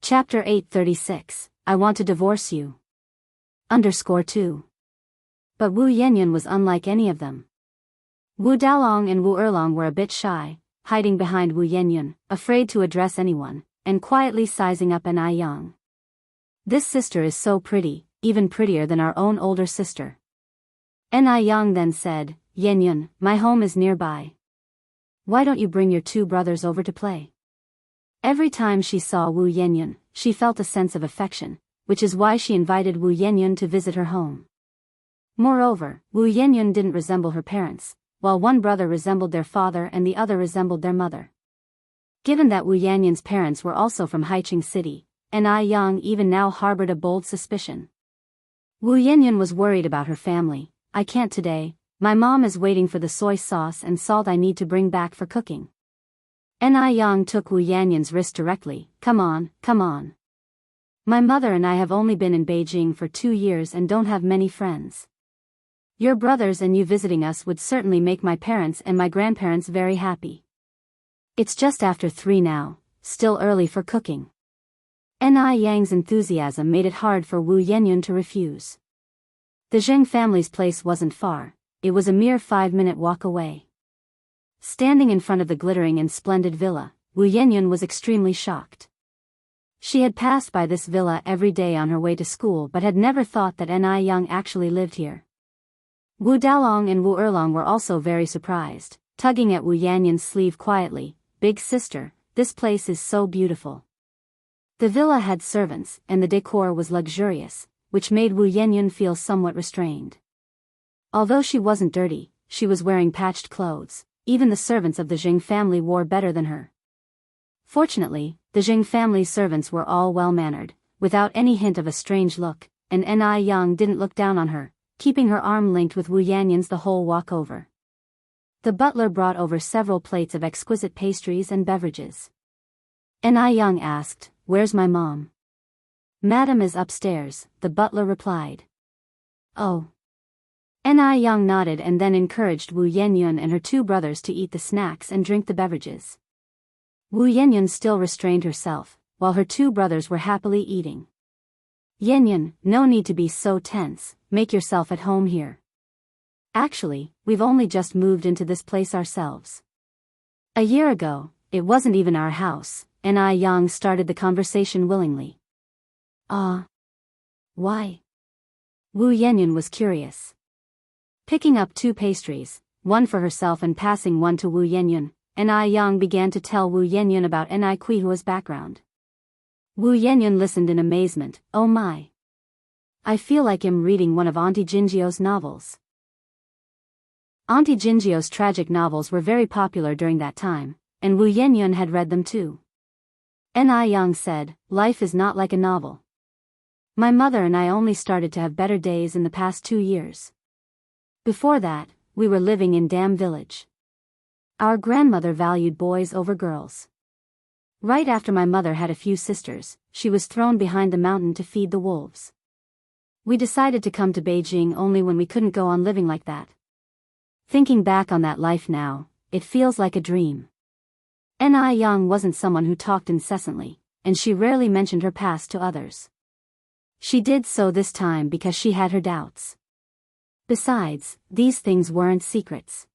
Chapter 836, I Want to Divorce You. _2. But Wu Yanyan was unlike any of them. Wu Dalong and Wu Erlong were a bit shy, hiding behind Wu Yanyan, afraid to address anyone, and quietly sizing up Ai Yang. This sister is so pretty, even prettier than our own older sister. Ai Yang then said, Yanyan, my home is nearby. Why don't you bring your two brothers over to play? Every time she saw Wu Yanyan, she felt a sense of affection, which is why she invited Wu Yanyan to visit her home. Moreover, Wu Yanyan didn't resemble her parents, while one brother resembled their father and the other resembled their mother. Given that Wu Yanyan's parents were also from Haiqing City, Ai Yang even now harbored a bold suspicion. Wu Yanyan was worried about her family. I can't today, my mom is waiting for the soy sauce and salt I need to bring back for cooking. Ai Yang took Wu Yanyan's wrist directly. Come on, come on. My mother and I have only been in Beijing for 2 years and don't have many friends. Your brothers and you visiting us would certainly make my parents and my grandparents very happy. It's just after 3 now, still early for cooking. Ai Yang's enthusiasm made it hard for Wu Yanyan to refuse. The Zheng family's place wasn't far, it was a mere 5-minute walk away. Standing in front of the glittering and splendid villa, Wu Yanyan was extremely shocked. She had passed by this villa every day on her way to school but had never thought that Ai Yang actually lived here. Wu Dalong and Wu Erlong were also very surprised, tugging at Wu Yanyan's sleeve quietly. Big sister, this place is so beautiful. The villa had servants and the decor was luxurious, which made Wu Yanyan feel somewhat restrained. Although she wasn't dirty, she was wearing patched clothes. Even the servants of the Zheng family wore better than her. Fortunately, the Zheng family's servants were all well-mannered, without any hint of a strange look, and Ai Yang didn't look down on her, keeping her arm linked with Wu Yanyan's the whole walk over. The butler brought over several plates of exquisite pastries and beverages. Ai Yang asked, Where's my mom? Madam is upstairs, the butler replied. Oh. Ai Yang nodded and then encouraged Wu Yanyan and her 2 brothers to eat the snacks and drink the beverages. Wu Yanyan still restrained herself, while her 2 brothers were happily eating. Yanyan, no need to be so tense, make yourself at home here. Actually, we've only just moved into this place ourselves. A year ago, it wasn't even our house, Ai Yang started the conversation willingly. Why? Wu Yanyan was curious. Picking up 2 pastries, one for herself and passing one to Wu Yanyan, Ai Yang began to tell Wu Yanyan about Ai Kuihua's background. Wu Yanyan listened in amazement. Oh my! I feel like I'm reading one of Auntie Jingio's novels. Auntie Jingio's tragic novels were very popular during that time, and Wu Yanyan had read them too. Ai Yang said, Life is not like a novel. My mother and I only started to have better days in the past 2 years. Before that, we were living in Dam Village. Our grandmother valued boys over girls. Right after my mother had a few sisters, she was thrown behind the mountain to feed the wolves. We decided to come to Beijing only when we couldn't go on living like that. Thinking back on that life now, it feels like a dream. Ai Yang wasn't someone who talked incessantly, and she rarely mentioned her past to others. She did so this time because she had her doubts. Besides, these things weren't secrets.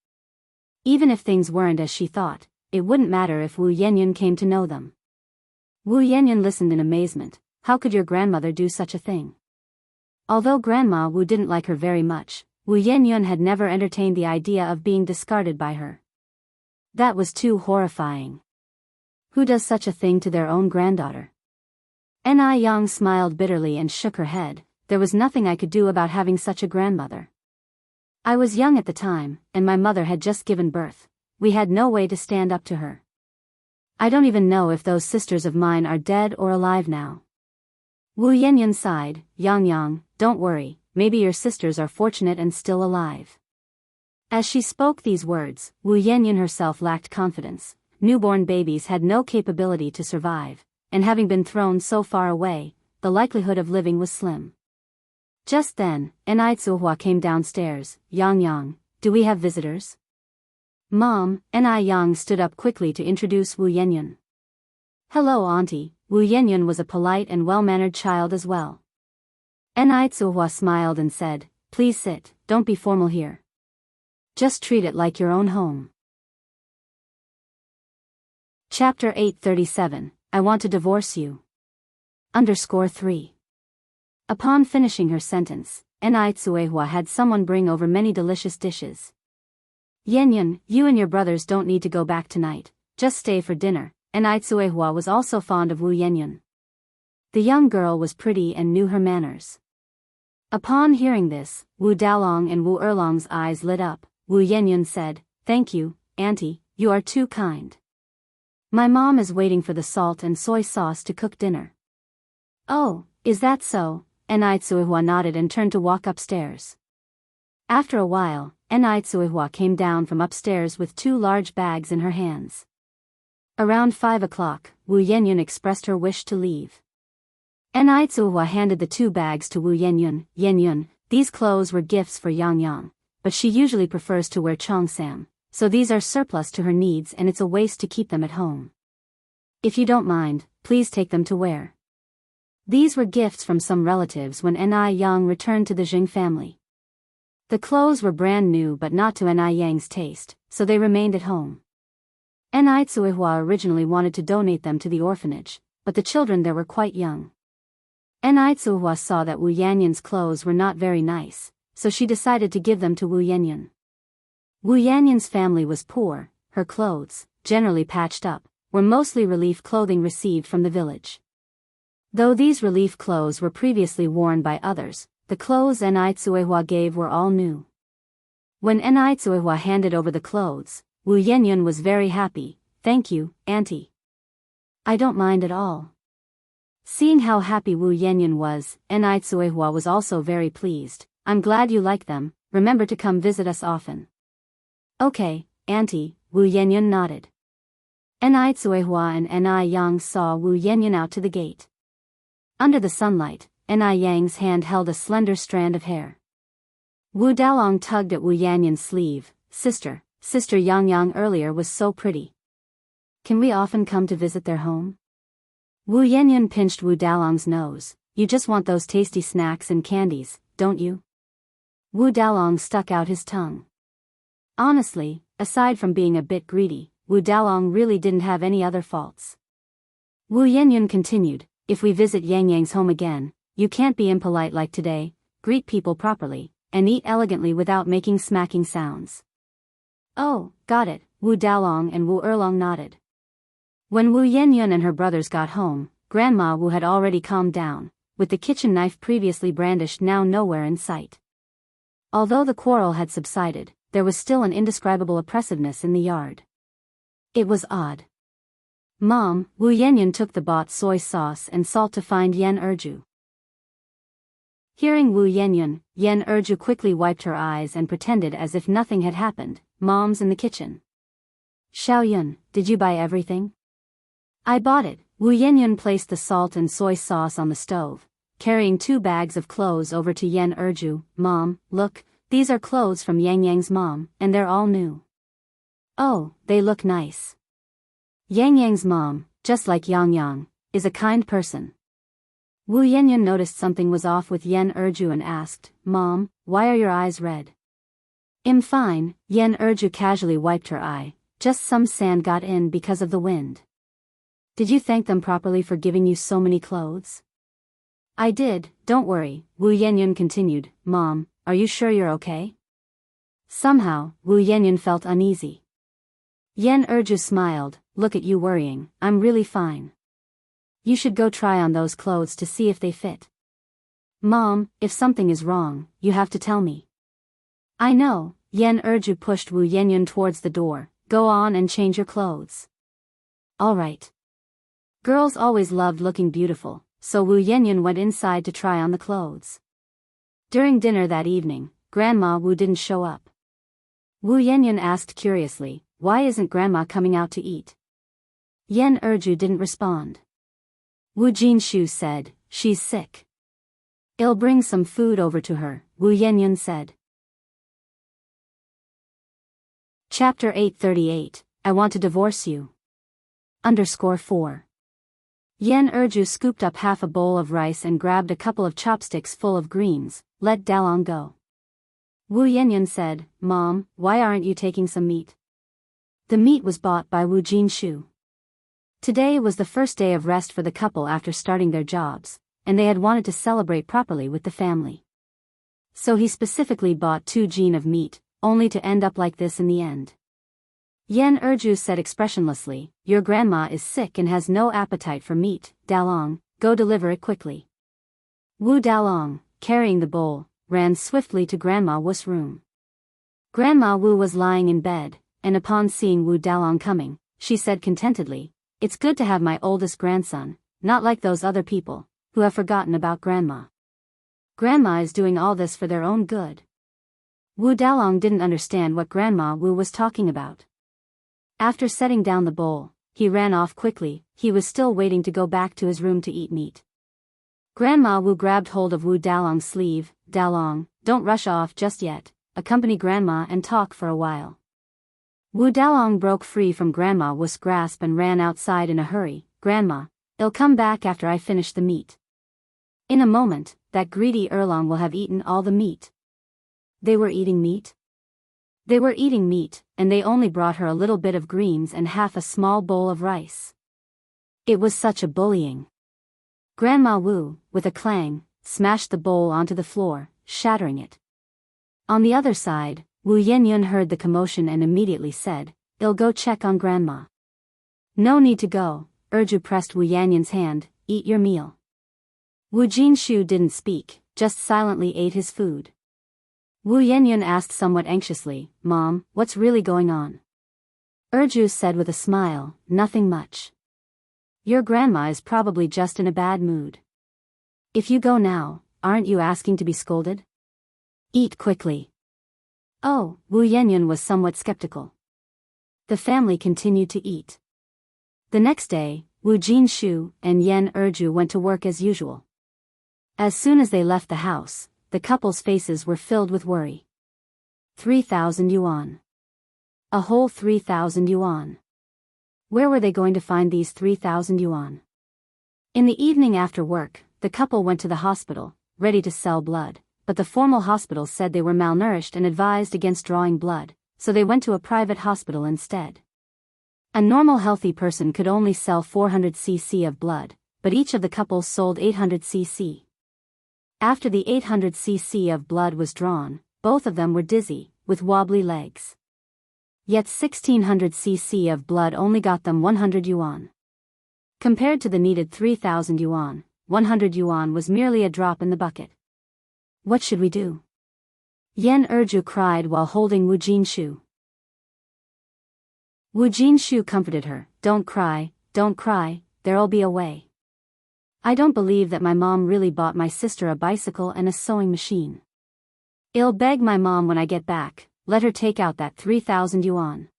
Even if things weren't as she thought, it wouldn't matter if Wu Yanyan came to know them. Wu Yanyan listened in amazement. How could your grandmother do such a thing? Although Grandma Wu didn't like her very much, Wu Yanyan had never entertained the idea of being discarded by her. That was too horrifying. Who does such a thing to their own granddaughter? Ai Yang smiled bitterly and shook her head. There was nothing I could do about having such a grandmother. I was young at the time, and my mother had just given birth. We had no way to stand up to her. I don't even know if those sisters of mine are dead or alive now. Wu Yanyan sighed. Yang, don't worry, maybe your sisters are fortunate and still alive. As she spoke these words, Wu Yanyan herself lacked confidence. Newborn babies had no capability to survive, and having been thrown so far away, the likelihood of living was slim. Just then, Ai Zuhua came downstairs. Yang, do we have visitors? Mom, Ai Yang stood up quickly to introduce Wu Yanyan. Hello Auntie, Wu Yanyan was a polite and well-mannered child as well. Nai Tsuhua smiled and said, "Please sit, don't be formal here. Just treat it like your own home." Chapter 837, I Want to Divorce You. _3. Upon finishing her sentence, Nai Tsuehua had someone bring over many delicious dishes. "Yanyan, you and your brothers don't need to go back tonight, just stay for dinner." Nai Tsuehua was also fond of Wu Yanyan. The young girl was pretty and knew her manners. Upon hearing this, Wu Dalong and Wu Erlong's eyes lit up. Wu Yanyan said, "Thank you, Auntie, you are too kind. My mom is waiting for the salt and soy sauce to cook dinner." "Oh, is that so?" Nai Tsuehua nodded and turned to walk upstairs. After a while, Nai Tsuehua came down from upstairs with 2 large bags in her hands. Around 5 o'clock, Wu Yanyan expressed her wish to leave. Nai Tsuehua handed the 2 bags to Wu Yanyan. "Yanyan, these clothes were gifts for Yang Yang, but she usually prefers to wear cheongsam, so these are surplus to her needs and it's a waste to keep them at home. If you don't mind, please take them to wear." These were gifts from some relatives when Nai Yang returned to the Jing family. The clothes were brand new but not to Nai Yang's taste, so they remained at home. Nai Tsuehua originally wanted to donate them to the orphanage, but the children there were quite young. Nai Tsuehua saw that Wu Yanyan's clothes were not very nice, so she decided to give them to Wu Yanyan. Wu Yanyan's family was poor, her clothes, generally patched up, were mostly relief clothing received from the village. Though these relief clothes were previously worn by others, the clothes Nai Tsuehua gave were all new. When Nai Tsuehua handed over the clothes, Wu Yanyan was very happy. "Thank you, Auntie. I don't mind at all." Seeing how happy Wu Yanyan was, Nai Tsuehua was also very pleased. "I'm glad you like them, remember to come visit us often." "Okay, Auntie," Wu Yanyan nodded. Nai Tsuehua and Nai Yang saw Wu Yanyan out to the gate. Under the sunlight, Nai Yang's hand held a slender strand of hair. Wu Dalong tugged at Wu Yanyan's sleeve. Sister Yang Yang earlier was so pretty. Can we often come to visit their home?" Wu Yanyan pinched Wu Dalong's nose. "You just want those tasty snacks and candies, don't you?" Wu Dalong stuck out his tongue. Honestly, aside from being a bit greedy, Wu Dalong really didn't have any other faults. Wu Yanyan continued, "If we visit Yang Yang's home again, you can't be impolite like today, greet people properly, and eat elegantly without making smacking sounds." "Oh, got it," Wu Dalong and Wu Erlong nodded. When Wu Yanyan and her brothers got home, Grandma Wu had already calmed down, with the kitchen knife previously brandished now nowhere in sight. Although the quarrel had subsided, there was still an indescribable oppressiveness in the yard. It was odd. "Mom," Wu Yanyan took the bought soy sauce and salt to find Yen Erju. Hearing Wu Yanyan, Yen Erju quickly wiped her eyes and pretended as if nothing had happened. "Mom's in the kitchen." "Xiaoyun, did you buy everything?" "I bought it." Wu Yanyan placed the salt and soy sauce on the stove, carrying 2 bags of clothes over to Yen Erju. "Mom, look, these are clothes from Yang Yang's mom, and they're all new." "Oh, they look nice." Yang Yang's mom, just like Yang Yang, is a kind person. Wu Yanyan noticed something was off with Yen Erju and asked, "Mom, why are your eyes red?" "I'm fine," Yen Erju casually wiped her eye, "just some sand got in because of the wind." "Did you thank them properly for giving you so many clothes?" "I did, don't worry," Wu Yanyan continued. "Mom, are you sure you're okay?" Somehow, Wu Yanyan felt uneasy. Yen Erju smiled. "Look at you worrying, I'm really fine. You should go try on those clothes to see if they fit." "Mom, if something is wrong, you have to tell me." "I know." Yen Erju pushed Wu Yanyan towards the door. "Go on and change your clothes." "All right." Girls always loved looking beautiful, so Wu Yanyan went inside to try on the clothes. During dinner that evening, Grandma Wu didn't show up. Wu Yanyan asked curiously, "Why isn't Grandma coming out to eat?" Yen Erju didn't respond. Wu Jinshu said, "She's sick. I'll bring some food over to her," Wu Yanyan said. Chapter 838, I Want to Divorce You. _4. Yen Erju scooped up half a bowl of rice and grabbed a couple of chopsticks full of greens. Let Dalong go. Wu Yanyan said, Mom, why aren't you taking some meat? The meat was bought by Wu Jinshu. Today was the first day of rest for the couple after starting their jobs, and they had wanted to celebrate properly with the family. So he specifically bought 2 jin of meat, only to end up like this in the end. Yen Erju said expressionlessly, Your grandma is sick and has no appetite for meat, Dalong, go deliver it quickly. Wu Dalong, carrying the bowl, ran swiftly to Grandma Wu's room. Grandma Wu was lying in bed, and upon seeing Wu Dalong coming, she said contentedly, It's good to have my oldest grandson, not like those other people, who have forgotten about Grandma. Grandma is doing all this for their own good. Wu Dalong didn't understand what Grandma Wu was talking about. After setting down the bowl, he ran off quickly. He was still waiting to go back to his room to eat meat. Grandma Wu grabbed hold of Wu Dalong's sleeve. Dalong, don't rush off just yet, accompany Grandma and talk for a while. Wu Dalong broke free from Grandma Wu's grasp and ran outside in a hurry. Grandma, I'll come back after I finish the meat. In a moment, that greedy Erlong will have eaten all the meat. They were eating meat? They were eating meat, and they only brought her a little bit of greens and half a small bowl of rice. It was such a bullying. Grandma Wu, with a clang, smashed the bowl onto the floor, shattering it. On the other side, Wu Yenyun heard the commotion and immediately said, I'll go check on Grandma. No need to go, Erju pressed Wu Yanyun's hand, eat your meal. Wu Jinshu didn't speak, just silently ate his food. Wu Yenyun asked somewhat anxiously, Mom, what's really going on? Erju said with a smile, nothing much. Your grandma is probably just in a bad mood. If you go now, aren't you asking to be scolded? Eat quickly. Oh, Wu Yenyun was somewhat skeptical. The family continued to eat. The next day, Wu Jinshu and Yen Erju went to work as usual. As soon as they left the house, the couple's faces were filled with worry. 3,000 yuan. A whole 3,000 yuan. Where were they going to find these 3,000 yuan? In the evening after work, the couple went to the hospital, ready to sell blood, but the formal hospital said they were malnourished and advised against drawing blood, so they went to a private hospital instead. A normal healthy person could only sell 400 cc of blood, but each of the couples sold 800 cc. After the 800 cc of blood was drawn, both of them were dizzy, with wobbly legs. Yet 1600 cc of blood only got them 100 yuan. Compared to the needed 3,000 yuan, 100 yuan was merely a drop in the bucket. What should we do? Yen Erju cried while holding Wu Jinshu. Wu Jinshu comforted her, don't cry, there'll be a way. I don't believe that my mom really bought my sister a bicycle and a sewing machine. I'll beg my mom when I get back, let her take out that 3,000 yuan.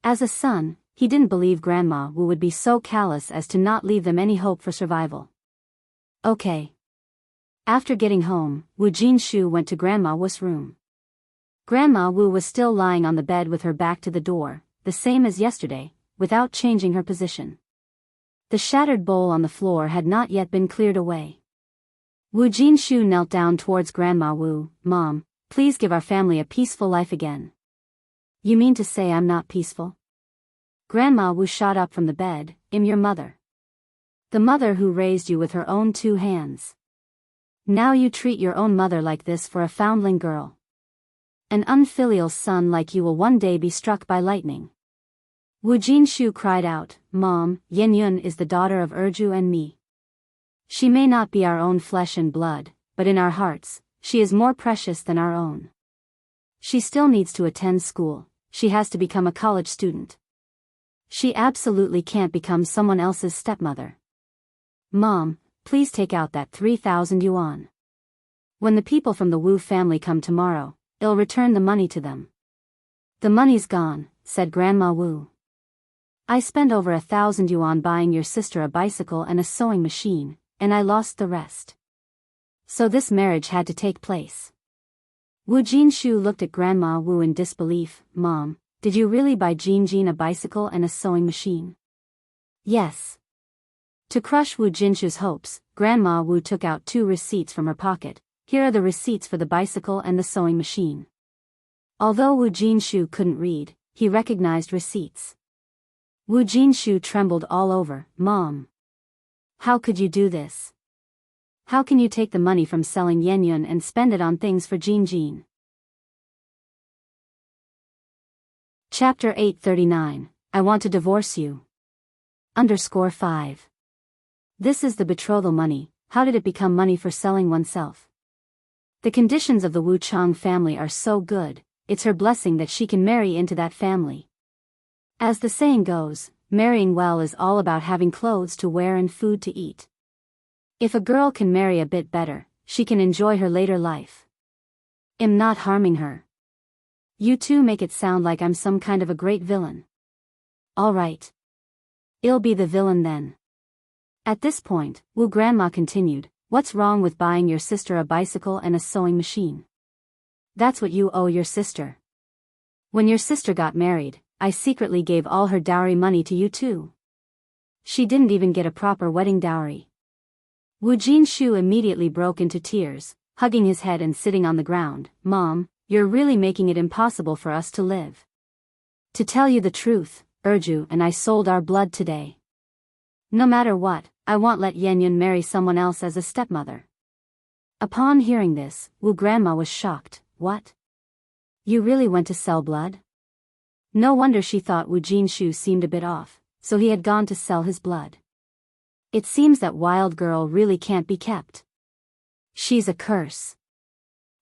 As a son, he didn't believe Grandma Wu would be so callous as to not leave them any hope for survival. Okay. After getting home, Wu Jinshu went to Grandma Wu's room. Grandma Wu was still lying on the bed with her back to the door, the same as yesterday, without changing her position. The shattered bowl on the floor had not yet been cleared away. Wu Jinshu knelt down towards Grandma Wu. Mom, please give our family a peaceful life again. You mean to say I'm not peaceful? Grandma Wu shot up from the bed. I'm your mother. The mother who raised you with her own 2 hands. Now you treat your own mother like this for a foundling girl. An unfilial son like you will one day be struck by lightning. Wu Jinshu cried out, Mom, Yenyun is the daughter of Erju and me. She may not be our own flesh and blood, but in our hearts, she is more precious than our own. She still needs to attend school, she has to become a college student. She absolutely can't become someone else's stepmother. Mom, please take out that 3,000 yuan. When the people from the Wu family come tomorrow, I'll return the money to them. The money's gone, said Grandma Wu. I spent over 1,000 yuan buying your sister a bicycle and a sewing machine, and I lost the rest. So this marriage had to take place. Wu Jinshu looked at Grandma Wu in disbelief. Mom, did you really buy Jin a bicycle and a sewing machine? Yes. To crush Wu Jinshu's hopes, Grandma Wu took out 2 receipts from her pocket. Here are the receipts for the bicycle and the sewing machine. Although Wu Jinshu couldn't read, he recognized receipts. Wu Jinshu trembled all over. Mom. How could you do this? How can you take the money from selling Yenyun and spend it on things for Jin? Chapter 839, I Want to Divorce You. _5. This is the betrothal money. How did it become money for selling oneself? The conditions of the Wu Chang family are so good, it's her blessing that she can marry into that family. As the saying goes, marrying well is all about having clothes to wear and food to eat. If a girl can marry a bit better, she can enjoy her later life. I'm not harming her. You two make it sound like I'm some kind of a great villain. Alright. I'll be the villain then. At this point, Wu Grandma continued, what's wrong with buying your sister a bicycle and a sewing machine? That's what you owe your sister. When your sister got married, I secretly gave all her dowry money to you too. She didn't even get a proper wedding dowry. Wu Jinshu immediately broke into tears, hugging his head and sitting on the ground. Mom, you're really making it impossible for us to live. To tell you the truth, Erju and I sold our blood today. No matter what, I won't let Yenyun marry someone else as a stepmother. Upon hearing this, Wu Grandma was shocked. What? You really went to sell blood? No wonder she thought Wu Jinshu seemed a bit off, so he had gone to sell his blood. It seems that wild girl really can't be kept. She's a curse.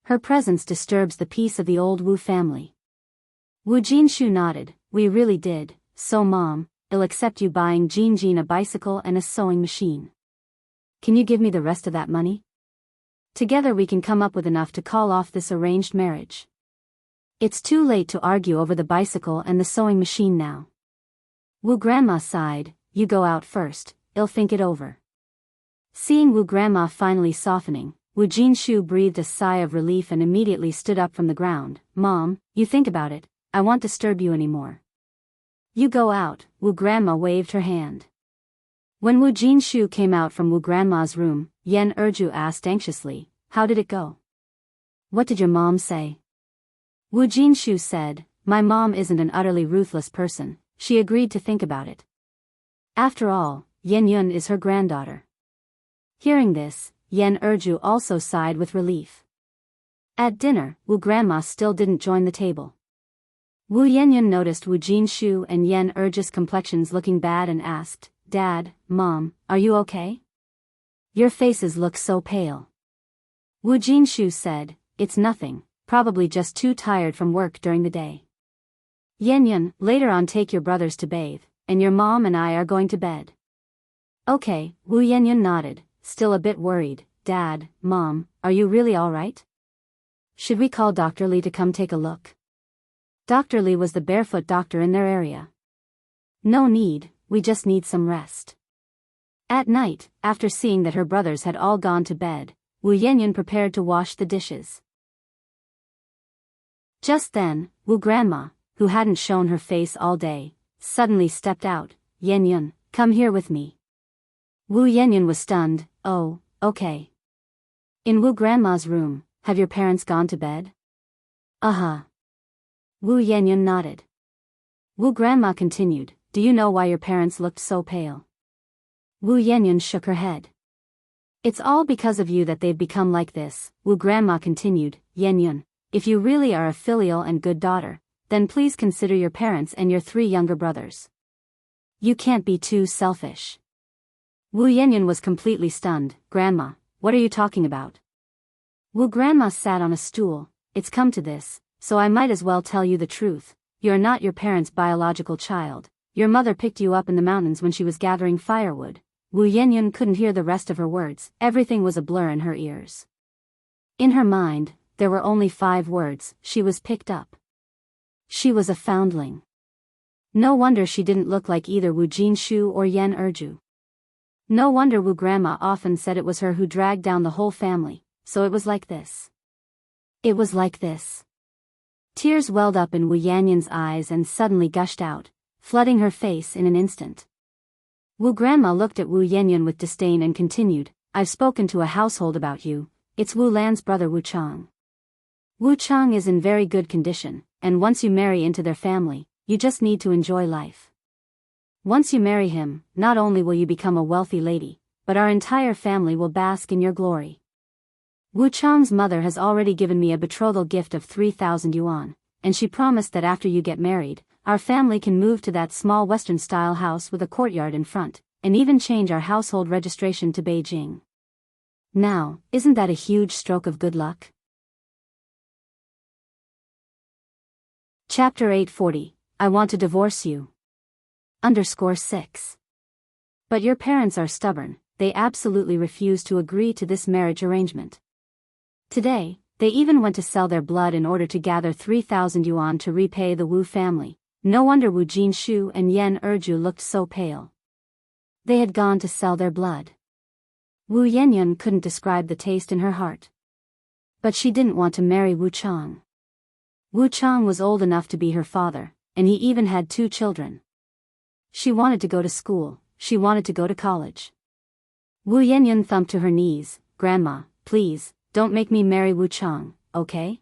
Her presence disturbs the peace of the old Wu family. Wu Jinshu nodded. We really did, so Mom, I'll accept you buying Jin a bicycle and a sewing machine. Can you give me the rest of that money? Together we can come up with enough to call off this arranged marriage. It's too late to argue over the bicycle and the sewing machine now. Wu Grandma sighed. You go out first, I'll think it over. Seeing Wu Grandma finally softening, Wu Jinshu breathed a sigh of relief and immediately stood up from the ground. Mom, you think about it, I won't disturb you anymore. You go out, Wu Grandma waved her hand. When Wu Jinshu came out from Wu Grandma's room, Yen Erju asked anxiously, how did it go? What did your mom say? Wu Jinshu said, my mom isn't an utterly ruthless person, she agreed to think about it. After all, Yenyun is her granddaughter. Hearing this, Yen Erju also sighed with relief. At dinner, Wu Grandma still didn't join the table. Wu Yenyun noticed Wu Jinshu and Yen Erju's complexions looking bad and asked, Dad, Mom, are you okay? Your faces look so pale. Wu Jinshu said, it's nothing, probably just too tired from work during the day. Yenyun, later on take your brothers to bathe, and your mom and I are going to bed. Okay, Wu Yenyun nodded, still a bit worried. Dad, Mom, are you really alright? Should we call Dr. Lee to come take a look? Dr. Lee was the barefoot doctor in their area. No need, we just need some rest. At night, after seeing that her brothers had all gone to bed, Wu Yenyun prepared to wash the dishes. Just then, Wu Grandma, who hadn't shown her face all day, suddenly stepped out. Yenyun, come here with me. Wu Yenyun was stunned. Oh, okay. In Wu Grandma's room, have your parents gone to bed? Uh-huh. Wu Yenyun nodded. Wu Grandma continued, do you know why your parents looked so pale? Wu Yenyun shook her head. It's all because of you that they've become like this, Wu Grandma continued. Yenyun, if you really are a filial and good daughter, then please consider your parents and your 3 younger brothers. You can't be too selfish. Wu Yenyun was completely stunned. Grandma, what are you talking about? Wu Grandma sat on a stool. It's come to this, so I might as well tell you the truth. You're not your parents' biological child. Your mother picked you up in the mountains when she was gathering firewood. Wu Yenyun couldn't hear the rest of her words. Everything was a blur in her ears. In her mind, there were only 5 words. She was picked up. She was a foundling. No wonder she didn't look like either Wu Jinshu or Yen Erju. No wonder Wu Grandma often said it was her who dragged down the whole family, so it was like this. It was like this. Tears welled up in Wu Yenyun's eyes and suddenly gushed out, flooding her face in an instant. Wu grandma looked at Wu Yanyan with disdain and continued, I've spoken to a household about you. It's Wu Lan's brother Wu Chang. Wu Chang is in very good condition, and once you marry into their family, you just need to enjoy life. Once you marry him, not only will you become a wealthy lady, but our entire family will bask in your glory. Wu Chang's mother has already given me a betrothal gift of 3,000 yuan, and she promised that after you get married, our family can move to that small Western-style house with a courtyard in front, and even change our household registration to Beijing. Now, isn't that a huge stroke of good luck? Chapter 840, I Want to Divorce You. _6. But your parents are stubborn, they absolutely refuse to agree to this marriage arrangement. Today, they even went to sell their blood in order to gather 3,000 yuan to repay the Wu family. No wonder Wu Jinshu and Yan Erju looked so pale. They had gone to sell their blood. Wu Yanyan couldn't describe the taste in her heart. But she didn't want to marry Wu Chang. Wu Chang was old enough to be her father, and he even had 2 children. She wanted to go to school, she wanted to go to college. Wu Yanyan thumped to her knees, Grandma, please, don't make me marry Wu Chang, okay?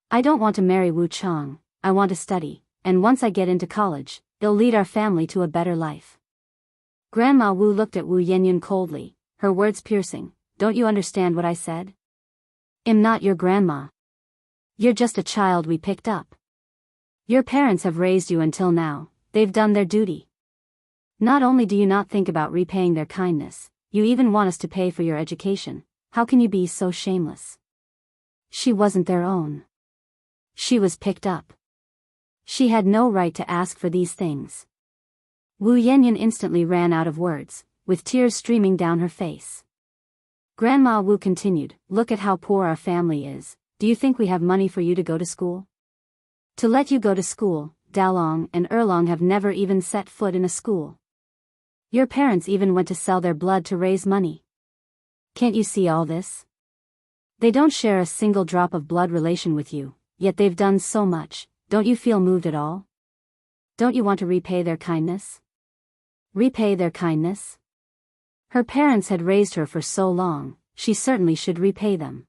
I don't want to marry Wu Chang, I want to study, and once I get into college, it'll lead our family to a better life. Grandma Wu looked at Wu Yanyan coldly, her words piercing, don't you understand what I said? I'm not your grandma. You're just a child we picked up. Your parents have raised you until now, they've done their duty. Not only do you not think about repaying their kindness, you even want us to pay for your education. How can you be so shameless? She wasn't their own. She was picked up. She had no right to ask for these things. Wu Yanyan instantly ran out of words, with tears streaming down her face. Grandma Wu continued, look at how poor our family is. Do you think we have money for you to go to school? To let you go to school, Dalong and Erlong have never even set foot in a school. Your parents even went to sell their blood to raise money. Can't you see all this? They don't share a single drop of blood relation with you, yet they've done so much. Don't you feel moved at all? Don't you want to repay their kindness? Repay their kindness? Her parents had raised her for so long, she certainly should repay them.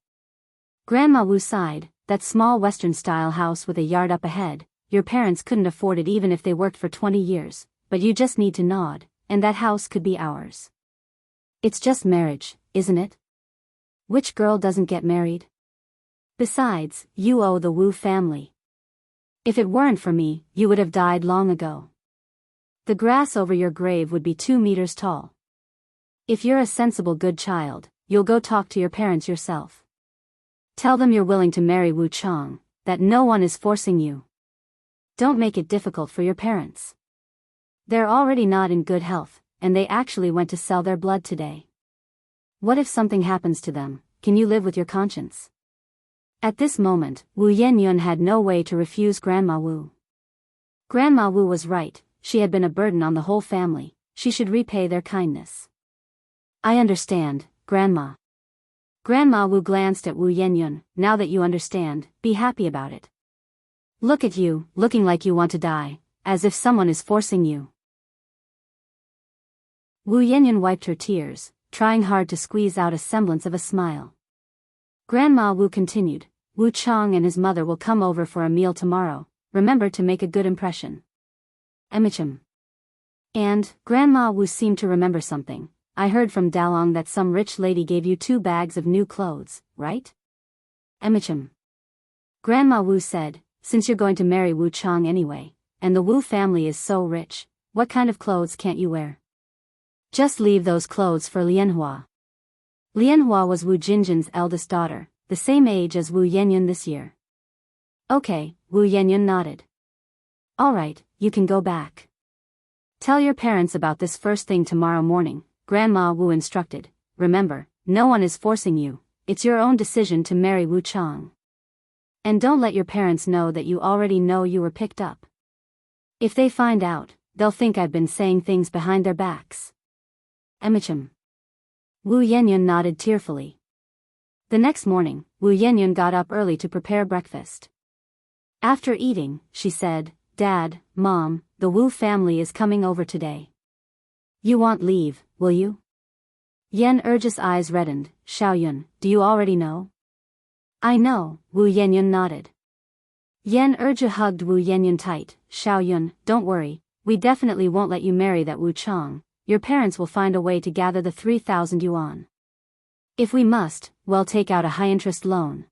Grandma Wu sighed, that small Western-style house with a yard up ahead, your parents couldn't afford it even if they worked for 20 years, but you just need to nod, and that house could be ours. It's just marriage, isn't it? Which girl doesn't get married? Besides, you owe the Wu family. If it weren't for me, you would have died long ago. The grass over your grave would be 2 meters tall. If you're a sensible good child, you'll go talk to your parents yourself. Tell them you're willing to marry Wu Chang, that no one is forcing you. Don't make it difficult for your parents. They're already not in good health, and they actually went to sell their blood today. What if something happens to them? Can you live with your conscience? At this moment, Wu Yanyan had no way to refuse Grandma Wu. Grandma Wu was right, she had been a burden on the whole family, she should repay their kindness. I understand, Grandma. Grandma Wu glanced at Wu Yanyan, now that you understand, be happy about it. Look at you, looking like you want to die, as if someone is forcing you. Wu Yanyan wiped her tears, trying hard to squeeze out a semblance of a smile. Grandma Wu continued, Wu Chang and his mother will come over for a meal tomorrow, remember to make a good impression. Emichim. And, Grandma Wu seemed to remember something, I heard from Dalong that some rich lady gave you 2 bags of new clothes, right? Emichim. Grandma Wu said, since you're going to marry Wu Chang anyway, and the Wu family is so rich, what kind of clothes can't you wear? Just leave those clothes for Lianhua. Lianhua was Wu Jinjin's eldest daughter, the same age as Wu Yanyan this year. Okay, Wu Yanyan nodded. Alright, you can go back. Tell your parents about this first thing tomorrow morning, Grandma Wu instructed. Remember, no one is forcing you, it's your own decision to marry Wu Chang. And don't let your parents know that you already know you were picked up. If they find out, they'll think I've been saying things behind their backs. Emichim. Wu Yanyan nodded tearfully. The next morning, Wu Yanyan got up early to prepare breakfast. After eating, she said, Dad, Mom, the Wu family is coming over today. You won't leave, will you? Yan Erju's eyes reddened. Xiaoyun, do you already know? I know, Wu Yanyan nodded. Yan Erju hugged Wu Yanyan tight. Xiaoyun, don't worry, we definitely won't let you marry that Wu Chang. Your parents will find a way to gather the 3,000 yuan. If we must, we'll take out a high-interest loan.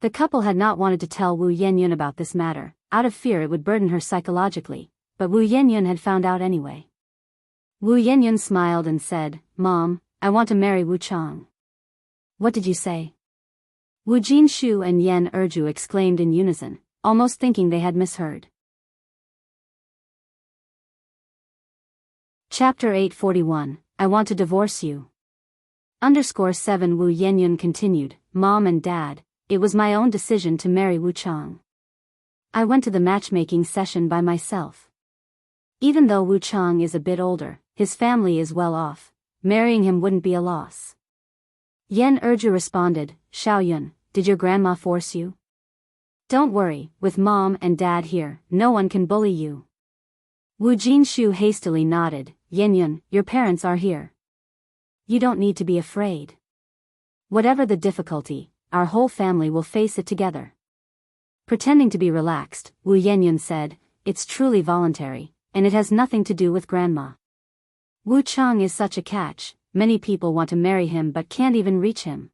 The couple had not wanted to tell Wu Yanyan about this matter, out of fear it would burden her psychologically, but Wu Yanyan had found out anyway. Wu Yanyan smiled and said, Mom, I want to marry Wu Chang. What did you say? Wu Jinshu and Yan Erju exclaimed in unison, almost thinking they had misheard. Chapter 841, I Want to Divorce You. _7 Wu Yanyan continued, Mom and Dad, it was my own decision to marry Wu Chang. I went to the matchmaking session by myself. Even though Wu Chang is a bit older, his family is well off. Marrying him wouldn't be a loss. Yan Erju responded, Xiaoyun, did your grandma force you? Don't worry, with Mom and Dad here, no one can bully you. Wu Jinshu hastily nodded, Yanyan, your parents are here. You don't need to be afraid. Whatever the difficulty, our whole family will face it together. Pretending to be relaxed, Wu Yanyan said, it's truly voluntary, and it has nothing to do with grandma. Wu Chang is such a catch, many people want to marry him but can't even reach him.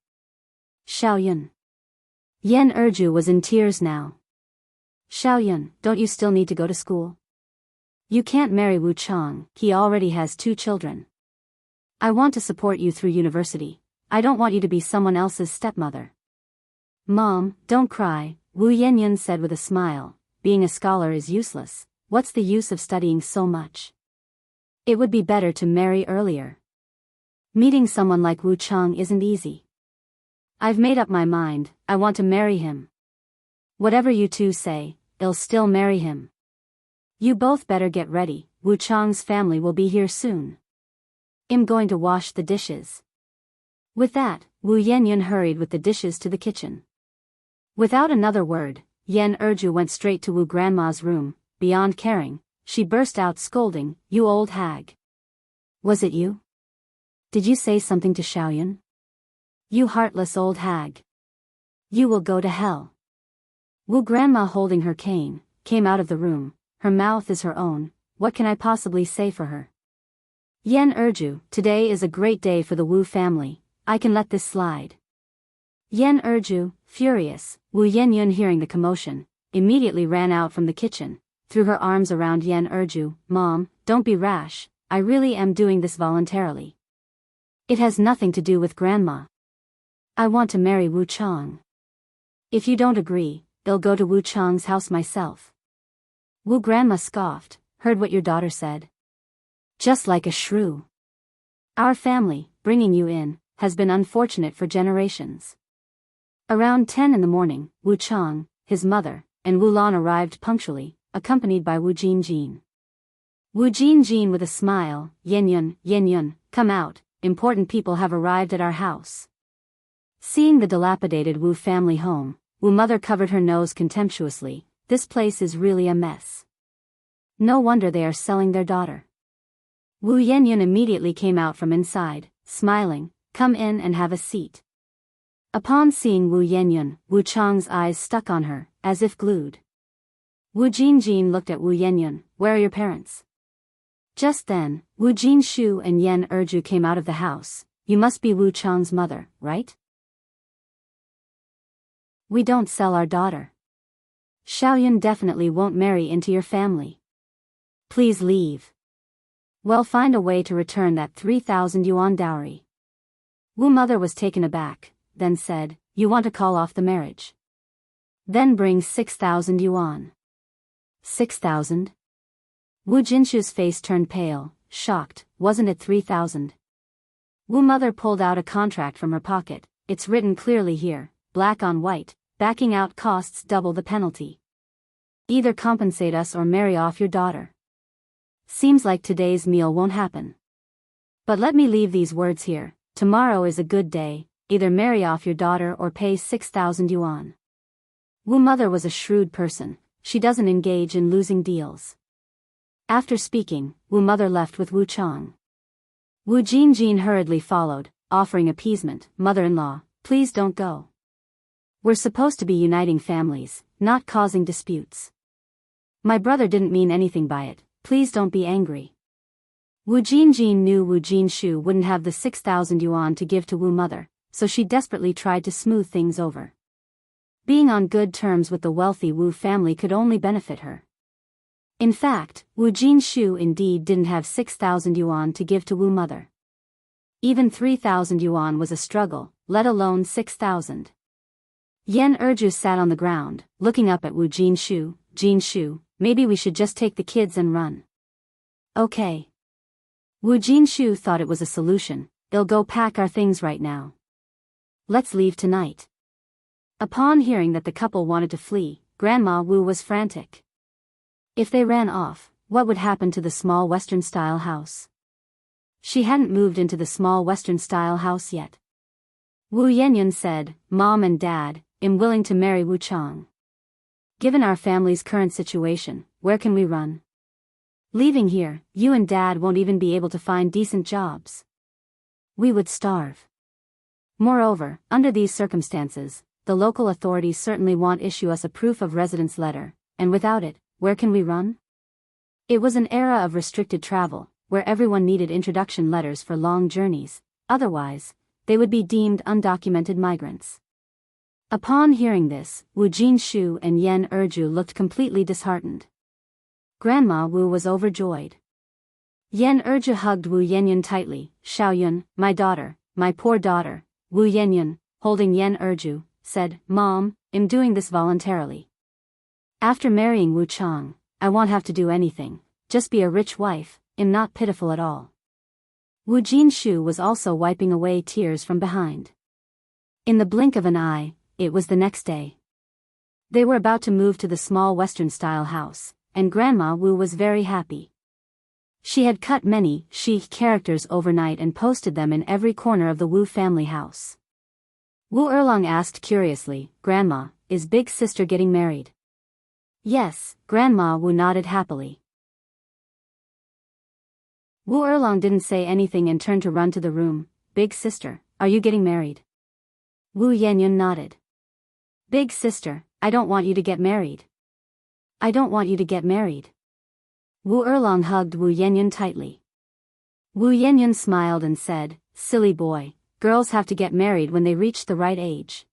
Xiaoyun. Yan Erju was in tears now. Xiaoyun, don't you still need to go to school? You can't marry Wu Chang, he already has 2 children. I want to support you through university. I don't want you to be someone else's stepmother. Mom, don't cry, Wu Yanyan said with a smile. Being a scholar is useless. What's the use of studying so much? It would be better to marry earlier. Meeting someone like Wu Chang isn't easy. I've made up my mind, I want to marry him. Whatever you two say, I'll still marry him. You both better get ready, Wu Chang's family will be here soon. I'm going to wash the dishes. With that, Wu Yanyan hurried with the dishes to the kitchen. Without another word, Yan Erju went straight to Wu Grandma's room. Beyond caring, she burst out scolding, You old hag. Was it you? Did you say something to Xiaoyun? You heartless old hag. You will go to hell. Wu Grandma, holding her cane, came out of the room. Her mouth is her own, what can I possibly say for her? Yan Erju, today is a great day for the Wu family, I can let this slide. Yan Erju, furious, Wu Yanyan hearing the commotion, immediately ran out from the kitchen, threw her arms around Yan Erju, Mom, don't be rash, I really am doing this voluntarily. It has nothing to do with Grandma. I want to marry Wu Chang. If you don't agree, I'll go to Wu Chang's house myself. Wu Grandma scoffed, heard what your daughter said. Just like a shrew. Our family, bringing you in, has been unfortunate for generations. Around 10 in the morning, Wu Chang, his mother, and Wu Lan arrived punctually, accompanied by Wu Jinjin. Wu Jinjin with a smile, Yanyan, come out, important people have arrived at our house. Seeing the dilapidated Wu family home, Wu mother covered her nose contemptuously, this place is really a mess. No wonder they are selling their daughter. Wu Yanyan immediately came out from inside, smiling, come in and have a seat. Upon seeing Wu Yanyan, Wu Chang's eyes stuck on her, as if glued. Wu Jinjin looked at Wu Yanyan, where are your parents? Just then, Wu Jinshu and Yan Erju came out of the house, you must be Wu Chang's mother, right? We don't sell our daughter. Xiaoyun definitely won't marry into your family. Please leave. Well, find a way to return that 3,000 yuan dowry. Wu mother was taken aback, then said, you want to call off the marriage? Then bring 6,000 yuan. 6,000? Wu Jinshu's face turned pale, shocked, wasn't it 3,000? Wu mother pulled out a contract from her pocket, it's written clearly here, black on white, backing out costs double the penalty. Either compensate us or marry off your daughter. Seems like today's meal won't happen. But let me leave these words here, tomorrow is a good day, either marry off your daughter or pay 6,000 yuan. Wu mother was a shrewd person, she doesn't engage in losing deals. After speaking, Wu mother left with Wu Chang. Wu Jinjin hurriedly followed, offering appeasement. Mother-in-law, please don't go. We're supposed to be uniting families, not causing disputes. My brother didn't mean anything by it, please don't be angry. Wu Jinjin knew Wu Jinshu wouldn't have the 6,000 yuan to give to Wu mother, so she desperately tried to smooth things over. Being on good terms with the wealthy Wu family could only benefit her. In fact, Wu Jinshu indeed didn't have 6,000 yuan to give to Wu mother. Even 3,000 yuan was a struggle, let alone 6,000. Yan Erju sat on the ground, looking up at Wu Jinshu. Jinshu, maybe we should just take the kids and run. Okay. Wu Jinshu thought it was a solution. They'll go pack our things right now. Let's leave tonight. Upon hearing that the couple wanted to flee, Grandma Wu was frantic. If they ran off, what would happen to the small Western-style house? She hadn't moved into the small Western-style house yet. Wu Yanyan said, Mom and Dad, I'm willing to marry Wu Chang. Given our family's current situation, where can we run? Leaving here, you and Dad won't even be able to find decent jobs. We would starve. Moreover, under these circumstances, the local authorities certainly won't issue us a proof of residence letter, and without it, where can we run? It was an era of restricted travel, where everyone needed introduction letters for long journeys, otherwise, they would be deemed undocumented migrants. Upon hearing this, Wu Jinshu and Yan Erju looked completely disheartened. Grandma Wu was overjoyed. Yan Erju hugged Wu Yanyan tightly. Xiaoyun, my daughter, my poor daughter. Wu Yanyan, holding Yan Erju, said, Mom, I'm doing this voluntarily. After marrying Wu Chang, I won't have to do anything, just be a rich wife, I'm not pitiful at all. Wu Jinshu was also wiping away tears from behind. In the blink of an eye, it was the next day. They were about to move to the small Western-style house, and Grandma Wu was very happy. She had cut many chic characters overnight and posted them in every corner of the Wu family house. Wu Erlong asked curiously, Grandma, is big sister getting married? Yes, Grandma Wu nodded happily. Wu Erlong didn't say anything and turned to run to the room. Big sister, are you getting married? Wu Yanyan nodded. Big sister, I don't want you to get married. I don't want you to get married. Wu Erlong hugged Wu Yanyan tightly. Wu Yanyan smiled and said, silly boy, girls have to get married when they reach the right age.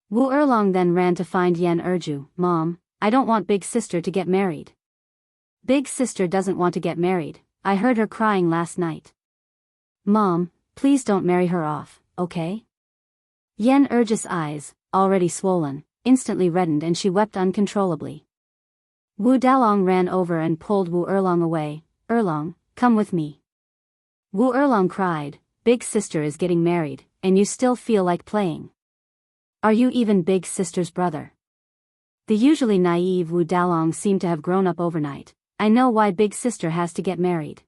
Wu Erlong then ran to find Yan Erju. Mom, I don't want big sister to get married. Big sister doesn't want to get married, I heard her crying last night. Mom, please don't marry her off, okay? Yan Erju's eyes, already swollen, instantly reddened and she wept uncontrollably. Wu Dalong ran over and pulled Wu Erlong away. Erlong, come with me. Wu Erlong cried, big sister is getting married, and you still feel like playing. Are you even big sister's brother? The usually naive Wu Dalong seemed to have grown up overnight. I know why big sister has to get married.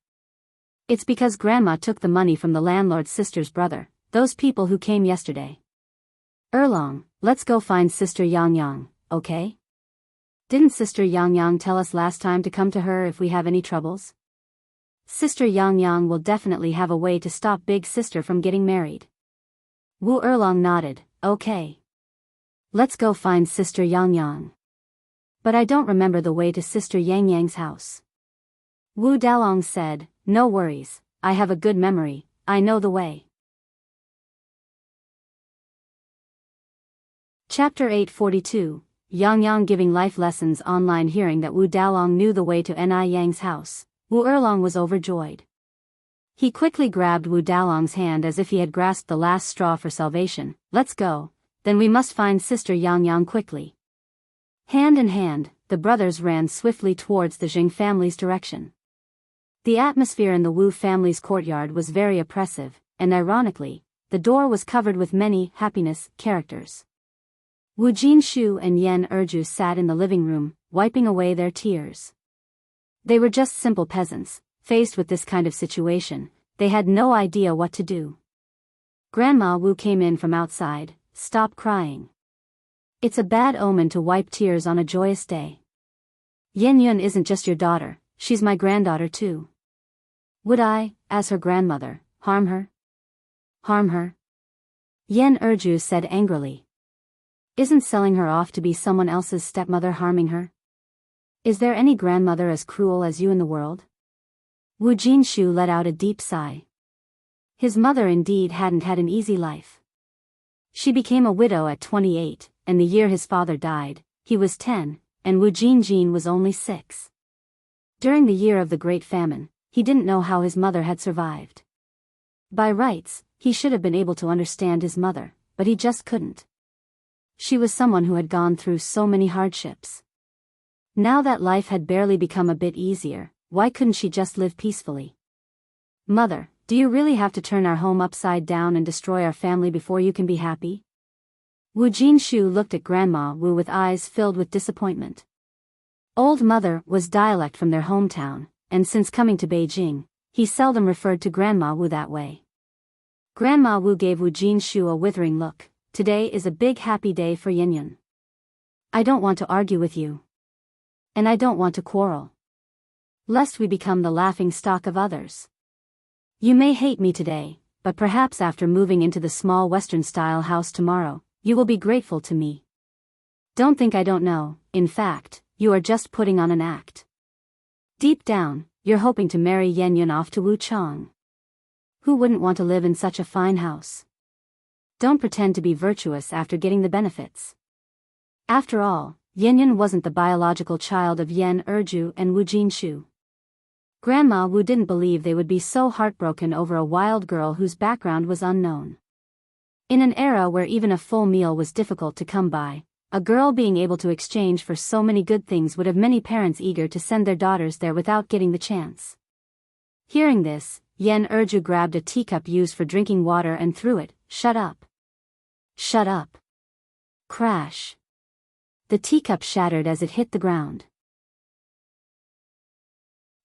It's because Grandma took the money from the landlord's sister's brother, those people who came yesterday. Erlong, let's go find Sister Yang Yang, okay? Didn't Sister Yang Yang tell us last time to come to her if we have any troubles? Sister Yang Yang will definitely have a way to stop big sister from getting married. Wu Erlong nodded, okay. Let's go find Sister Yang Yang. But I don't remember the way to Sister Yang Yang's house. Wu Dalong said, no worries, I have a good memory, I know the way. Chapter 842, Yang Yang giving life lessons online. Hearing that Wu Dalong knew the way to Ni Yang's house, Wu Erlong was overjoyed. He quickly grabbed Wu Dalong's hand as if he had grasped the last straw for salvation. Let's go, then we must find Sister Yang Yang quickly. Hand in hand, the brothers ran swiftly towards the Jing family's direction. The atmosphere in the Wu family's courtyard was very oppressive, and ironically, the door was covered with many happiness characters. Wu Jinshu and Yan Erju sat in the living room, wiping away their tears. They were just simple peasants. Faced with this kind of situation, they had no idea what to do. Grandma Wu came in from outside. Stop crying. It's a bad omen to wipe tears on a joyous day. Yen Yun isn't just your daughter, she's my granddaughter too. Would I, as her grandmother, harm her? Harm her? Yen Erju said angrily. Isn't selling her off to be someone else's stepmother harming her? Is there any grandmother as cruel as you in the world? Wu Jinshu let out a deep sigh. His mother indeed hadn't had an easy life. She became a widow at 28, and the year his father died, he was 10, and Wu Jinjin was only 6. During the year of the Great Famine, he didn't know how his mother had survived. By rights, he should have been able to understand his mother, but he just couldn't. She was someone who had gone through so many hardships. Now that life had barely become a bit easier, why couldn't she just live peacefully? Mother, do you really have to turn our home upside down and destroy our family before you can be happy? Wu Jinshu looked at Grandma Wu with eyes filled with disappointment. Old Mother was dialect from their hometown, and since coming to Beijing, he seldom referred to Grandma Wu that way. Grandma Wu gave Wu Jinshu a withering look. Today is a big happy day for Yin. I don't want to argue with you. And I don't want to quarrel. Lest we become the laughing stock of others. You may hate me today, but perhaps after moving into the small Western-style house tomorrow, you will be grateful to me. Don't think I don't know, in fact, you are just putting on an act. Deep down, you're hoping to marry Yen off to Wu Chang. Who wouldn't want to live in such a fine house? Don't pretend to be virtuous after getting the benefits. After all, Yen wasn't the biological child of Yen Erju and Wu Jinshu. Grandma Wu didn't believe they would be so heartbroken over a wild girl whose background was unknown. In an era where even a full meal was difficult to come by, a girl being able to exchange for so many good things would have many parents eager to send their daughters there without getting the chance. Hearing this, Yen Erju grabbed a teacup used for drinking water and threw it. Shut up. Shut up. Crash. The teacup shattered as it hit the ground.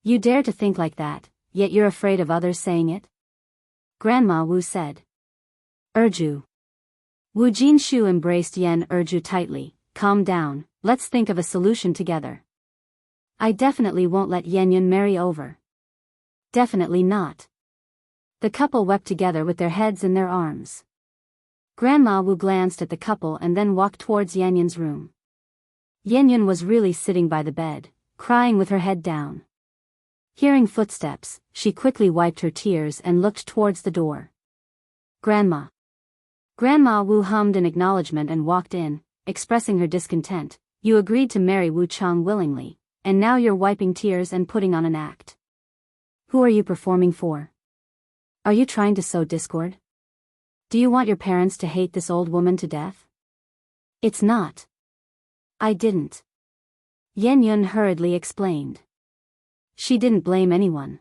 You dare to think like that, yet you're afraid of others saying it? Grandma Wu said. Erju. Wu Jinshu embraced Yen Erju tightly. Calm down, let's think of a solution together. I definitely won't let Yen marry over. Definitely not. The couple wept together with their heads in their arms. Grandma Wu glanced at the couple and then walked towards Yanyan's room. Yanyan was really sitting by the bed, crying with her head down. Hearing footsteps, she quickly wiped her tears and looked towards the door. Grandma. Grandma Wu hummed in acknowledgement and walked in, expressing her discontent. You agreed to marry Wu Chang willingly, and now you're wiping tears and putting on an act. Who are you performing for? Are you trying to sow discord? Do you want your parents to hate this old woman to death? It's not. I didn't. Yen hurriedly explained. She didn't blame anyone.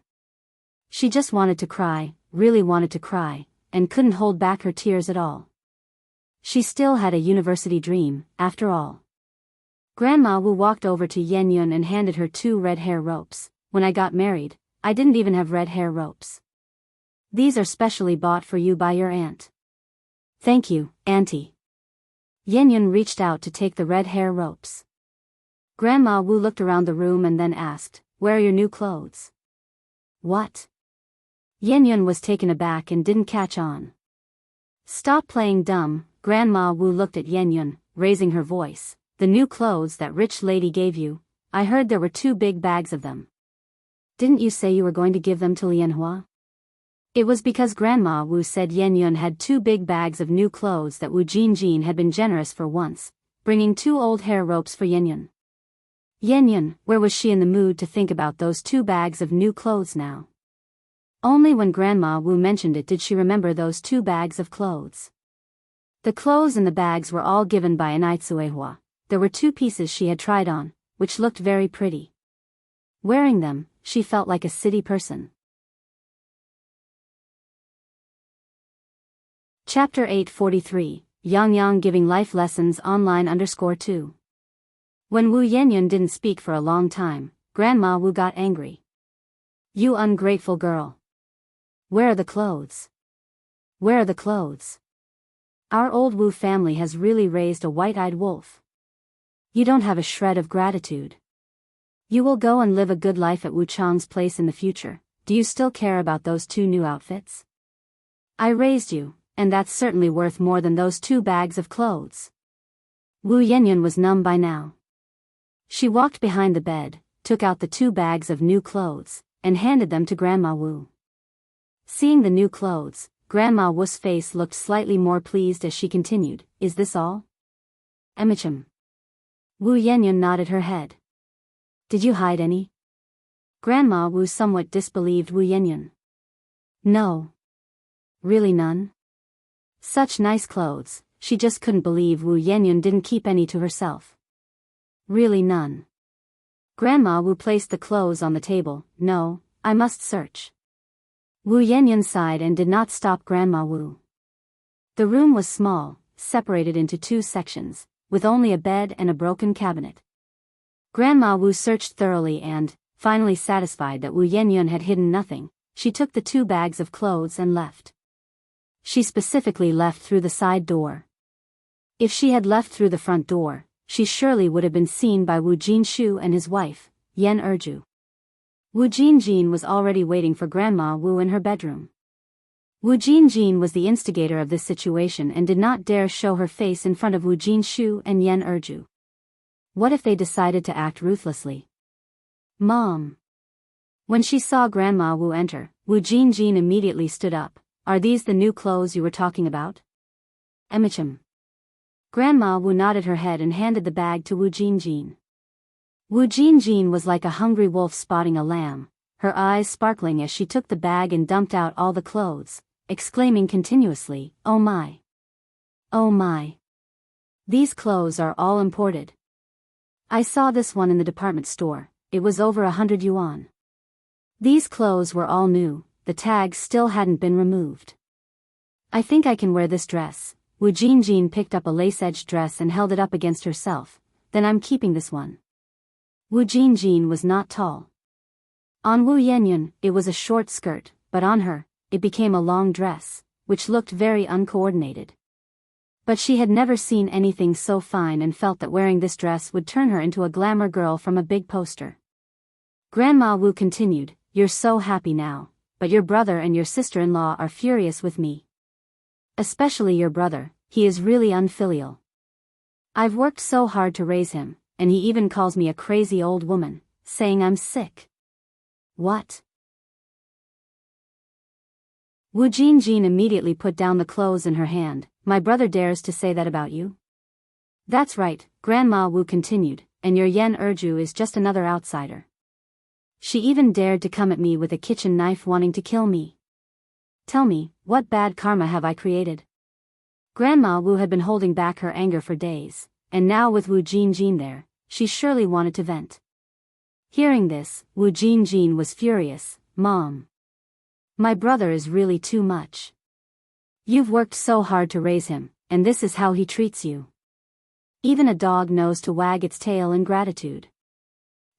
She just wanted to cry, really wanted to cry, and couldn't hold back her tears at all. She still had a university dream, after all. Grandma Wu walked over to Yen and handed her 2 red hair ropes. When I got married, I didn't even have red hair ropes. These are specially bought for you by your aunt. Thank you, Auntie. Yen reached out to take the red hair ropes. Grandma Wu looked around the room and then asked, where are your new clothes? What? Yen was taken aback and didn't catch on. Stop playing dumb, Grandma Wu looked at Yen, raising her voice. The new clothes that rich lady gave you, I heard there were 2 big bags of them. Didn't you say you were going to give them to Lianhua? It was because Grandma Wu said Yen had 2 big bags of new clothes that Wu Jinjin had been generous for once, bringing 2 old hair ropes for Yen. Yen, where was she in the mood to think about those 2 bags of new clothes now? Only when Grandma Wu mentioned it did she remember those 2 bags of clothes. The clothes in the bags were all given by Anaitsuehua. There were 2 pieces she had tried on, which looked very pretty. Wearing them, she felt like a city person. Chapter 843, Yang giving life lessons online _2. When Wu Yen didn't speak for a long time, Grandma Wu got angry. You ungrateful girl. Where are the clothes? Where are the clothes? Our old Wu family has really raised a white-eyed wolf. You don't have a shred of gratitude. You will go and live a good life at Wu Chang's place in the future, do you still care about those 2 new outfits? I raised you, and that's certainly worth more than those 2 bags of clothes. Wu Yanyan was numb by now. She walked behind the bed, took out the 2 bags of new clothes, and handed them to Grandma Wu. Seeing the new clothes, Grandma Wu's face looked slightly more pleased as she continued, is this all? Emichim. Wu Yanyan nodded her head. Did you hide any? Grandma Wu somewhat disbelieved Wu Yanyan. No. Really none? Such nice clothes, she just couldn't believe Wu Yanyan didn't keep any to herself. Really none. Grandma Wu placed the clothes on the table. No, I must search. Wu Yanyan sighed and did not stop Grandma Wu. The room was small, separated into 2 sections, with only a bed and a broken cabinet. Grandma Wu searched thoroughly and, finally satisfied that Wu Yanyan had hidden nothing, she took the 2 bags of clothes and left. She specifically left through the side door. If she had left through the front door, she surely would have been seen by Wu Jinshu and his wife, Yan Erju. Wu Jinjin was already waiting for Grandma Wu in her bedroom. Wu Jinjin was the instigator of this situation and did not dare show her face in front of Wu Jinshu and Yan Erju. What if they decided to act ruthlessly? Mom. When she saw Grandma Wu enter, Wu Jinjin immediately stood up. Are these the new clothes you were talking about? Emichim. Grandma Wu nodded her head and handed the bag to Wu Jinjin. Wu Jinjin was like a hungry wolf spotting a lamb, her eyes sparkling as she took the bag and dumped out all the clothes, exclaiming continuously, oh my. Oh my. These clothes are all imported. I saw this one in the department store, it was over 100 yuan. These clothes were all new, the tags still hadn't been removed. I think I can wear this dress. Wu Jinjin picked up a lace-edged dress and held it up against herself. Then I'm keeping this one. Wu Jinjin was not tall. On Wu Yanyan, it was a short skirt, but on her, it became a long dress, which looked very uncoordinated. But she had never seen anything so fine and felt that wearing this dress would turn her into a glamour girl from a big poster. Grandma Wu continued, you're so happy now, but your brother and your sister-in-law are furious with me. Especially your brother, he is really unfilial. I've worked so hard to raise him, and he even calls me a crazy old woman, saying I'm sick. What? Wu Jinjin immediately put down the clothes in her hand. My brother dares to say that about you? That's right, Grandma Wu continued, and your Yan Erju is just another outsider. She even dared to come at me with a kitchen knife wanting to kill me. Tell me, what bad karma have I created? Grandma Wu had been holding back her anger for days, and now with Wu Jinjin there, she surely wanted to vent. Hearing this, Wu Jinjin was furious. Mom. My brother is really too much. You've worked so hard to raise him, and this is how he treats you. Even a dog knows to wag its tail in gratitude.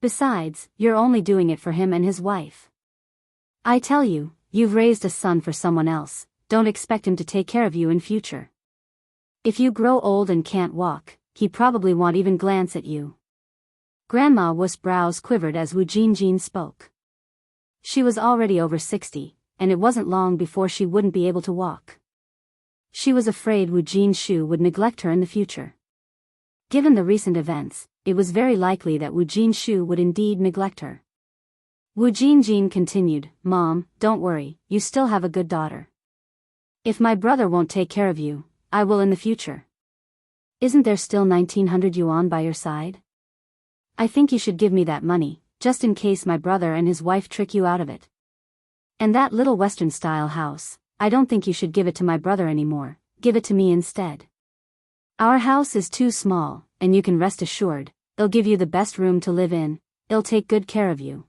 Besides, you're only doing it for him and his wife. I tell you, you've raised a son for someone else, don't expect him to take care of you in future. If you grow old and can't walk, he probably won't even glance at you. Grandma Wu's brows quivered as Wu Jinjin spoke. She was already over 60, and it wasn't long before she wouldn't be able to walk. She was afraid Wu Jinshu would neglect her in the future. Given the recent events, it was very likely that Wu Jinshu would indeed neglect her. Wu Jinjin continued, Mom, don't worry, you still have a good daughter. If my brother won't take care of you, I will in the future. Isn't there still 1900 yuan by your side? I think you should give me that money, just in case my brother and his wife trick you out of it. And that little Western-style house, I don't think you should give it to my brother anymore, give it to me instead. Our house is too small, and you can rest assured, it'll give you the best room to live in, it'll take good care of you.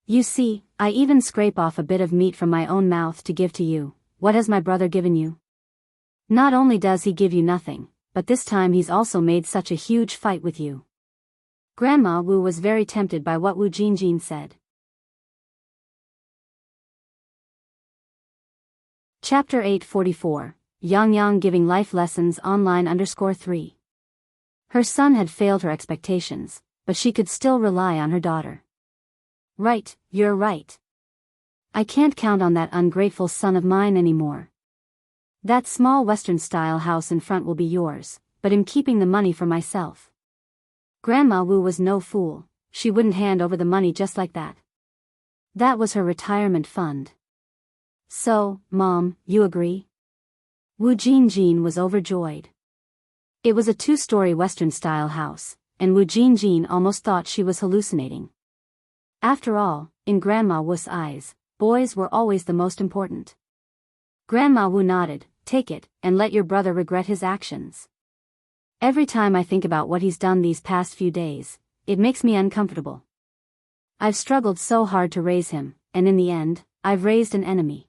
You see, I even scrape off a bit of meat from my own mouth to give to you. What has my brother given you? Not only does he give you nothing, but this time he's also made such a huge fight with you. Grandma Wu was very tempted by what Wu Jinjin said. Chapter 844, Yang Yang giving life lessons online _3. Her son had failed her expectations, but she could still rely on her daughter. Right, you're right. I can't count on that ungrateful son of mine anymore. That small Western-style house in front will be yours, but I'm keeping the money for myself. Grandma Wu was no fool, she wouldn't hand over the money just like that. That was her retirement fund. So, Mom, you agree? Wu Jinjin was overjoyed. It was a 2-story Western-style house, and Wu Jinjin almost thought she was hallucinating. After all, in Grandma Wu's eyes, boys were always the most important. Grandma Wu nodded, take it, and let your brother regret his actions. Every time I think about what he's done these past few days, it makes me uncomfortable. I've struggled so hard to raise him, and in the end, I've raised an enemy.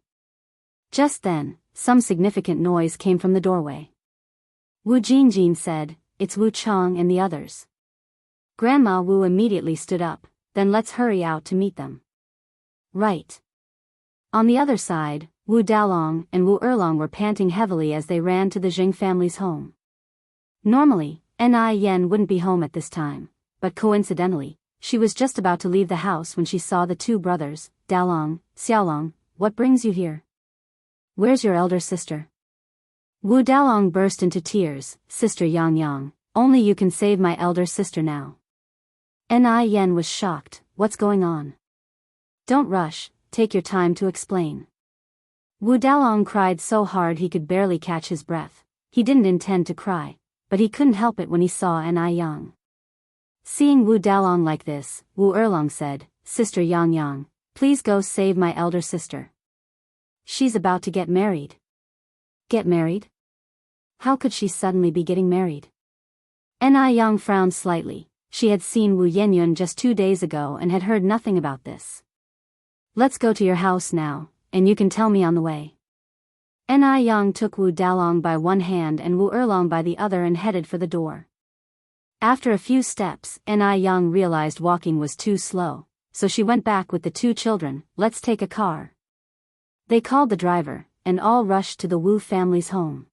Just then, some significant noise came from the doorway. Wu Jinjin said, it's Wu Chang and the others. Grandma Wu immediately stood up, then let's hurry out to meet them. Right. On the other side, Wu Dalong and Wu Erlong were panting heavily as they ran to the Jing family's home. Normally, Ni Yen wouldn't be home at this time, but coincidentally, she was just about to leave the house when she saw the 2 brothers, Dalong, Xiaolong. What brings you here? Where's your elder sister? Wu Dalong burst into tears, Sister Yang Yang, only you can save my elder sister now. Ni Yen was shocked, what's going on? Don't rush, take your time to explain. Wu Dalong cried so hard he could barely catch his breath. He didn't intend to cry, but he couldn't help it when he saw Ni Yang. Seeing Wu Dalong like this, Wu Erlong said, Sister Yang Yang, please go save my elder sister. She's about to get married. Get married? How could she suddenly be getting married? Ni Yang frowned slightly. She had seen Wu Yenyun just 2 days ago and had heard nothing about this. Let's go to your house now, and you can tell me on the way. Ni Yang took Wu Dalong by one hand and Wu Erlong by the other and headed for the door. After a few steps, Ni Yang realized walking was too slow, so she went back with the 2 children, let's take a car. They called the driver, and all rushed to the Wu family's home.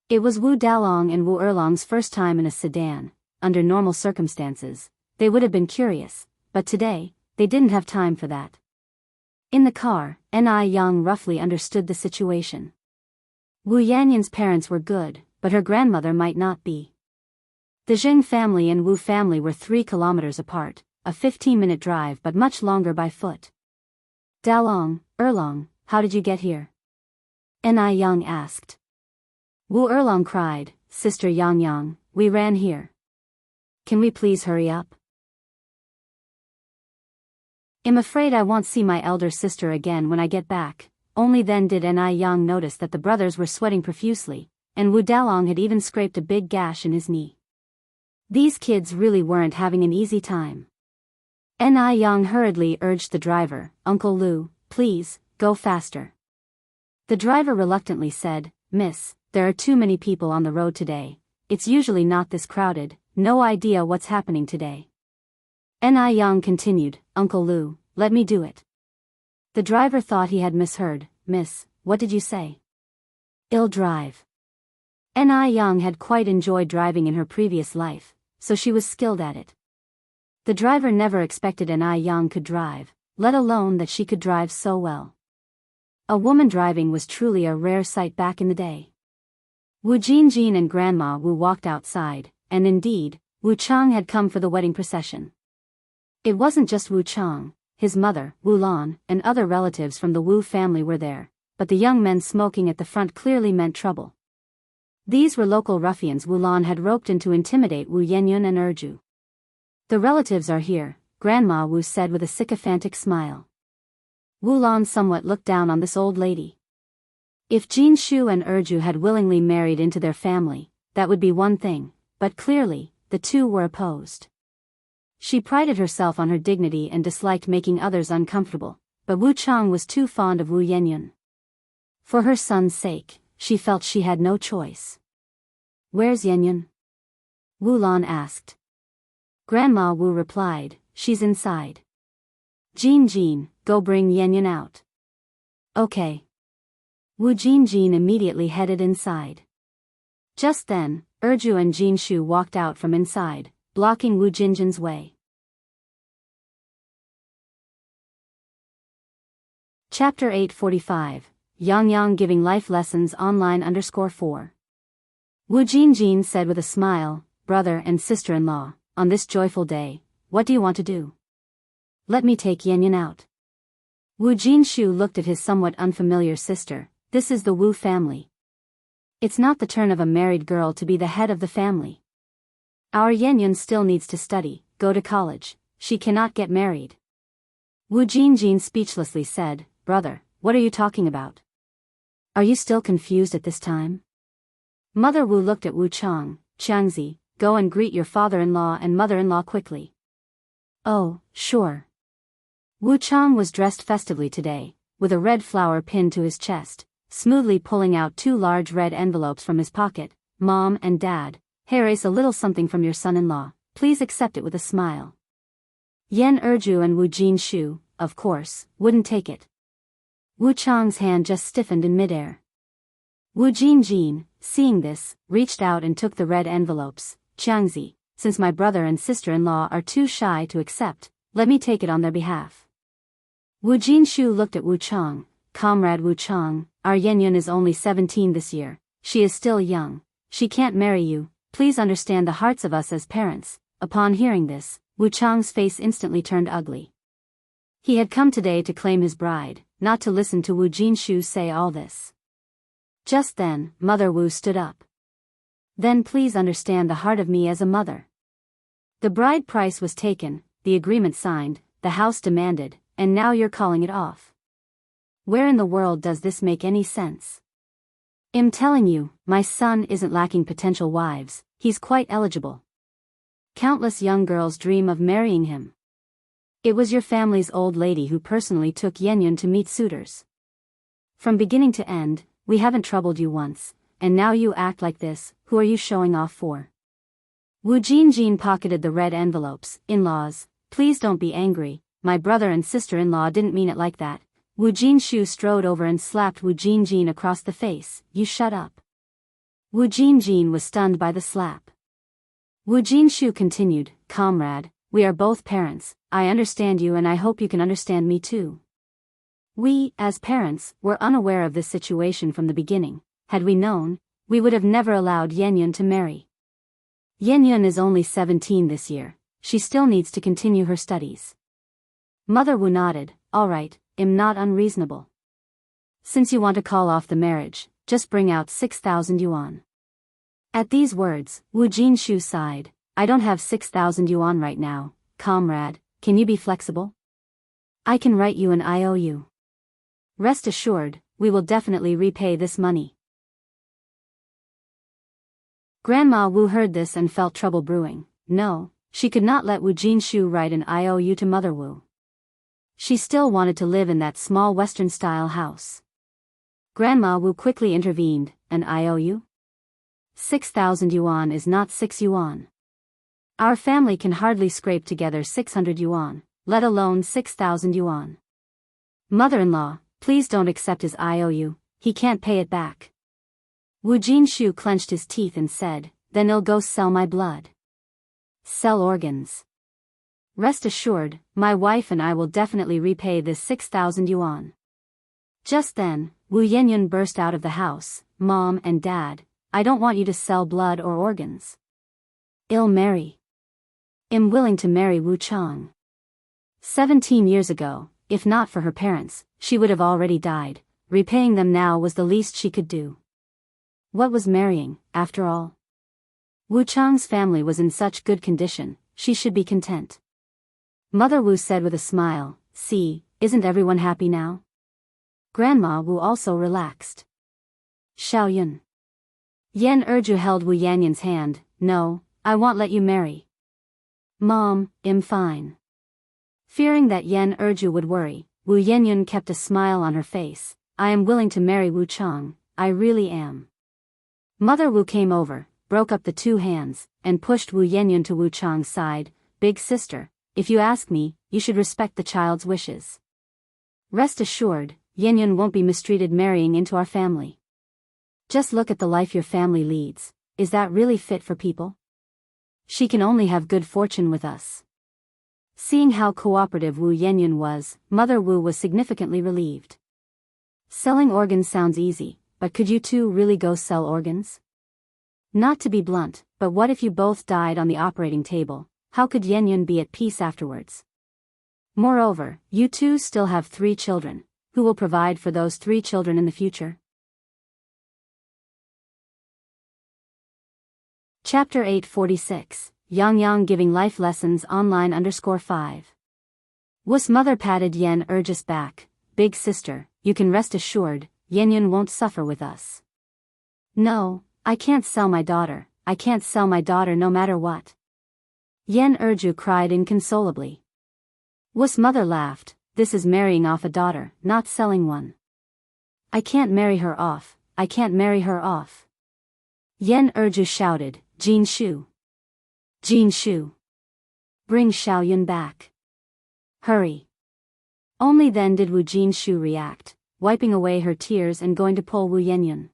It was Wu Dalong and Wu Erlong's first time in a sedan. Under normal circumstances, they would have been curious, but today, they didn't have time for that. In the car, Ni Yang roughly understood the situation. Wu Yanyun's parents were good, but her grandmother might not be. The Jing family and Wu family were 3 kilometers apart, a 15-minute drive but much longer by foot. Dalong, Erlong, how did you get here? Ni Yang asked. Wu Erlong cried, Sister Yang Yang, we ran here. Can we please hurry up? I'm afraid I won't see my elder sister again when I get back. Only then did Ni Yang notice that the brothers were sweating profusely, and Wu Dalong had even scraped a big gash in his knee. These kids really weren't having an easy time. Ni Yang hurriedly urged the driver, Uncle Lu, please, go faster. The driver reluctantly said, Miss, there are too many people on the road today. It's usually not this crowded, no idea what's happening today. Ni Yang continued, Uncle Lu, let me do it. The driver thought he had misheard, Miss, what did you say? I'll drive. Ni Yang had quite enjoyed driving in her previous life, so she was skilled at it. The driver never expected Ni Yang could drive, let alone that she could drive so well. A woman driving was truly a rare sight back in the day. Wu Jinjin and Grandma Wu walked outside, and indeed, Wu Chang had come for the wedding procession. It wasn't just Wu Chang, his mother, Wu Lan, and other relatives from the Wu family were there, but the young men smoking at the front clearly meant trouble. These were local ruffians Wu Lan had roped in to intimidate Wu Yenyun and Erju. The relatives are here, Grandma Wu said with a sycophantic smile. Wu Lan somewhat looked down on this old lady. If Jin Shu and Erju had willingly married into their family, that would be one thing, but clearly, the two were opposed. She prided herself on her dignity and disliked making others uncomfortable, but Wu Chang was too fond of Wu Yenyun. For her son's sake, she felt she had no choice. Where's Yenyun? Wu Lan asked. Grandma Wu replied, she's inside. Jin, go bring Yenyun out. Okay. Wu Jin immediately headed inside. Just then, Erju and Jin Shu walked out from inside, blocking Wu Jinjin's way. Chapter 845, Yang Yang giving life lessons online _4. Wu Jinjin said with a smile, brother and sister-in-law, on this joyful day, what do you want to do? Let me take Yanyan out. Wu Jinshu looked at his somewhat unfamiliar sister. This is the Wu family. It's not the turn of a married girl to be the head of the family. Our Yanyan still needs to study, go to college. She cannot get married. Wu Jinjin speechlessly said, brother, what are you talking about? Are you still confused at this time? Mother Wu looked at Wu Chang. Changzi, go and greet your father-in-law and mother-in-law quickly. Oh, sure. Wu Chang was dressed festively today, with a red flower pinned to his chest, smoothly pulling out 2 large red envelopes from his pocket. Mom and Dad, here is a little something from your son-in-law, please accept it with a smile. Yan Erju and Wu Jinshu, of course, wouldn't take it. Wu Chang's hand just stiffened in midair. Wu Jinjin, seeing this, reached out and took the red envelopes. Changzi, since my brother and sister-in-law are too shy to accept, let me take it on their behalf. Wu Jinshu looked at Wu Chang. Comrade Wu Chang, our Yanyan is only 17 this year. She is still young. She can't marry you. Please understand the hearts of us as parents. Upon hearing this, Wu Chang's face instantly turned ugly. He had come today to claim his bride, not to listen to Wu Jinshu say all this. Just then, Mother Wu stood up. Then please understand the heart of me as a mother. The bride price was taken, the agreement signed, the house demanded, and now you're calling it off. Where in the world does this make any sense? I'm telling you, my son isn't lacking potential wives, he's quite eligible. Countless young girls dream of marrying him. It was your family's old lady who personally took Yanyan to meet suitors. From beginning to end, we haven't troubled you once, and now you act like this. Who are you showing off for? Wu Jinjin pocketed the red envelopes. In-laws, please don't be angry, my brother and sister-in-law didn't mean it like that. Wu Jinshu strode over and slapped Wu Jinjin across the face. You shut up. Wu Jinjin was stunned by the slap. Wu Jinshu continued, comrade, we are both parents, I understand you and I hope you can understand me too. We, as parents, were unaware of this situation from the beginning. Had we known, we would have never allowed Yanyan to marry. Yanyan is only 17 this year, she still needs to continue her studies. Mother Wu nodded, all right, I'm not unreasonable. Since you want to call off the marriage, just bring out 6,000 yuan. At these words, Wu Jinshu sighed, I don't have 6,000 yuan right now, comrade, can you be flexible? I can write you an IOU. Rest assured, we will definitely repay this money. Grandma Wu heard this and felt trouble brewing. No, she could not let Wu Jinshu write an IOU to Mother Wu. She still wanted to live in that small Western-style house. Grandma Wu quickly intervened, an IOU? 6,000 yuan is not 6 yuan. Our family can hardly scrape together 600 yuan, let alone 6,000 yuan. Mother-in-law, please don't accept his IOU, he can't pay it back. Wu Jinshu clenched his teeth and said, then he'll go sell my blood. Sell organs. Rest assured, my wife and I will definitely repay this 6,000 yuan. Just then, Wu Yanyan burst out of the house, Mom and Dad, I don't want you to sell blood or organs. I'll marry. I'm willing to marry Wu Chang. 17 years ago, if not for her parents, she would have already died. Repaying them now was the least she could do. What was marrying, after all? Wu Chang's family was in such good condition, she should be content. Mother Wu said with a smile, see, isn't everyone happy now? Grandma Wu also relaxed. Xiaoyun. Yan Erju held Wu Yanyan's hand, no, I won't let you marry. Mom, I'm fine. Fearing that Yan Erju would worry, Wu Yanyan kept a smile on her face, I am willing to marry Wu Chang, I really am. Mother Wu came over, broke up the two hands, and pushed Wu Yanyan to Wu Chang's side, big sister, if you ask me, you should respect the child's wishes. Rest assured, Yanyan won't be mistreated marrying into our family. Just look at the life your family leads, is that really fit for people? She can only have good fortune with us. Seeing how cooperative Wu Yanyan was, Mother Wu was significantly relieved. Selling organs sounds easy, but could you two really go sell organs? Not to be blunt, but what if you both died on the operating table? How could Yenyun be at peace afterwards? Moreover, you two still have 3 children. Who will provide for those 3 children in the future? Chapter 846, Yang giving life lessons online _5. Wu's mother patted Yen Urge's back. Big sister, you can rest assured, Yenyun won't suffer with us. No, I can't sell my daughter. I can't sell my daughter no matter what. Yen Urju cried inconsolably. Wu's mother laughed. This is marrying off a daughter, not selling one. I can't marry her off. I can't marry her off. Yen Urju shouted, Jin Shu. Jin Shu. Bring Xiaoyun back. Hurry. Only then did Wu Jinshu react, wiping away her tears and going to pull Wu Yenyun.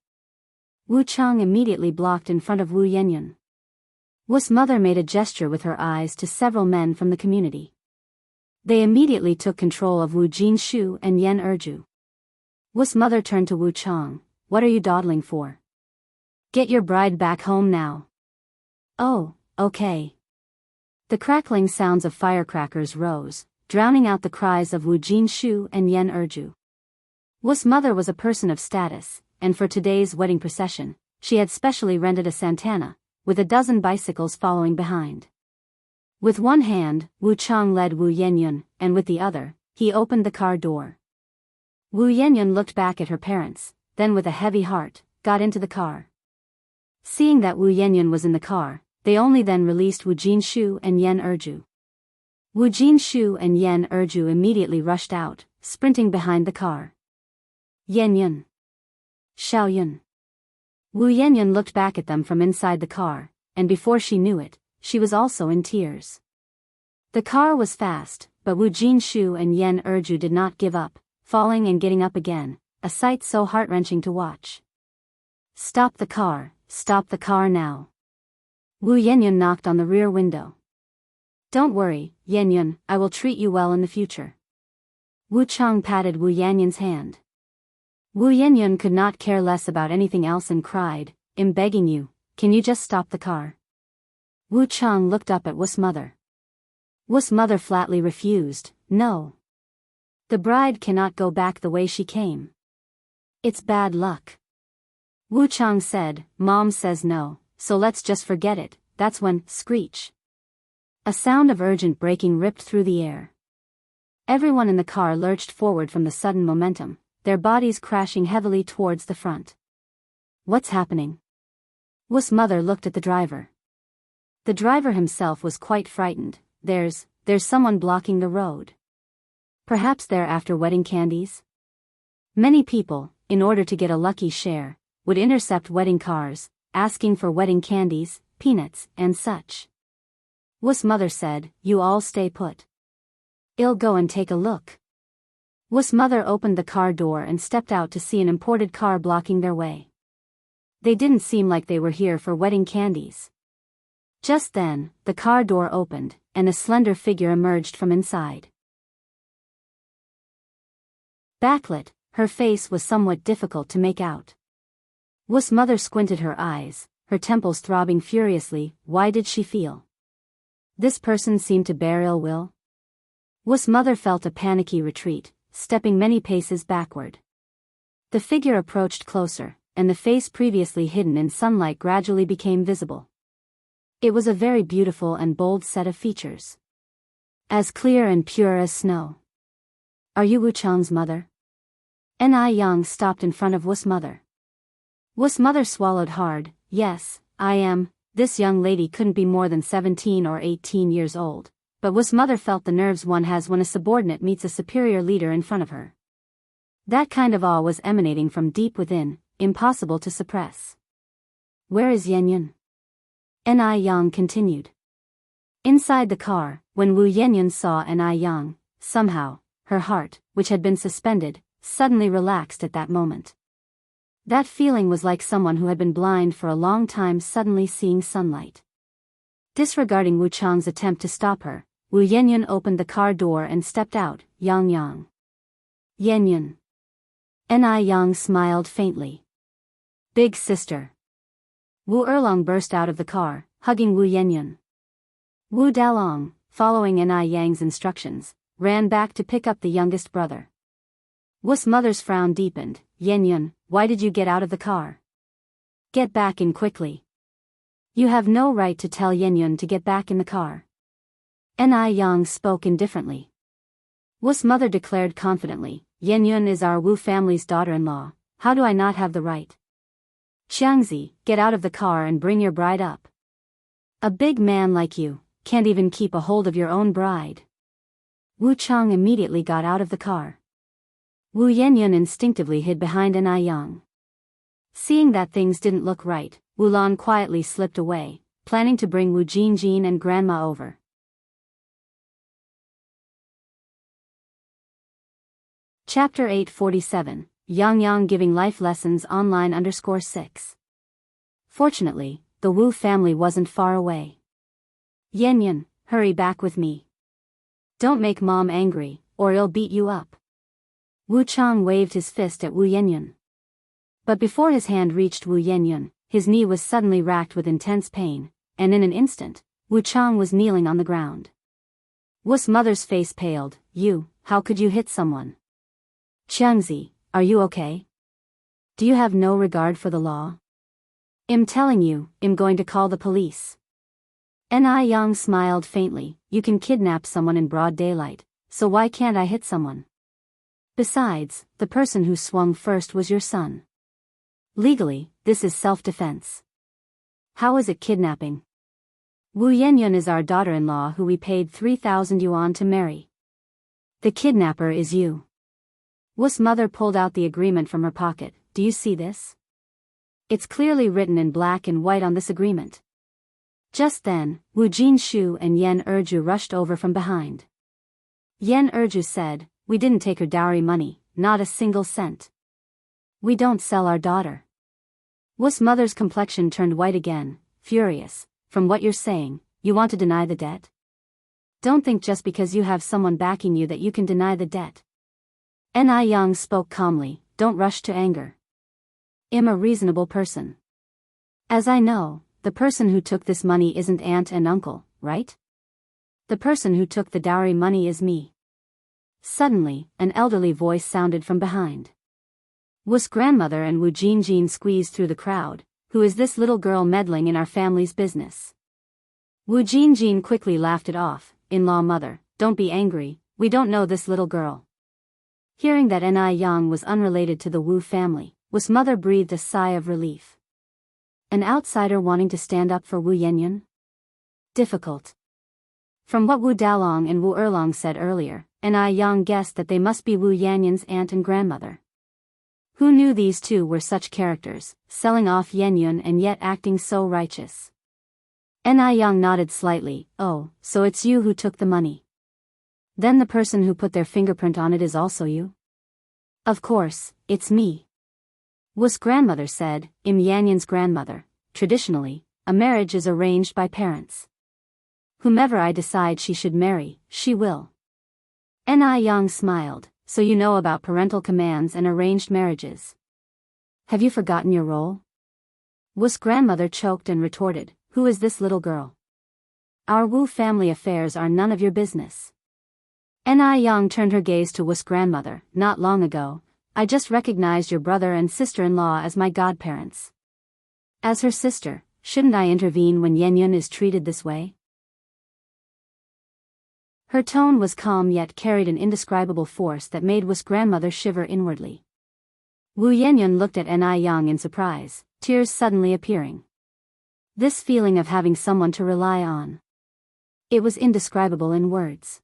Wu Chang immediately blocked in front of Wu Yenyun. Wu's mother made a gesture with her eyes to several men from the community. They immediately took control of Wu Jinshu and Yen Urju. Wu's mother turned to Wu Chang. What are you dawdling for? Get your bride back home now. Oh, okay. The crackling sounds of firecrackers rose, drowning out the cries of Wu Jinshu and Yen Urju. Wu's mother was a person of status, and for today's wedding procession, she had specially rented a Santana, with a dozen bicycles following behind. With one hand, Wu Chang led Wu Yenyun, and with the other, he opened the car door. Wu Yenyun looked back at her parents, then with a heavy heart, got into the car. Seeing that Wu Yenyun was in the car, they only then released Wu Jinshu and Yen Urju. Wu Jinshu and Yen Urju immediately rushed out, sprinting behind the car. Yenyun. Xiaoyun. Wu Yenyun looked back at them from inside the car, and before she knew it, she was also in tears. The car was fast, but Wu Jinshu and Yen Urju did not give up, falling and getting up again, a sight so heart-wrenching to watch. Stop the car now. Wu Yenyun knocked on the rear window. Don't worry, Yenyun, I will treat you well in the future. Wu Chang patted Wu Yenyun's hand. Wu Yenyun could not care less about anything else and cried, I'm begging you, can you just stop the car? Wu Chang looked up at Wu's mother. Wu's mother flatly refused, no. The bride cannot go back the way she came. It's bad luck. Wu Chang said, Mom says no, so let's just forget it. That's when, screech. A sound of urgent braking ripped through the air. Everyone in the car lurched forward from the sudden momentum, their bodies crashing heavily towards the front. What's happening? Wu's mother looked at the driver. The driver himself was quite frightened. There's someone blocking the road. Perhaps they're after wedding candies? Many people, in order to get a lucky share, would intercept wedding cars, asking for wedding candies, peanuts, and such. Wu's mother said, you all stay put. I'll go and take a look. Wu's mother opened the car door and stepped out to see an imported car blocking their way. They didn't seem like they were here for wedding candies. Just then, the car door opened, and a slender figure emerged from inside. Backlit, her face was somewhat difficult to make out. Wu's mother squinted her eyes, her temples throbbing furiously. Why did she feel? This person seemed to bear ill will. Wu's mother felt a panicky retreat, stepping many paces backward. The figure approached closer, and the face previously hidden in sunlight gradually became visible. It was a very beautiful and bold set of features. As clear and pure as snow. Are you Wu Chang's mother? Ni Yang stopped in front of Wu's mother. Wu's mother swallowed hard. Yes, I am. This young lady couldn't be more than 17 or 18 years old, but Wu's mother felt the nerves one has when a subordinate meets a superior leader in front of her. That kind of awe was emanating from deep within, impossible to suppress. Where is Yenyun? Ni Yang continued. Inside the car, when Wu Yenyun saw Ni Yang, somehow, her heart, which had been suspended, suddenly relaxed at that moment. That feeling was like someone who had been blind for a long time suddenly seeing sunlight. Disregarding Wu Chang's attempt to stop her, Wu Yenyun opened the car door and stepped out. Yang. Yenyun. Ni Yang smiled faintly. Big sister. Wu Erlong burst out of the car, hugging Wu Yanyan. Wu Dalong, following Ni Yang's instructions, ran back to pick up the youngest brother. Wu's mother's frown deepened. Yanyan, why did you get out of the car? Get back in quickly. You have no right to tell Yanyan to get back in the car. Ni Yang spoke indifferently. Wu's mother declared confidently, Yanyan is our Wu family's daughter-in-law, how do I not have the right? Xiangzi, get out of the car and bring your bride up. A big man like you can't even keep a hold of your own bride. Wu Chang immediately got out of the car. Wu Yanyan instinctively hid behind Ni Yang. Seeing that things didn't look right, Wu Lan quietly slipped away, planning to bring Wu Jinjin and Grandma over. Chapter 847, Yang Yang giving life lessons online _6. Fortunately, the Wu family wasn't far away. Yanyan, hurry back with me. Don't make Mom angry, or he'll beat you up. Wu Chang waved his fist at Wu Yanyan. But before his hand reached Wu Yanyan, his knee was suddenly racked with intense pain, and in an instant, Wu Chang was kneeling on the ground. Wu's mother's face paled. How could you hit someone? Xiangzi, are you okay? Do you have no regard for the law? I'm telling you, I'm going to call the police. Ni Yang smiled faintly. You can kidnap someone in broad daylight, so why can't I hit someone? Besides, the person who swung first was your son. Legally, this is self-defense. How is it kidnapping? Wu Yanyan is our daughter-in-law who we paid 3,000 yuan to marry. The kidnapper is you. Wu's mother pulled out the agreement from her pocket. Do you see this? It's clearly written in black and white on this agreement. Just then, Wu Jinshu and Yan Erju rushed over from behind. Yan Erju said, we didn't take her dowry money, not a single cent. We don't sell our daughter. Wu's mother's complexion turned white again, furious. From what you're saying, you want to deny the debt? Don't think just because you have someone backing you that you can deny the debt. Ni Yang spoke calmly, don't rush to anger. I'm a reasonable person. As I know, the person who took this money isn't aunt and uncle, right? The person who took the dowry money is me. Suddenly, an elderly voice sounded from behind. Wu's grandmother and Wu Jinjin squeezed through the crowd. Who is this little girl meddling in our family's business? Wu Jinjin quickly laughed it off. In-law mother, don't be angry, we don't know this little girl. Hearing that Ni Yang was unrelated to the Wu family, Wu's mother breathed a sigh of relief. An outsider wanting to stand up for Wu Yanyan? Difficult. From what Wu Dalong and Wu Erlong said earlier, Ni Yang guessed that they must be Wu Yanyan's aunt and grandmother. Who knew these two were such characters, selling off Yanyan and yet acting so righteous? Ni Yang nodded slightly. Oh, so it's you who took the money. Then the person who put their fingerprint on it is also you? Of course, it's me. Wu's grandmother said, I'm Yanyan's grandmother. Traditionally, a marriage is arranged by parents. Whomever I decide she should marry, she will. Ni Yang smiled. So you know about parental commands and arranged marriages. Have you forgotten your role? Wu's grandmother choked and retorted, who is this little girl? Our Wu family affairs are none of your business. Ni Yang turned her gaze to Wu's grandmother. Not long ago, I just recognized your brother and sister-in-law as my godparents. As her sister, shouldn't I intervene when Yanyan is treated this way? Her tone was calm yet carried an indescribable force that made Wu's grandmother shiver inwardly. Wu Yanyan looked at Ni Yang in surprise, tears suddenly appearing. This feeling of having someone to rely on. It was indescribable in words.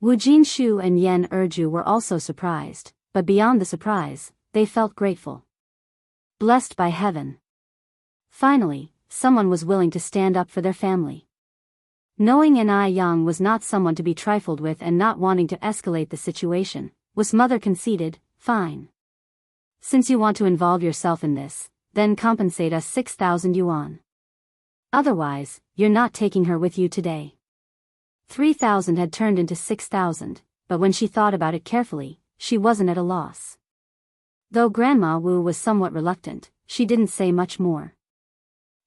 Wu Jinshu and Yan Erju were also surprised, but beyond the surprise, they felt grateful. Blessed by heaven. Finally, someone was willing to stand up for their family. Knowing Ni Yang was not someone to be trifled with and not wanting to escalate the situation, Wu's mother conceded, fine. Since you want to involve yourself in this, then compensate us 6,000 yuan. Otherwise, you're not taking her with you today. 3,000 had turned into 6,000, but when she thought about it carefully, she wasn't at a loss. Though Grandma Wu was somewhat reluctant, she didn't say much more.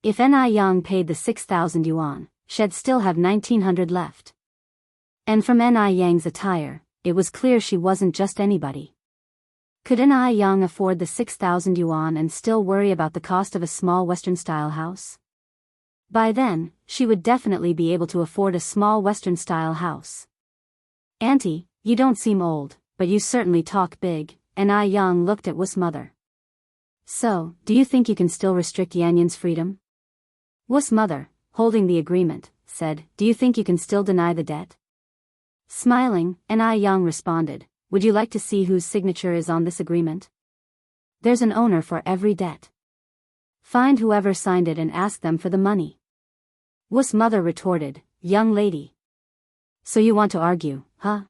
If Ni Yang paid the 6,000 yuan, she'd still have 1,900 left. And from Ni Yang's attire, it was clear she wasn't just anybody. Could Ni Yang afford the 6,000 yuan and still worry about the cost of a small Western-style house? By then, she would definitely be able to afford a small Western-style house. "Auntie, you don't seem old, but you certainly talk big," Ni Yang looked at Wu's mother. "So, do you think you can still restrict Yanyan's freedom?" Wu's mother, holding the agreement, said, "Do you think you can still deny the debt?" Smiling, Ni Yang responded, "Would you like to see whose signature is on this agreement? There's an owner for every debt. Find whoever signed it and ask them for the money." Wu's mother retorted, "Young lady. So you want to argue, huh?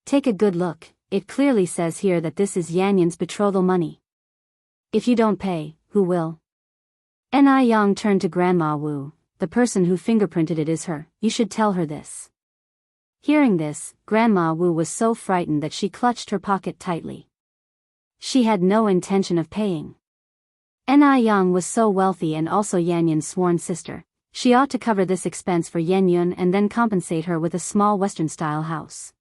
Take a good look, it clearly says here that this is Yanyan's betrothal money. If you don't pay, who will?" Ni Yang turned to Grandma Wu, "The person who fingerprinted it is her, you should tell her this." Hearing this, Grandma Wu was so frightened that she clutched her pocket tightly. She had no intention of paying. Ni Yang was so wealthy and also Yanyan's sworn sister. She ought to cover this expense for Yanyun and then compensate her with a small Western-style house.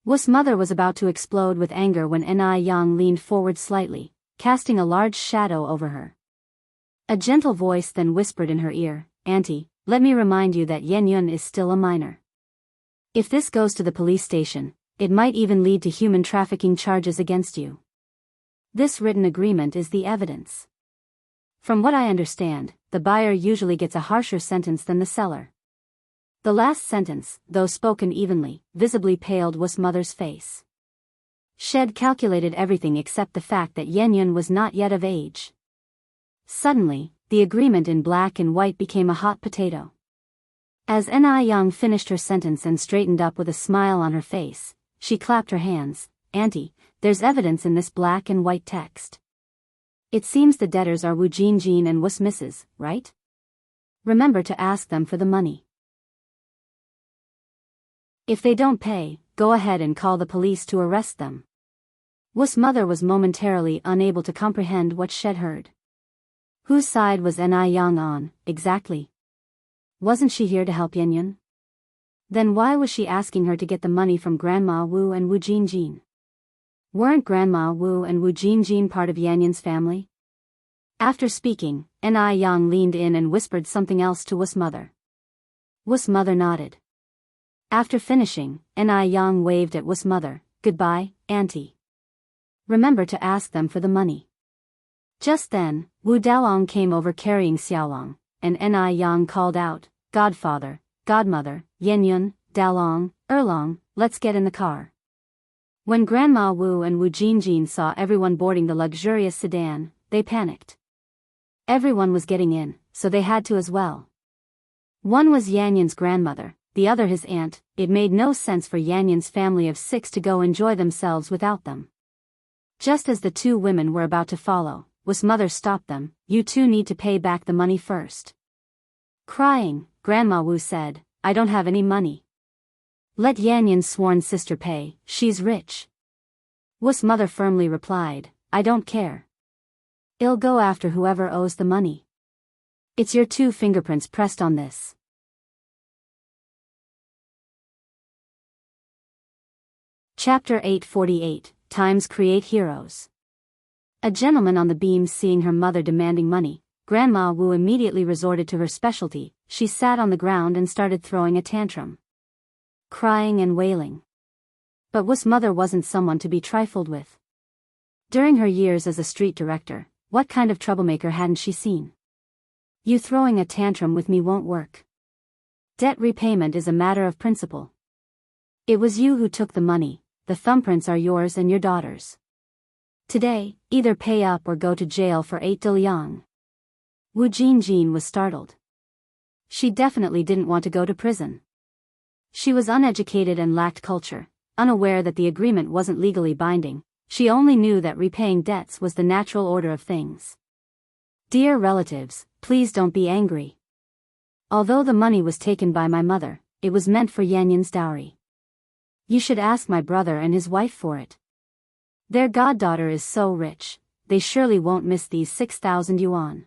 Wu's mother was about to explode with anger when Ni Yang leaned forward slightly, casting a large shadow over her. A gentle voice then whispered in her ear, "Auntie, let me remind you that Yanyun is still a minor. If this goes to the police station, it might even lead to human trafficking charges against you. This written agreement is the evidence. From what I understand, the buyer usually gets a harsher sentence than the seller." The last sentence, though spoken evenly, visibly paled Wu's mother's face. She'd calculated everything except the fact that Yanyun was not yet of age. Suddenly, the agreement in black and white became a hot potato. As Ni Yang finished her sentence and straightened up with a smile on her face, she clapped her hands, "Auntie, there's evidence in this black and white text. It seems the debtors are Wu Jinjin and Wu's missus, right? Remember to ask them for the money. If they don't pay, go ahead and call the police to arrest them." Wu's mother was momentarily unable to comprehend what she'd heard. Whose side was Ni Yang on, exactly? Wasn't she here to help Yanyun? Then why was she asking her to get the money from Grandma Wu and Wu Jinjin? Weren't Grandma Wu and Wu Jinjin part of Yanyun's family? After speaking, Ni Yang leaned in and whispered something else to Wu's mother. Wu's mother nodded. After finishing, Ni Yang waved at Wu's mother, "Goodbye, Auntie. Remember to ask them for the money." Just then, Wu Dalong came over carrying Xiaolong, and Ni Yang called out, "Godfather, Godmother, Yanyun, Dalong, Erlong, let's get in the car." When Grandma Wu and Wu Jinjin saw everyone boarding the luxurious sedan, they panicked. Everyone was getting in, so they had to as well. One was Yanyun's grandmother, the other his aunt. It made no sense for Yanyun's family of 6 to go enjoy themselves without them. Just as the two women were about to follow, Wu's mother stopped them. "You two need to pay back the money first." Crying, Grandma Wu said, "I don't have any money. Let Yanyun's sworn sister pay, she's rich." Wu's mother firmly replied, "I don't care. I'll go after whoever owes the money. It's your 2 fingerprints pressed on this." Chapter 848, Times Create Heroes. A gentleman on the beam seeing her mother demanding money, Grandma Wu immediately resorted to her specialty. She sat on the ground and started throwing a tantrum, crying and wailing. But Wu's mother wasn't someone to be trifled with. During her years as a street director, what kind of troublemaker hadn't she seen? "You throwing a tantrum with me won't work. Debt repayment is a matter of principle. It was you who took the money, the thumbprints are yours and your daughter's. Today, either pay up or go to jail for 8 diliang." Wu Jinjin was startled. She definitely didn't want to go to prison. She was uneducated and lacked culture, unaware that the agreement wasn't legally binding. She only knew that repaying debts was the natural order of things. "Dear relatives, please don't be angry. Although the money was taken by my mother, it was meant for Yanyun's dowry. You should ask my brother and his wife for it. Their goddaughter is so rich, they surely won't miss these 6,000 yuan.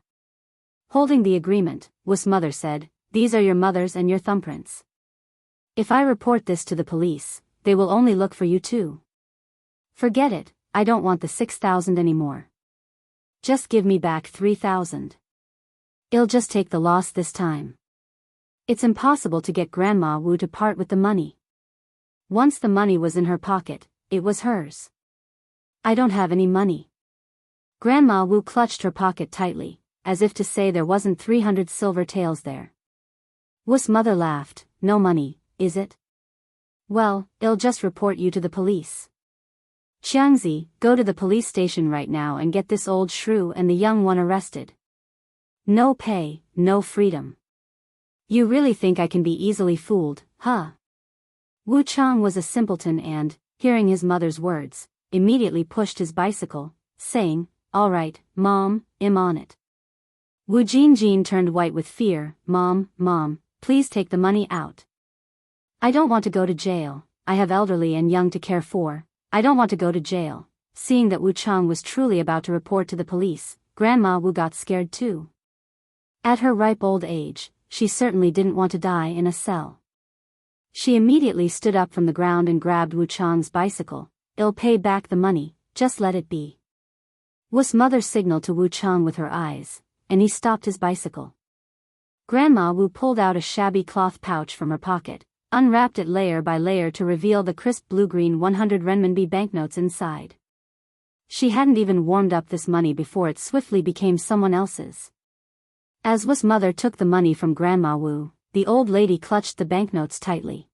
Holding the agreement, Wu's mother said, "These are your mother's and your thumbprints. If I report this to the police, they will only look for you too. Forget it, I don't want the 6,000 anymore. Just give me back 3,000. I'll just take the loss this time. It's impossible to get Grandma Wu to part with the money. Once the money was in her pocket, it was hers. I don't have any money." Grandma Wu clutched her pocket tightly, as if to say there wasn't 300 silver taels there. Wu's mother laughed. "No money, is it? Well, I'll just report you to the police. Xiangzi, go to the police station right now and get this old shrew and the young one arrested. No pay, no freedom. You really think I can be easily fooled, huh?" Wu Chang was a simpleton and, hearing his mother's words, immediately pushed his bicycle, saying, "All right, Mom, I'm on it." Wu Jinjin turned white with fear. Mom, please take the money out. I don't want to go to jail, I have elderly and young to care for, I don't want to go to jail." Seeing that Wu Chang was truly about to report to the police, Grandma Wu got scared too. At her ripe old age, she certainly didn't want to die in a cell. She immediately stood up from the ground and grabbed Wu Chang's bicycle. "I'll pay back the money, just let it be." Wu's mother signaled to Wu Chang with her eyes, and he stopped his bicycle. Grandma Wu pulled out a shabby cloth pouch from her pocket, unwrapped it layer by layer to reveal the crisp blue-green 100 renminbi banknotes inside. She hadn't even warmed up this money before it swiftly became someone else's. As Wu's mother took the money from Grandma Wu, the old lady clutched the banknotes tightly.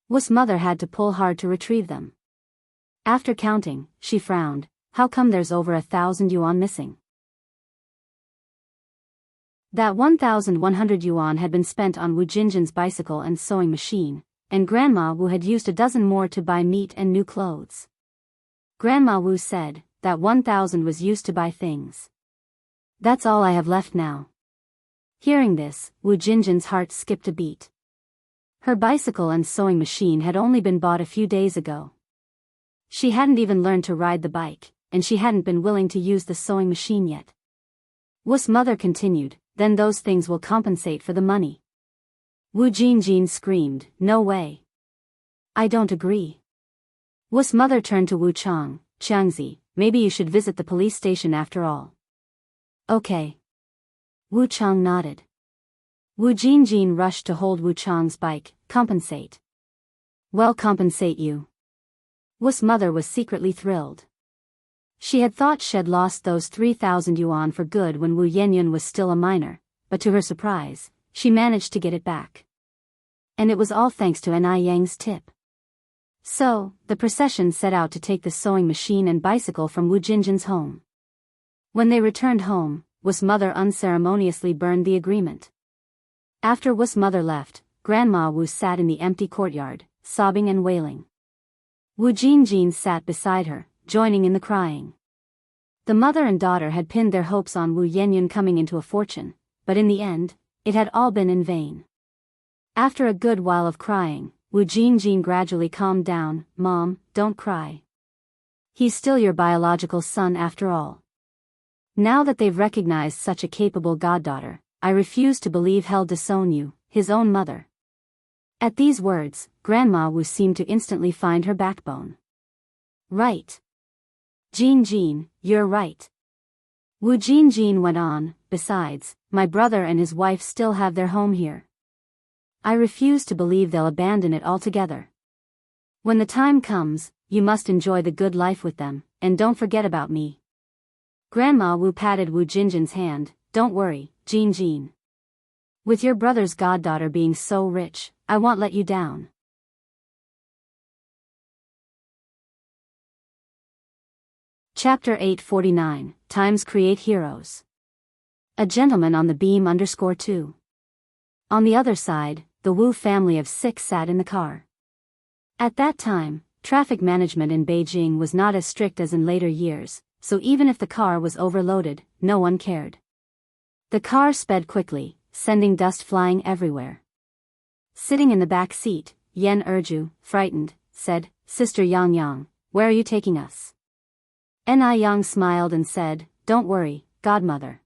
Wu's mother had to pull hard to retrieve them. After counting, she frowned. How come there's over 1,000 yuan missing? That 1,100 yuan had been spent on Wu Jinjin's bicycle and sewing machine, and Grandma Wu had used a dozen more to buy meat and new clothes. Grandma Wu said, that 1,000 was used to buy things. That's all I have left now. Hearing this, Wu Jinjin's heart skipped a beat. Her bicycle and sewing machine had only been bought a few days ago. She hadn't even learned to ride the bike, and she hadn't been willing to use the sewing machine yet. Wu's mother continued, "Then those things will compensate for the money." Wu Jinjin screamed, "No way. I don't agree." Wu's mother turned to Wu Chang. "Xiangzi, maybe you should visit the police station after all." "Okay." Wu Chang nodded. Wu Jinjin rushed to hold Wu Chang's bike. "Compensate? Well, compensate you." Wu's mother was secretly thrilled. She had thought she'd lost those 3,000 yuan for good when Wu Yanyan was still a minor, but to her surprise, she managed to get it back. And it was all thanks to Nai Yang's tip. So, the procession set out to take the sewing machine and bicycle from Wu Jinjin's home. When they returned home, Wu's mother unceremoniously burned the agreement. After Wu's mother left, Grandma Wu sat in the empty courtyard, sobbing and wailing. Wu Jinjin sat beside her, joining in the crying. The mother and daughter had pinned their hopes on Wu Yanyan coming into a fortune, but in the end, it had all been in vain. After a good while of crying, Wu Jinjin gradually calmed down. "Mom, don't cry. He's still your biological son after all. Now that they've recognized such a capable goddaughter, I refuse to believe he'll disown you, his own mother." At these words, Grandma Wu seemed to instantly find her backbone. "Right. Jinjin, you're right." Wu Jinjin went on, "Besides, my brother and his wife still have their home here. I refuse to believe they'll abandon it altogether. When the time comes, you must enjoy the good life with them, and don't forget about me." Grandma Wu patted Wu Jinjin's hand. "Don't worry, Jinjin. With your brother's goddaughter being so rich, I won't let you down." Chapter 849, Times Create Heroes. A gentleman on the beam _2. On the other side, the Wu family of 6 sat in the car. At that time, traffic management in Beijing was not as strict as in later years, so even if the car was overloaded, no one cared. The car sped quickly, sending dust flying everywhere. Sitting in the back seat, Yan Erju, frightened, said, "Sister Yang Yang, where are you taking us? Ni Yang smiled and said, "Don't worry, godmother.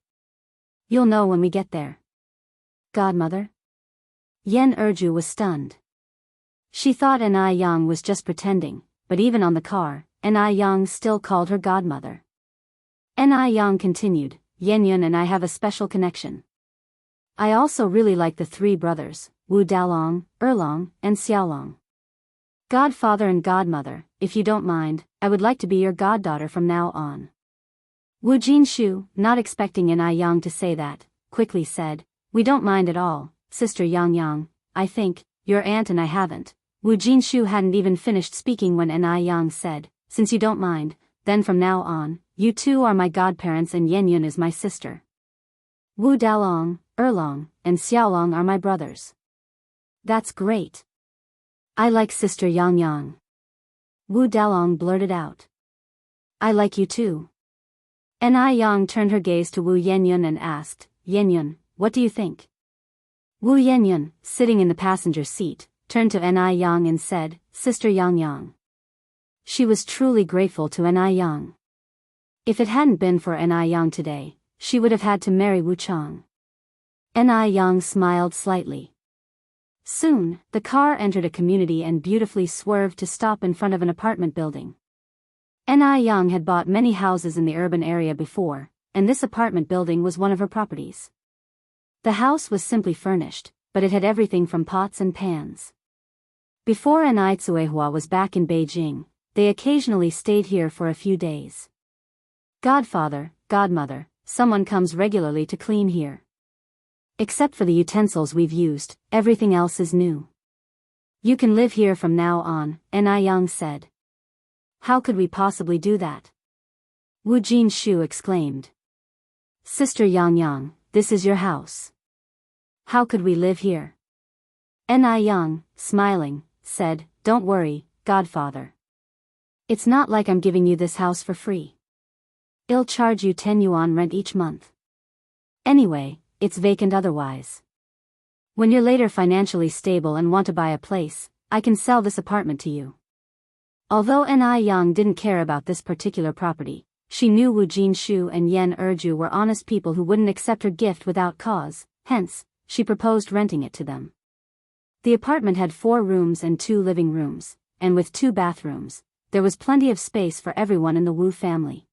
You'll know when we get there." Godmother? Yen Erju was stunned. She thought Ni Yang was just pretending, but even on the car, Ni Yang still called her godmother. Ni Yang continued, "Yen Yun and I have a special connection. I also really like the three brothers, Wu Dalong, Erlong, and Xiaolong. Godfather and godmother, if you don't mind, I would like to be your goddaughter from now on." Wu Jinshu, not expecting Ni Yang to say that, quickly said, "We don't mind at all, Sister Yang Yang. I think, your aunt and I haven't." Wu Jinshu hadn't even finished speaking when Ni Yang said, "Since you don't mind, then from now on, you two are my godparents and Yen Yun is my sister. Wu Dalong, Erlong, and Xiaolong are my brothers." "That's great. I like Sister Yang Yang." Wu Dalong blurted out. "I like you too." Ni Yang turned her gaze to Wu Yenyun and asked, "Yenyun, what do you think?" Wu Yenyun, sitting in the passenger seat, turned to Ni Yang and said, "Sister Yang Yang." She was truly grateful to Ni Yang. If it hadn't been for Ni Yang today, she would have had to marry Wu Chang. Ni Yang smiled slightly. Soon, the car entered a community and beautifully swerved to stop in front of an apartment building. Ni Yang had bought many houses in the urban area before, and this apartment building was one of her properties. The house was simply furnished, but it had everything from pots and pans. Before Ni Tsuehua was back in Beijing, they occasionally stayed here for a few days. "Godfather, godmother, someone comes regularly to clean here. Except for the utensils we've used, everything else is new. You can live here from now on," Ni Yang said. "How could we possibly do that?" Wu Jinshu exclaimed. "Sister Yang Yang, this is your house. How could we live here?" Ni Yang, smiling, said, "Don't worry, godfather. It's not like I'm giving you this house for free. I'll charge you 10 yuan rent each month. Anyway, it's vacant otherwise. When you're later financially stable and want to buy a place, I can sell this apartment to you." Although Ni Yang didn't care about this particular property, she knew Wu Jinshu and Yen Erju were honest people who wouldn't accept her gift without cause, hence, she proposed renting it to them. The apartment had 4 rooms and 2 living rooms, and with 2 bathrooms, there was plenty of space for everyone in the Wu family.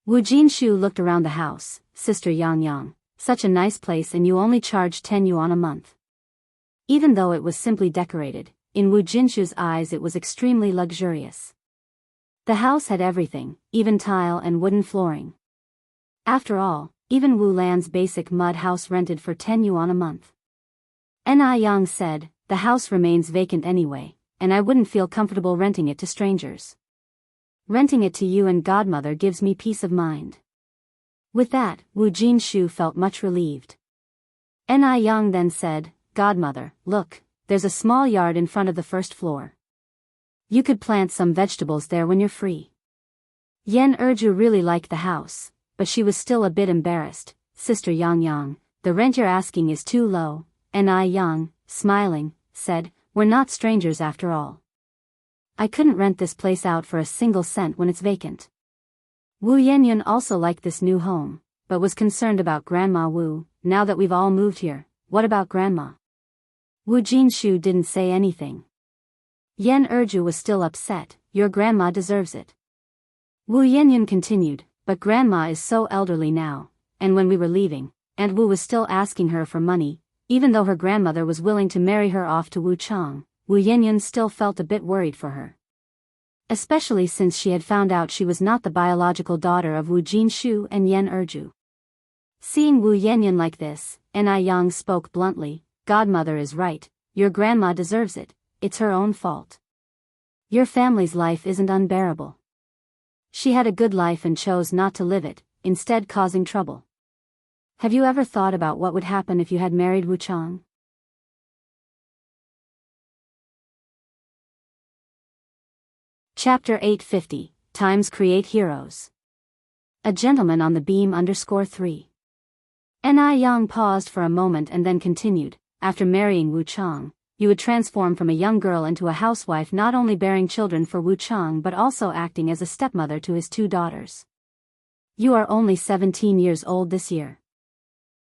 Wu Jinshu looked around the house. "Sister Yang Yang, such a nice place and you only charge 10 yuan a month." Even though it was simply decorated, in Wu Jinshu's eyes it was extremely luxurious. The house had everything, even tile and wooden flooring. After all, even Wu Lan's basic mud house rented for 10 yuan a month. Ni Yang said, "The house remains vacant anyway, and I wouldn't feel comfortable renting it to strangers. Renting it to you and godmother gives me peace of mind." With that, Wu Jinshu felt much relieved. Ni Yang then said, "Godmother, look, there's a small yard in front of the first floor. You could plant some vegetables there when you're free." Yen Erju really liked the house, but she was still a bit embarrassed. "Sister Yang Yang, the rent you're asking is too low." Ni Yang, smiling, said, "We're not strangers after all. I couldn't rent this place out for a single cent when it's vacant." Wu Yenyun also liked this new home, but was concerned about Grandma Wu. "Now that we've all moved here, what about Grandma?" Wu Jinshu didn't say anything. Yen Erju was still upset. "Your grandma deserves it." Wu Yenyun continued, "But Grandma is so elderly now, and when we were leaving, Aunt Wu was still asking her for money, even though her grandmother was willing to marry her off to Wu Chang." Wu Yenyun still felt a bit worried for her. Especially since she had found out she was not the biological daughter of Wu Jinshu and Yen Erju. Seeing Wu Yenyun like this, Ni Yang spoke bluntly, "Godmother is right, your grandma deserves it, it's her own fault. Your family's life isn't unbearable. She had a good life and chose not to live it, instead causing trouble. Have you ever thought about what would happen if you had married Wu Chang?" Chapter 850, Times Create Heroes. A gentleman on the beam _3. Ni Yang paused for a moment and then continued, "After marrying Wu Chang, you would transform from a young girl into a housewife, not only bearing children for Wu Chang but also acting as a stepmother to his 2 daughters. You are only 17 years old this year.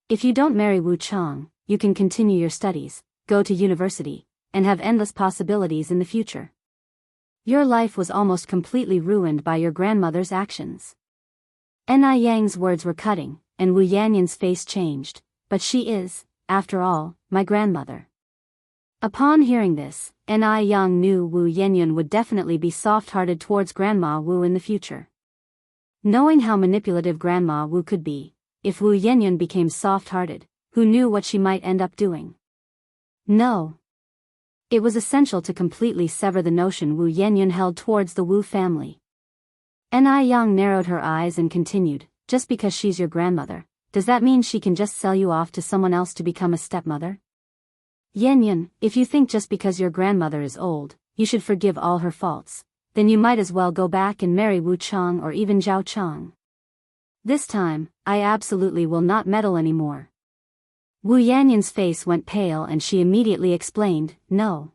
If you don't marry Wu Chang, you can continue your studies, go to university, and have endless possibilities in the future. Your life was almost completely ruined by your grandmother's actions. Ni Yang's words were cutting, and Wu Yanyan's face changed, but she is, after all, my grandmother. Upon hearing this, Ni Yang knew Wu Yanyan would definitely be soft-hearted towards Grandma Wu in the future. Knowing how manipulative Grandma Wu could be, if Wu Yanyan became soft-hearted, who knew what she might end up doing? No. It was essential to completely sever the notion Wu Yanyan held towards the Wu family. Ni Yang narrowed her eyes and continued, just because she's your grandmother, does that mean she can just sell you off to someone else to become a stepmother? Yanyan, if you think just because your grandmother is old, you should forgive all her faults, then you might as well go back and marry Wu Chang or even Zhao Chang. This time, I absolutely will not meddle anymore. Wu Yanyan's face went pale and she immediately explained, no.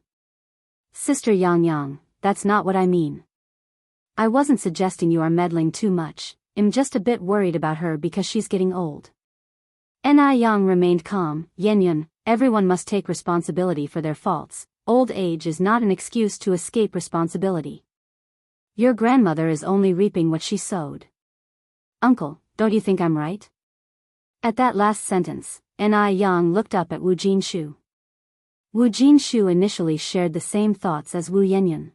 Sister Yang, that's not what I mean. I wasn't suggesting you are meddling too much, I'm just a bit worried about her because she's getting old. Ni Yang remained calm, Yanyan, everyone must take responsibility for their faults, old age is not an excuse to escape responsibility. Your grandmother is only reaping what she sowed. Uncle, don't you think I'm right? At that last sentence, Ni Yang looked up at Wu Jinshu. Wu Jinshu initially shared the same thoughts as Wu Yanyan.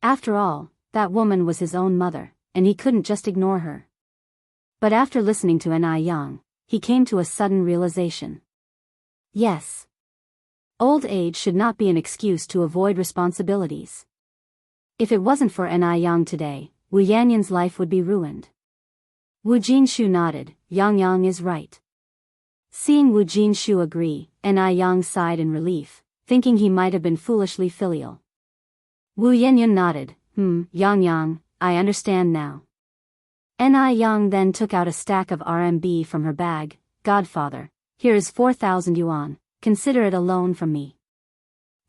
After all, that woman was his own mother, and he couldn't just ignore her. But after listening to Ni Yang, he came to a sudden realization. Yes. Old age should not be an excuse to avoid responsibilities. If it wasn't for Ni Yang today, Wu Yanyan's life would be ruined. Wu Jinshu nodded, Yang is right. Seeing Wu Jinshu agree, Ni Yang sighed in relief, thinking he might have been foolishly filial. Wu Yanyan nodded, Yang, I understand now. Ni Yang then took out a stack of RMB from her bag, Godfather, here is 4,000 yuan, consider it a loan from me.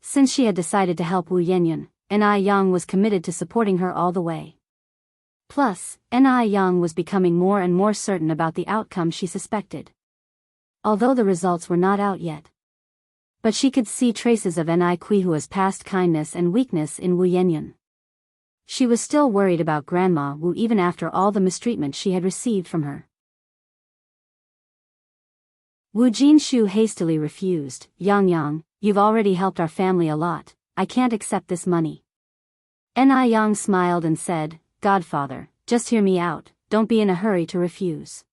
Since she had decided to help Wu Yanyan, Ni Yang was committed to supporting her all the way. Plus, Ni Yang was becoming more and more certain about the outcome she suspected. Although the results were not out yet. But she could see traces of Ni Qihua's past kindness and weakness in Wu Yanyan. She was still worried about Grandma Wu even after all the mistreatment she had received from her. Wu Jinshu hastily refused, Yang, you've already helped our family a lot, I can't accept this money. Ni Yang smiled and said, Godfather, just hear me out, don't be in a hurry to refuse.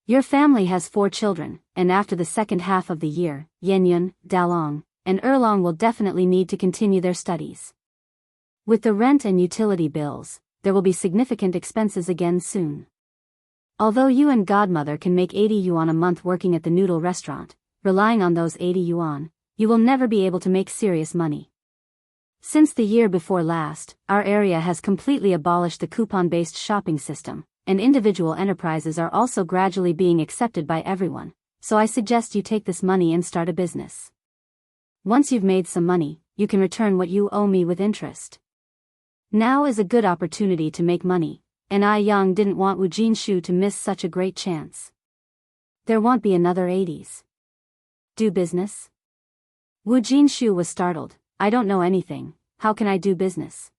Your family has 4 children, and after the second half of the year, Yanyan, Dalong, and Erlong will definitely need to continue their studies. With the rent and utility bills, there will be significant expenses again soon. Although you and Godmother can make 80 yuan a month working at the noodle restaurant, relying on those 80 yuan, you will never be able to make serious money. Since the year before last, our area has completely abolished the coupon-based shopping system, and individual enterprises are also gradually being accepted by everyone, so I suggest you take this money and start a business. Once you've made some money, you can return what you owe me with interest. Now is a good opportunity to make money, and Yang didn't want Wu Jinshu to miss such a great chance. There won't be another 80s. Do business? Wu Jinshu was startled, I don't know anything, how can I do business?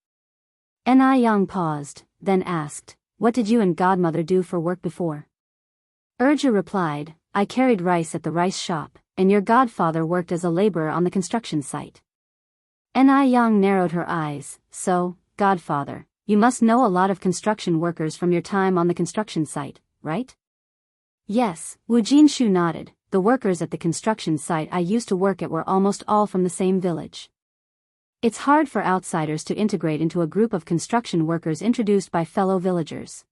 Yang paused, then asked, what did you and Godmother do for work before? Urja replied, I carried rice at the rice shop, and your godfather worked as a laborer on the construction site. Yang narrowed her eyes, so, Godfather, you must know a lot of construction workers from your time on the construction site, right? Yes, Wu Jinshu nodded, the workers at the construction site I used to work at were almost all from the same village. It's hard for outsiders to integrate into a group of construction workers introduced by fellow villagers.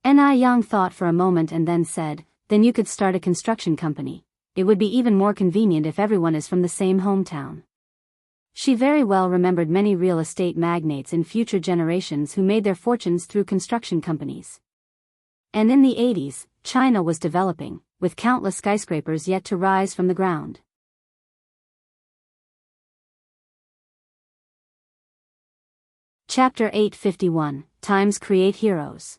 Yang thought for a moment and then said, then you could start a construction company. It would be even more convenient if everyone is from the same hometown. She very well remembered many real estate magnates in future generations who made their fortunes through construction companies. And in the 80s, China was developing, with countless skyscrapers yet to rise from the ground. Chapter 851, Times Create Heroes.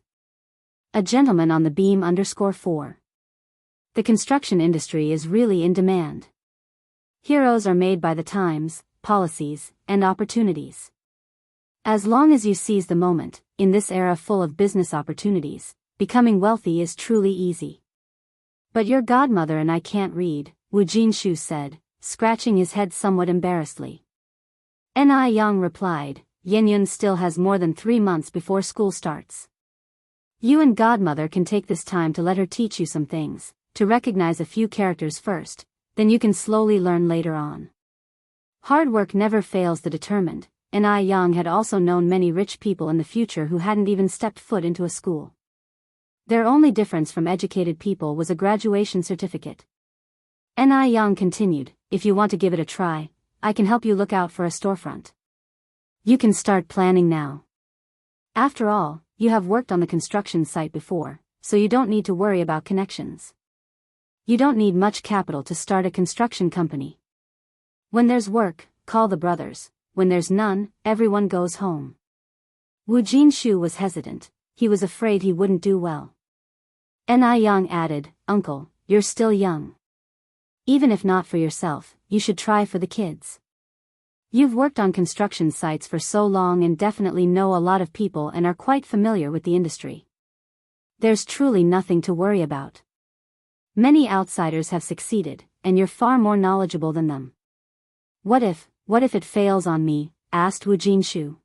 A gentleman on the beam _4. The construction industry is really in demand. Heroes are made by the times, policies, and opportunities. As long as you seize the moment, in this era full of business opportunities, becoming wealthy is truly easy. But your godmother and I can't read, Wu Jinshu said, scratching his head somewhat embarrassedly. Ni Yang replied, Yenyun still has more than 3 months before school starts. You and godmother can take this time to let her teach you some things, to recognize a few characters first, then you can slowly learn later on. Hard work never fails the determined, and Ni Yang had also known many rich people in the future who hadn't even stepped foot into a school. Their only difference from educated people was a graduation certificate. Ni Yang continued, if you want to give it a try, I can help you look out for a storefront. You can start planning now. After all, you have worked on the construction site before, so you don't need to worry about connections. You don't need much capital to start a construction company. When there's work, call the brothers. When there's none, everyone goes home. Wu Jinshu was hesitant. He was afraid he wouldn't do well. Ni Yang added, Uncle, you're still young. Even if not for yourself, you should try for the kids. You've worked on construction sites for so long and definitely know a lot of people and are quite familiar with the industry. There's truly nothing to worry about. Many outsiders have succeeded, and you're far more knowledgeable than them. What if it fails on me? Asked Wu Jinshu.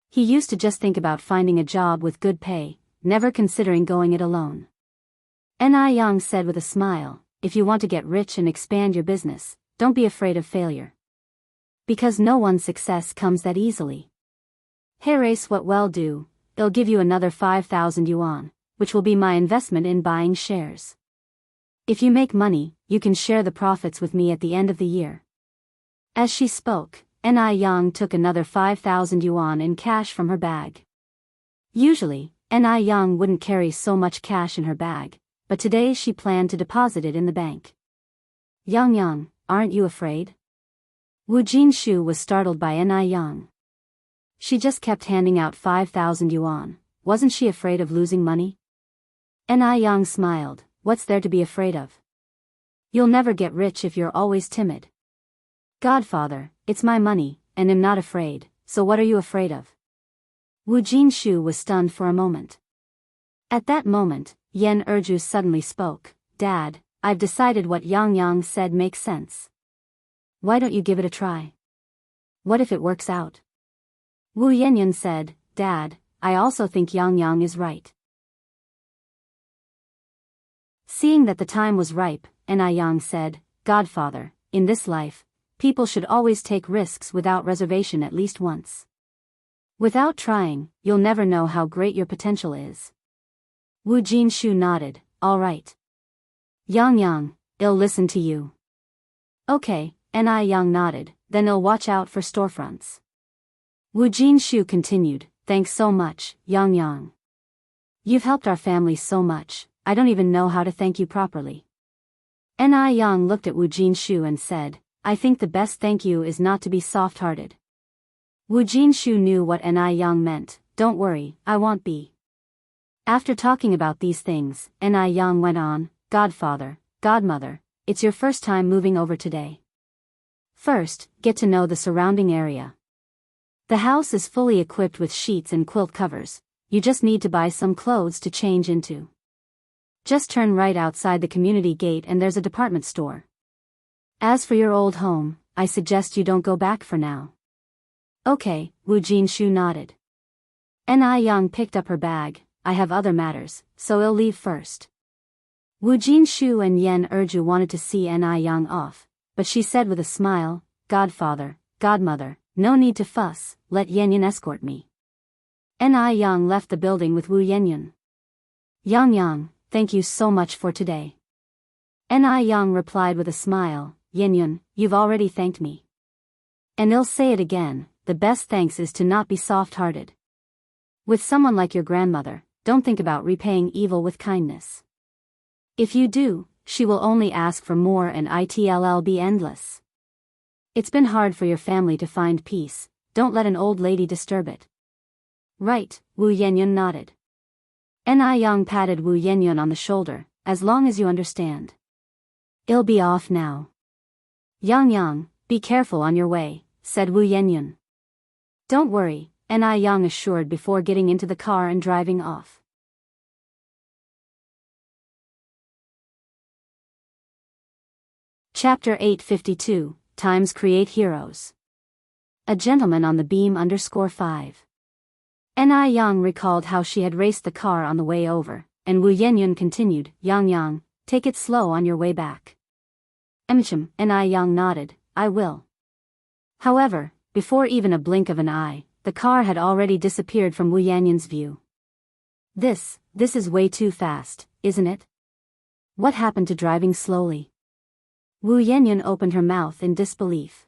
He used to just think about finding a job with good pay, never considering going it alone. Ni Yang said with a smile, if you want to get rich and expand your business, don't be afraid of failure. Because no one's success comes that easily. Harace what well do, they'll give you another 5,000 yuan, which will be my investment in buying shares. If you make money, you can share the profits with me at the end of the year. As she spoke, Ni Yang took another 5,000 yuan in cash from her bag. Usually, Ni Yang wouldn't carry so much cash in her bag, but today she planned to deposit it in the bank. Yang, aren't you afraid? Wu Jinshu was startled by Ni Yang. She just kept handing out 5,000 yuan, wasn't she afraid of losing money? Ni Yang smiled, what's there to be afraid of? You'll never get rich if you're always timid. Godfather, it's my money, and I'm not afraid, so what are you afraid of? Wu Jinshu was stunned for a moment. At that moment, Yen Erju suddenly spoke, Dad, I've decided what Yang said makes sense. Why don't you give it a try? What if it works out? Wu Yanyan said, Dad, I also think Yang is right. Seeing that the time was ripe, Ni Yang said, Godfather, in this life, people should always take risks without reservation at least once. Without trying, you'll never know how great your potential is. Wu Jinshu nodded, all right. Yang, I'll listen to you. Okay, Ni Yang nodded, then I'll watch out for storefronts. Wu Jinshu continued, thanks so much, Yang. You've helped our family so much, I don't even know how to thank you properly. Ni Yang looked at Wu Jinshu and said, I think the best thank you is not to be soft-hearted. Wu Jinshu knew what Ni Yang meant, don't worry, I won't be. After talking about these things, Ni Yang went on, Godfather, Godmother, it's your first time moving over today. First, get to know the surrounding area. The house is fully equipped with sheets and quilt covers, you just need to buy some clothes to change into. Just turn right outside the community gate and there's a department store. As for your old home, I suggest you don't go back for now. Okay, Wu Jinshu nodded. Ni Yang picked up her bag, I have other matters, so I'll leave first. Wu Jinshu and Yen Erju wanted to see Ni Yang off, but she said with a smile, Godfather, Godmother, no need to fuss, let Yanyan escort me. Ni Yang left the building with Wu Yanyan. Yang, thank you so much for today. Ni Yang replied with a smile, Yanyan, you've already thanked me. And I'll say it again, the best thanks is to not be soft-hearted. With someone like your grandmother, don't think about repaying evil with kindness. If you do, she will only ask for more and it'll be endless. It's been hard for your family to find peace, don't let an old lady disturb it. Right, Wu Yanyan nodded. Ni Yang patted Wu Yanyan on the shoulder, as long as you understand. I'll be off now. Yang, be careful on your way, said Wu Yanyan. Don't worry, Ni Yang assured before getting into the car and driving off. Chapter 852, Times Create Heroes. A gentleman on the beam _5. Ni Yang recalled how she had raced the car on the way over, and Wu Yanyan continued, Yang, take it slow on your way back. Ni Yang nodded, I will. However, before even a blink of an eye, the car had already disappeared from Wu Yanyan's view. This is way too fast, isn't it? What happened to driving slowly? Wu Yanyan opened her mouth in disbelief.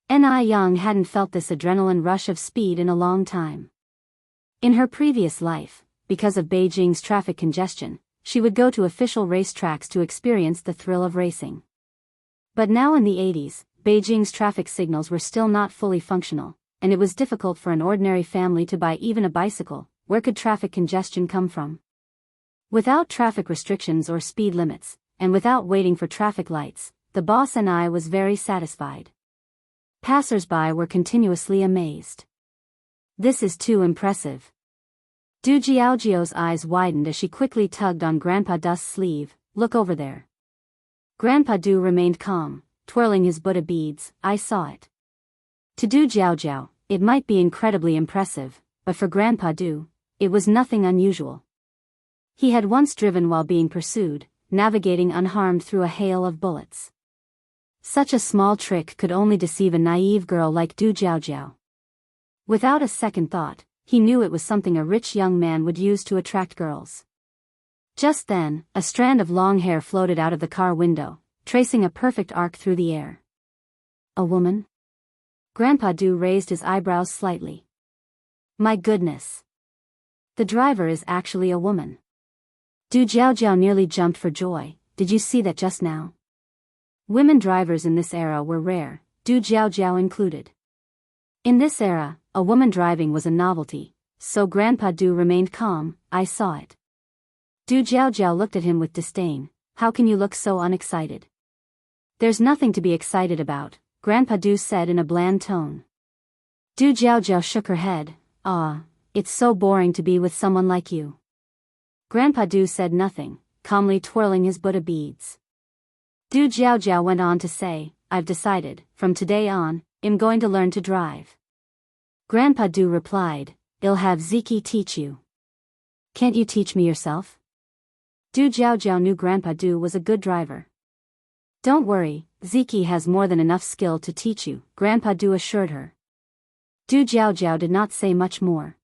Ni Yang hadn't felt this adrenaline rush of speed in a long time. In her previous life, because of Beijing's traffic congestion, she would go to official racetracks to experience the thrill of racing. But now in the 80s, Beijing's traffic signals were still not fully functional, and it was difficult for an ordinary family to buy even a bicycle. Where could traffic congestion come from? Without traffic restrictions or speed limits, and without waiting for traffic lights, the boss and I was very satisfied. Passers-by were continuously amazed. This is too impressive. Du Jiaojiao's eyes widened as she quickly tugged on Grandpa Du's sleeve. Look over there. Grandpa Du remained calm, twirling his Buddha beads. I saw it. To Du Jiaojiao, it might be incredibly impressive, but for Grandpa Du, it was nothing unusual. He had once driven while being pursued, navigating unharmed through a hail of bullets. Such a small trick could only deceive a naive girl like Du Jiaojiao. Without a second thought, he knew it was something a rich young man would use to attract girls. Just then, a strand of long hair floated out of the car window, tracing a perfect arc through the air. A woman? Grandpa Du raised his eyebrows slightly. My goodness. The driver is actually a woman. Du Jiaojiao nearly jumped for joy. Did you see that just now? Women drivers in this era were rare, Du Jiaojiao included. In this era, a woman driving was a novelty, so Grandpa Du remained calm. I saw it. Du Jiaojiao looked at him with disdain. How can you look so unexcited? There's nothing to be excited about, Grandpa Du said in a bland tone. Du Jiaojiao shook her head. It's so boring to be with someone like you. Grandpa Du said nothing, calmly twirling his Buddha beads. Du Jiaojiao went on to say, I've decided, from today on, I'm going to learn to drive. Grandpa Du replied, I'll have Ziki teach you. Can't you teach me yourself? Du Jiaojiao knew Grandpa Du was a good driver. Don't worry, Ziki has more than enough skill to teach you, Grandpa Du assured her. Du Jiaojiao did not say much more.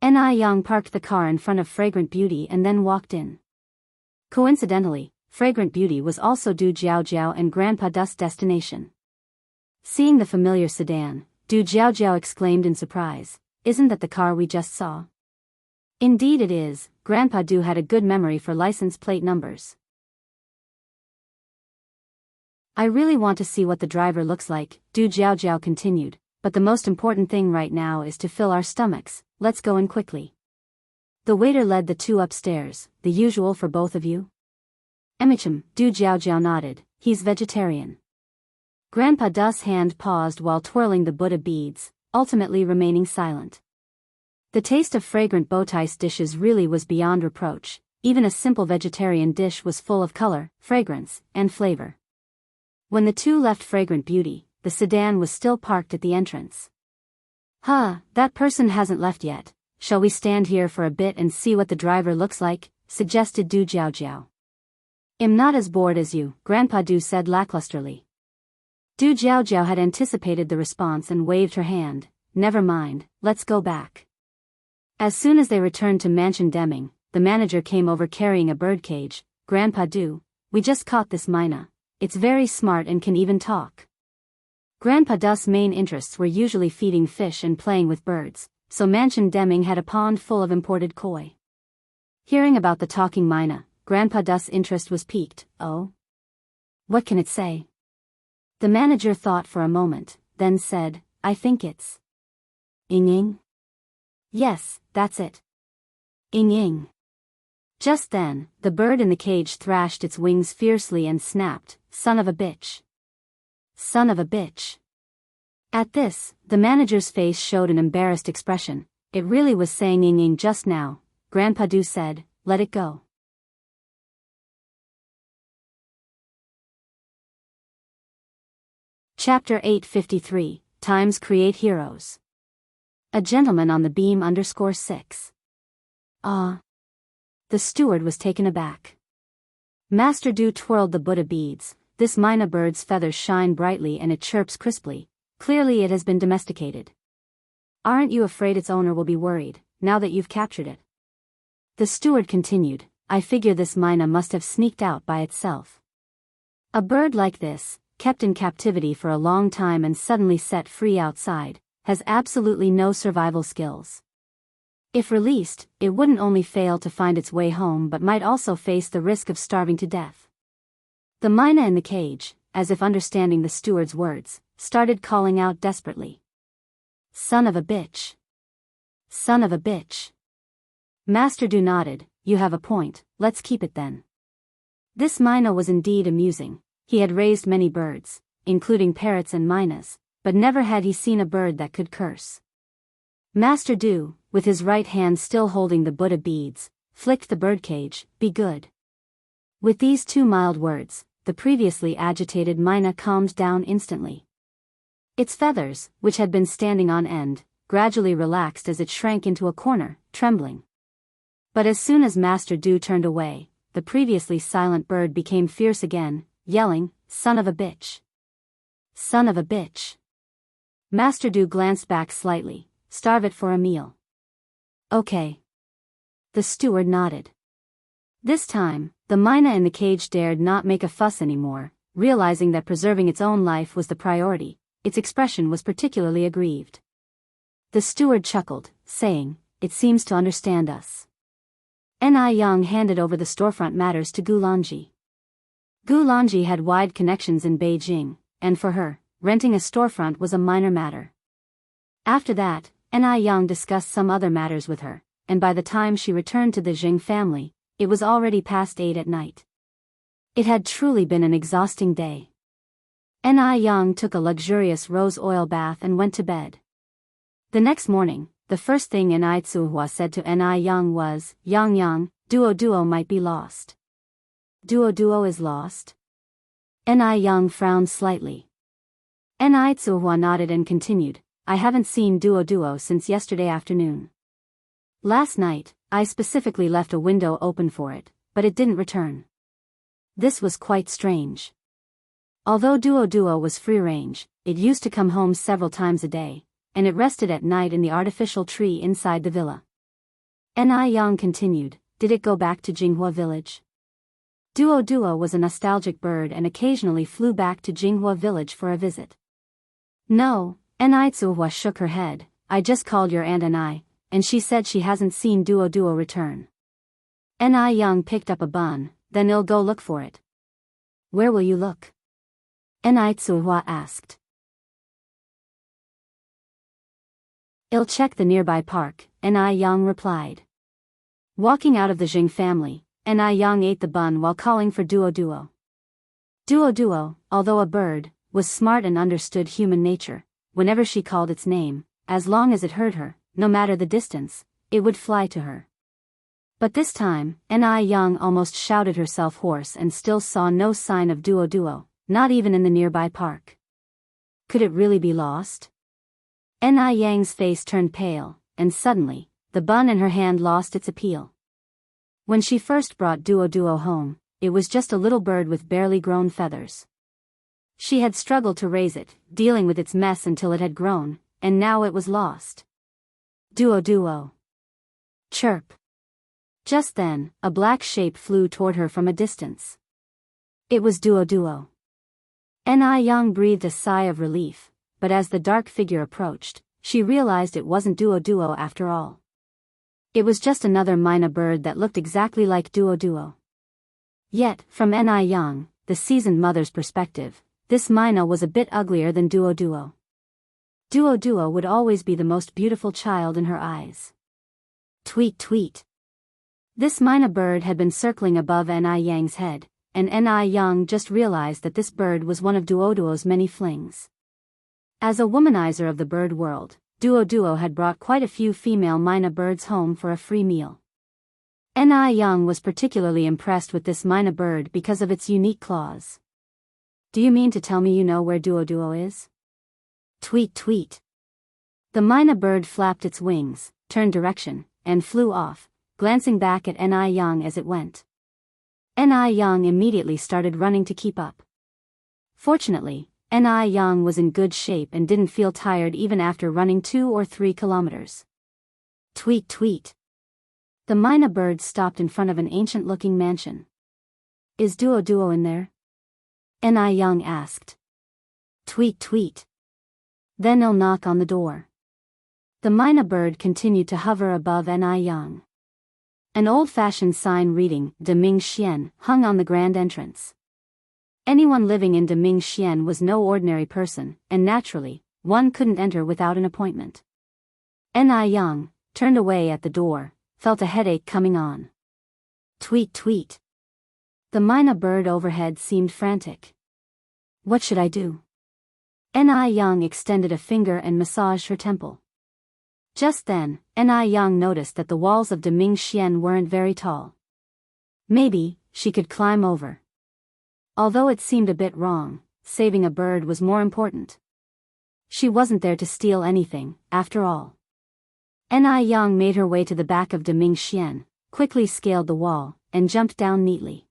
Ni Yang parked the car in front of Fragrant Beauty and then walked in. Coincidentally, Fragrant Beauty was also Du Jiaojiao and Grandpa Du's destination. Seeing the familiar sedan, Du Jiaojiao exclaimed in surprise, Isn't that the car we just saw? Indeed it is, Grandpa Du had a good memory for license plate numbers. I really want to see what the driver looks like, Du Jiaojiao continued, but the most important thing right now is to fill our stomachs. Let's go in quickly. The waiter led the two upstairs. The usual for both of you? Du Jiaojiao nodded. He's vegetarian. Grandpa Du's hand paused while twirling the Buddha beads, ultimately remaining silent. The taste of fragrant Bowtai's dishes really was beyond reproach. Even a simple vegetarian dish was full of color, fragrance, and flavor. When the two left Fragrant Beauty, the sedan was still parked at the entrance. That person hasn't left yet. Shall we stand here for a bit and see what the driver looks like? Suggested Du Jiaojiao. I'm not as bored as you, Grandpa Du said lacklusterly. Du Jiaojiao had anticipated the response and waved her hand. Never mind, let's go back. As soon as they returned to Mansion Deming, the manager came over carrying a birdcage. Grandpa Du, we just caught this myna. It's very smart and can even talk. Grandpa Du's main interests were usually feeding fish and playing with birds, so Mansion Deming had a pond full of imported koi. Hearing about the talking myna, Grandpa Du's interest was piqued. Oh? What can it say? The manager thought for a moment, then said, I think it's Ying. Yes, that's it. Ing ing. Just then, the bird in the cage thrashed its wings fiercely and snapped, "Son of a bitch. Son of a bitch." At this, the manager's face showed an embarrassed expression. It really was saying ing ing just now. Grandpa Du said, "Let it go." Chapter 853, Times Create Heroes. A gentleman on the beam _6. Ah. The steward was taken aback. Master Du twirled the Buddha beads. "This mynah bird's feathers shine brightly and it chirps crisply. Clearly it has been domesticated. Aren't you afraid its owner will be worried, now that you've captured it?" The steward continued, "I figure this mynah must have sneaked out by itself. A bird like this, kept in captivity for a long time and suddenly set free outside, has absolutely no survival skills. If released, it wouldn't only fail to find its way home but might also face the risk of starving to death." The mynah in the cage, as if understanding the steward's words, started calling out desperately. "Son of a bitch. Son of a bitch." Master Du nodded, "You have a point, let's keep it then." This mynah was indeed amusing. He had raised many birds, including parrots and mynahs, but never had he seen a bird that could curse. Master Du, with his right hand still holding the Buddha beads, flicked the birdcage, "Be good." With these two mild words, the previously agitated mynah calmed down instantly. Its feathers, which had been standing on end, gradually relaxed as it shrank into a corner, trembling. But as soon as Master Du turned away, the previously silent bird became fierce again, yelling, "Son of a bitch. Son of a bitch." Master Du glanced back slightly. "Starve it for a meal." "Okay." The steward nodded. This time, the mynah in the cage dared not make a fuss anymore. Realizing that preserving its own life was the priority, its expression was particularly aggrieved. The steward chuckled, saying, "It seems to understand us." Ni Yang handed over the storefront matters to Gulanji. Gulanji had wide connections in Beijing, and for her, renting a storefront was a minor matter. After that, Ni Yang discussed some other matters with her, and by the time she returned to the Jing family, it was already past 8 at night. It had truly been an exhausting day. Ni Yang took a luxurious rose oil bath and went to bed. The next morning, the first thing Ni Tsuhua said to Ni Yang was, "Yang Yang, Duo Duo might be lost." "Duo Duo is lost?" Ni Yang frowned slightly. Ni Tsuhua nodded and continued, "I haven't seen Duo Duo since yesterday afternoon. Last night, I specifically left a window open for it, but it didn't return." This was quite strange. Although Duo Duo was free-range, it used to come home several times a day, and it rested at night in the artificial tree inside the villa. Ni Yang continued, "Did it go back to Jinghua village?" Duo Duo was a nostalgic bird and occasionally flew back to Jinghua village for a visit. "No," Ni Tsuhua shook her head, "I just called your aunt Ni, and she said she hasn't seen Duo Duo return." Ni Yang picked up a bun, "Then I'll go look for it." "Where will you look?" Ni Tsuhua asked. "I'll check the nearby park," Ni Yang replied. Walking out of the Jing family, Ni Yang ate the bun while calling for Duo Duo. Duo Duo, although a bird, was smart and understood human nature. Whenever she called its name, as long as it heard her, no matter the distance, it would fly to her. But this time, Ni Yang almost shouted herself hoarse and still saw no sign of Duo Duo, not even in the nearby park. Could it really be lost? Ni Yang's face turned pale, and suddenly, the bun in her hand lost its appeal. When she first brought Duo Duo home, it was just a little bird with barely grown feathers. She had struggled to raise it, dealing with its mess until it had grown, and now it was lost. Duo Duo. Chirp. Just then, a black shape flew toward her from a distance. It was Duo Duo. Ni Yang breathed a sigh of relief, but as the dark figure approached, she realized it wasn't Duo Duo after all. It was just another mynah bird that looked exactly like Duo Duo. Yet, from Ni Yang, the seasoned mother's perspective, this mynah was a bit uglier than Duo Duo. Duo Duo would always be the most beautiful child in her eyes. Tweet tweet. This mynah bird had been circling above Ni Yang's head, and Ni Yang just realized that this bird was one of Duoduo's many flings. As a womanizer of the bird world, Duoduo had brought quite a few female mynah birds home for a free meal. Ni Yang was particularly impressed with this mynah bird because of its unique claws. Do you mean to tell me you know where Duoduo is? Tweet tweet. The mynah bird flapped its wings, turned direction, and flew off, glancing back at Ni Yang as it went. Ni Yang immediately started running to keep up. Fortunately, Ni Yang was in good shape and didn't feel tired even after running 2 or 3 kilometers. Tweet tweet. The mynah bird stopped in front of an ancient-looking mansion. Is Duoduo in there? Ni Yang asked. Tweet tweet. Then I'll knock on the door. The mynah bird continued to hover above Ni Yang. An old-fashioned sign reading, De Ming Xian, hung on the grand entrance. Anyone living in De Ming Xian was no ordinary person, and naturally, one couldn't enter without an appointment. Ni Yang turned away at the door, felt a headache coming on. Tweet tweet. The mynah bird overhead seemed frantic. What should I do? Ni Yang extended a finger and massaged her temple. Just then, Ni Yang noticed that the walls of De Ming Xian weren't very tall. Maybe she could climb over. Although it seemed a bit wrong, saving a bird was more important. She wasn't there to steal anything, after all. Ni Yang made her way to the back of De Ming Xian, quickly scaled the wall, and jumped down neatly.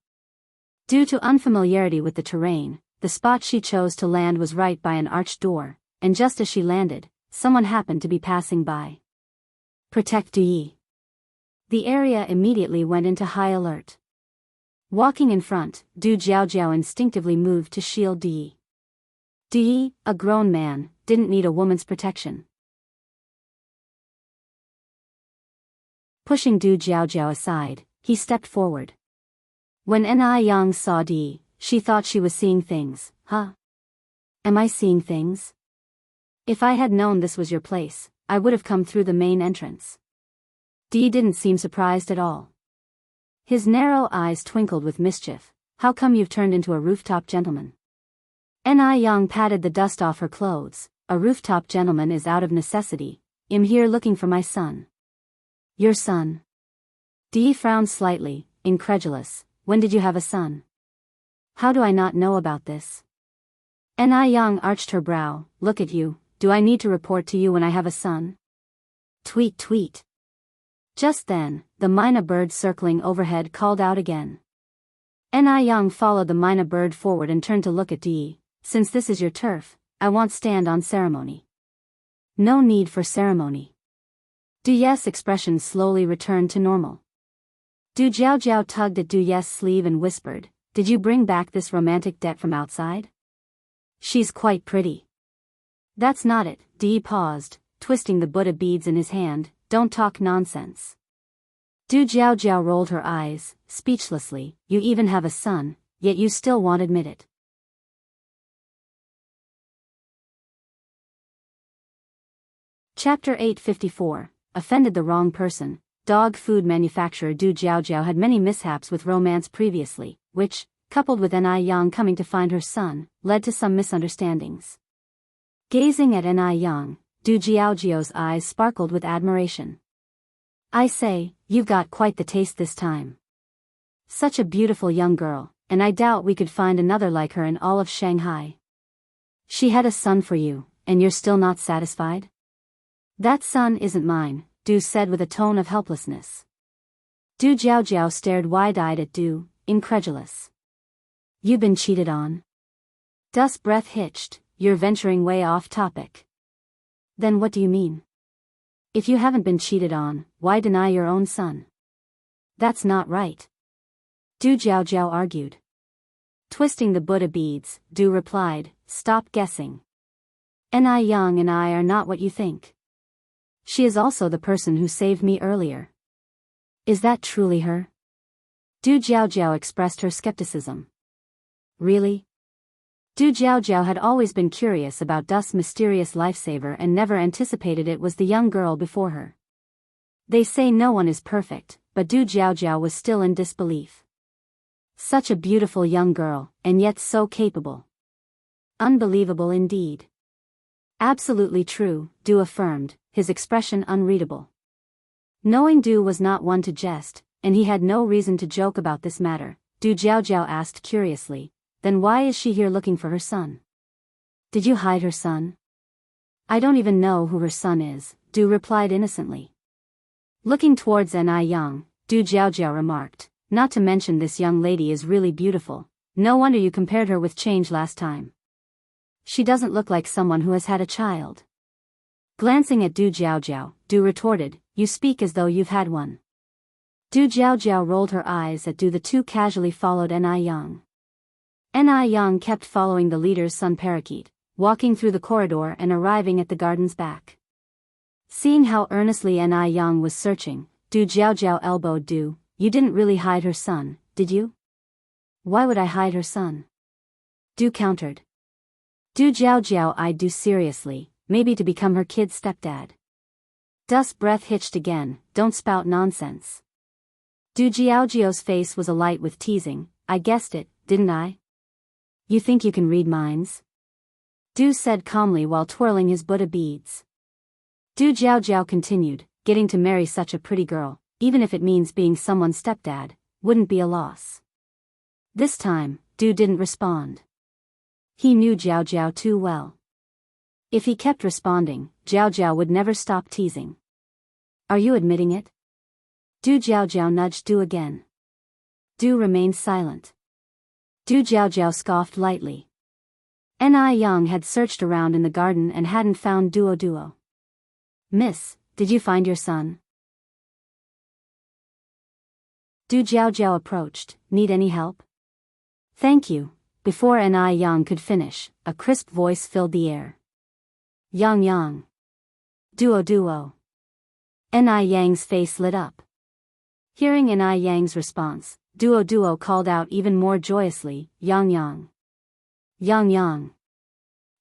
Due to unfamiliarity with the terrain, the spot she chose to land was right by an arched door, and just as she landed, someone happened to be passing by. Protect Yi. The area immediately went into high alert. Walking in front, Du Jiaojiao instinctively moved to shield Yi. Yi, a grown man, didn't need a woman's protection. Pushing Du Jiaojiao aside, he stepped forward. When Ni Yang saw Yi, she thought she was seeing things. Huh? Am I seeing things? If I had known this was your place, I would have come through the main entrance. Yi didn't seem surprised at all. His narrow eyes twinkled with mischief. How come you've turned into a rooftop gentleman? Ni Yang patted the dust off her clothes. A rooftop gentleman is out of necessity. I'm here looking for my son. Your son? Yi frowned slightly, incredulous. When did you have a son? How do I not know about this? Ni Yang arched her brow. Look at you. Do I need to report to you when I have a son? Tweet tweet. Just then, the mynah bird circling overhead called out again. Ni Yang followed the mynah bird forward and turned to look at Yi. Since this is your turf, I won't stand on ceremony. No need for ceremony. Du's expression slowly returned to normal. Du Jiaojiao tugged at Du's sleeve and whispered, Did you bring back this romantic debt from outside? She's quite pretty. That's not it. Di paused, twisting the Buddha beads in his hand. Don't talk nonsense. Du Jiaojiao rolled her eyes, speechlessly. You even have a son, yet you still won't admit it. Chapter 854, Offended the Wrong Person. Dog food manufacturer Du Jiaojiao had many mishaps with romance previously, which, coupled with Ni Yang coming to find her son, led to some misunderstandings. Gazing at Ni Yang, Du Jiaojiao's eyes sparkled with admiration. I say, you've got quite the taste this time. Such a beautiful young girl, and I doubt we could find another like her in all of Shanghai. She had a son for you, and you're still not satisfied? That son isn't mine, Du said with a tone of helplessness. Du Jiaojiao stared wide-eyed at Du, incredulous. You've been cheated on? Du's breath hitched. You're venturing way off topic. Then what do you mean? If you haven't been cheated on, why deny your own son? That's not right. Du Jiaojiao argued. Twisting the Buddha beads, Du replied, Stop guessing. Ni Yang and I are not what you think. She is also the person who saved me earlier. Is that truly her? Du Jiaojiao expressed her skepticism. Really? Du Jiaojiao had always been curious about Du's mysterious lifesaver and never anticipated it was the young girl before her. They say no one is perfect, but Du Jiaojiao was still in disbelief. Such a beautiful young girl, and yet so capable. Unbelievable indeed. Absolutely true, Du affirmed, his expression unreadable. Knowing Du was not one to jest, and he had no reason to joke about this matter, Du Jiaojiao asked curiously, then why is she here looking for her son? Did you hide her son? I don't even know who her son is, Du replied innocently. Looking towards Ni Yang, Du Jiaojiao remarked, not to mention this young lady is really beautiful, no wonder you compared her with Change last time. She doesn't look like someone who has had a child. Glancing at Du Jiaojiao, Du retorted, you speak as though you've had one. Du Jiaojiao rolled her eyes at Du. The two casually followed Ni Yang. Ni Yang kept following the leader's son parakeet, walking through the corridor and arriving at the garden's back. Seeing how earnestly Ni Yang was searching, Du Jiaojiao elbowed Du, you didn't really hide her son, did you? Why would I hide her son? Du countered. Du Jiaojiao eyed Du seriously, maybe to become her kid's stepdad. Du's breath hitched again, don't spout nonsense. Du Jiaojiao's face was alight with teasing, I guessed it, didn't I? You think you can read minds? Du said calmly while twirling his Buddha beads. Du Jiaojiao continued, getting to marry such a pretty girl, even if it means being someone's stepdad, wouldn't be a loss. This time, Du didn't respond. He knew Jiaojiao too well. If he kept responding, Jiaojiao would never stop teasing. Are you admitting it? Du Jiaojiao nudged Du again. Du remained silent. Du Jiaojiao scoffed lightly. Ni Yang had searched around in the garden and hadn't found Duo. Miss, did you find your son? Du Jiaojiao approached, need any help? Thank you. Before Ni Yang could finish, a crisp voice filled the air. Yang. Duo. Ni Yang's face lit up. Hearing Ni Yang's response, Duo called out even more joyously, Yang.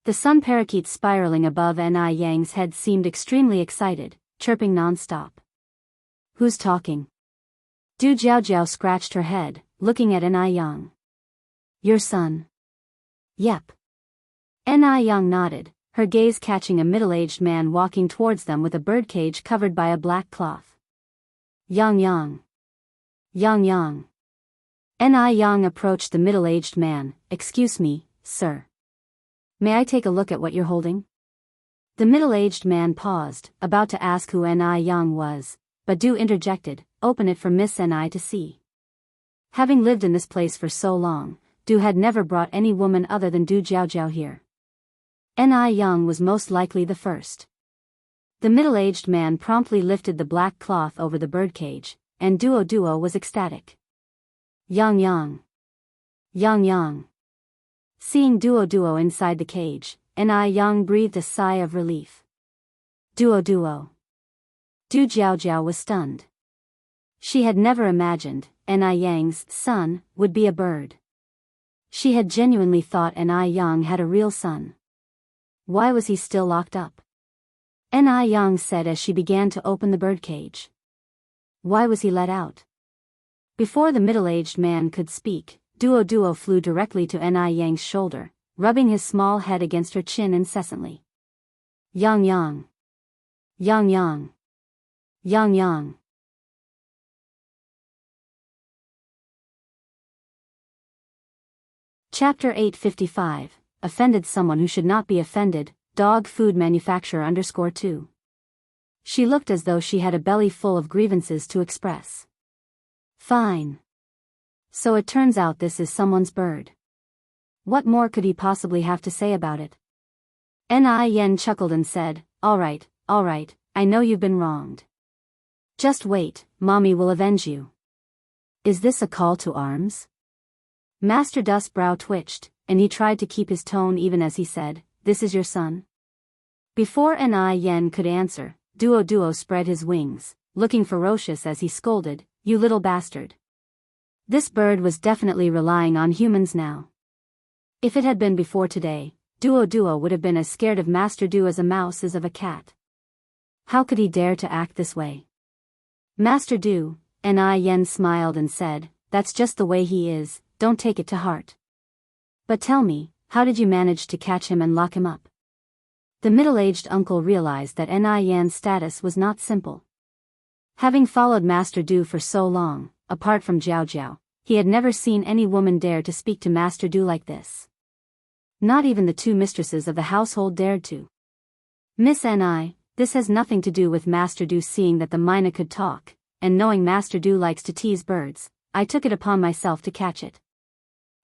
The sun parakeet spiraling above Ni Yang's head seemed extremely excited, chirping non-stop. Who's talking? Du Jiaojiao scratched her head, looking at Ni Yang. Your son? Yep. Ni Yang nodded, her gaze catching a middle-aged man walking towards them with a birdcage covered by a black cloth. Yang. Ni Yang approached the middle-aged man, excuse me, sir. May I take a look at what you're holding? The middle-aged man paused, about to ask who Ni Yang was, but Du interjected, open it for Miss Ni to see. Having lived in this place for so long, Du had never brought any woman other than Du Jiaojiao here. Ni Yang was most likely the first. The middle-aged man promptly lifted the black cloth over the birdcage, and Duo was ecstatic. Yang. Seeing Duo inside the cage, Ni Yang breathed a sigh of relief. Duo. Du Jiaojiao was stunned. She had never imagined Ni Yang's son would be a bird. She had genuinely thought Ni Yang had a real son. Why was he still locked up? Ni Yang said as she began to open the birdcage. Why was he let out? Before the middle-aged man could speak, Duo flew directly to Ni Yang's shoulder, rubbing his small head against her chin incessantly. Yang. Chapter 855, Offended Someone Who Should Not Be Offended, Dog Food Manufacturer _2. She looked as though she had a belly full of grievances to express. Fine. So it turns out this is someone's bird. What more could he possibly have to say about it? Ni Yen chuckled and said, all right, I know you've been wronged. Just wait, Mommy will avenge you. Is this a call to arms? Master Du's brow twitched, and he tried to keep his tone even as he said, this is your son? Before Ni Yen could answer, Duo spread his wings, looking ferocious as he scolded, you little bastard. This bird was definitely relying on humans now. If it had been before today, Duo would have been as scared of Master Du as a mouse is of a cat. How could he dare to act this way? Master Du, Yen smiled and said, that's just the way he is, don't take it to heart. But tell me, how did you manage to catch him and lock him up? The middle-aged uncle realized that Yen's status was not simple. Having followed Master Du for so long, apart from Jiao Jiao, he had never seen any woman dare to speak to Master Du like this. Not even the two mistresses of the household dared to. Miss Ni, this has nothing to do with Master Du seeing that the Mina could talk, and knowing Master Du likes to tease birds, I took it upon myself to catch it.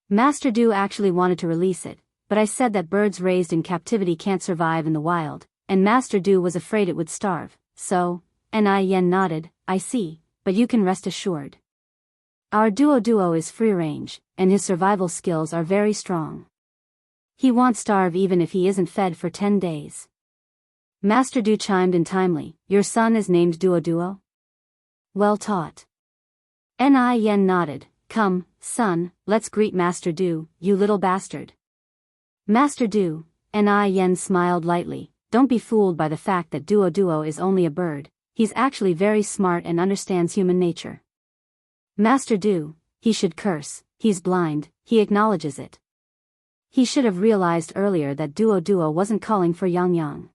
Master Du actually wanted to release it, but I said that birds raised in captivity can't survive in the wild, and Master Du was afraid it would starve, so, Yen nodded, I see, but you can rest assured. Our duo is free range, and his survival skills are very strong. He won't starve even if he isn't fed for 10 days. Master Du chimed in timely, your son is named Duo? Well taught. Yen nodded, come, son, let's greet Master Du, you little bastard. Master Du, Yen smiled lightly, don't be fooled by the fact that Duo is only a bird, he's actually very smart and understands human nature. Master Du, he should curse, he's blind, he acknowledges it. He should have realized earlier that Duo wasn't calling for Yang.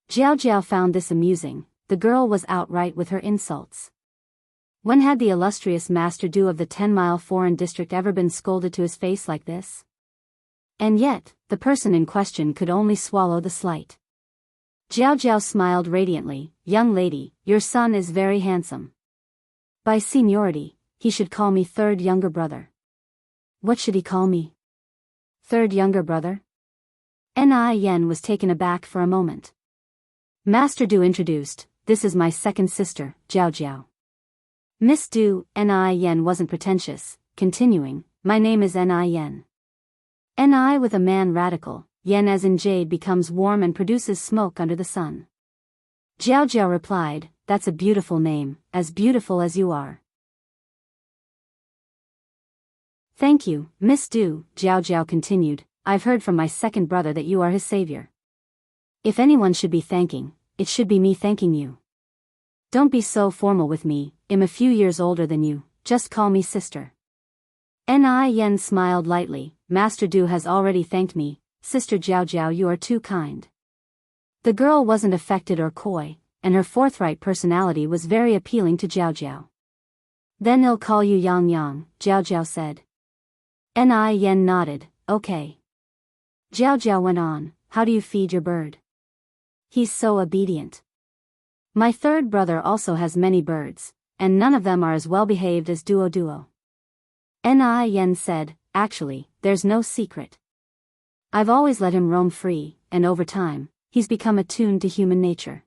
Jiao Jiao found this amusing, the girl was outright with her insults. When had the illustrious Master Du of the 10-mile foreign district ever been scolded to his face like this? And yet, the person in question could only swallow the slight. Jiao Jiao smiled radiantly, young lady, your son is very handsome. By seniority, he should call me third younger brother. What should he call me? Third younger brother? Yen was taken aback for a moment. Master Du introduced, this is my second sister, Jiao Jiao. Miss Du, Yen wasn't pretentious, continuing, my name is Yen. Ni with a man radical, Yen as in jade becomes warm and produces smoke under the sun. Jiao Jiao replied, that's a beautiful name, as beautiful as you are. Thank you, Miss Du, Jiao Jiao continued, I've heard from my second brother that you are his savior. If anyone should be thanking, it should be me thanking you. Don't be so formal with me, I'm a few years older than you, just call me sister. Yen smiled lightly, Master Du has already thanked me, Sister Jiao Jiao you are too kind. The girl wasn't affected or coy, and her forthright personality was very appealing to Jiao Jiao. Then I'll call you Yang, Jiao Jiao said. Yen nodded, okay. Jiao Jiao went on, how do you feed your bird? He's so obedient. My third brother also has many birds, and none of them are as well behaved as Duo. Yen said, actually, there's no secret. I've always let him roam free, and over time, he's become attuned to human nature.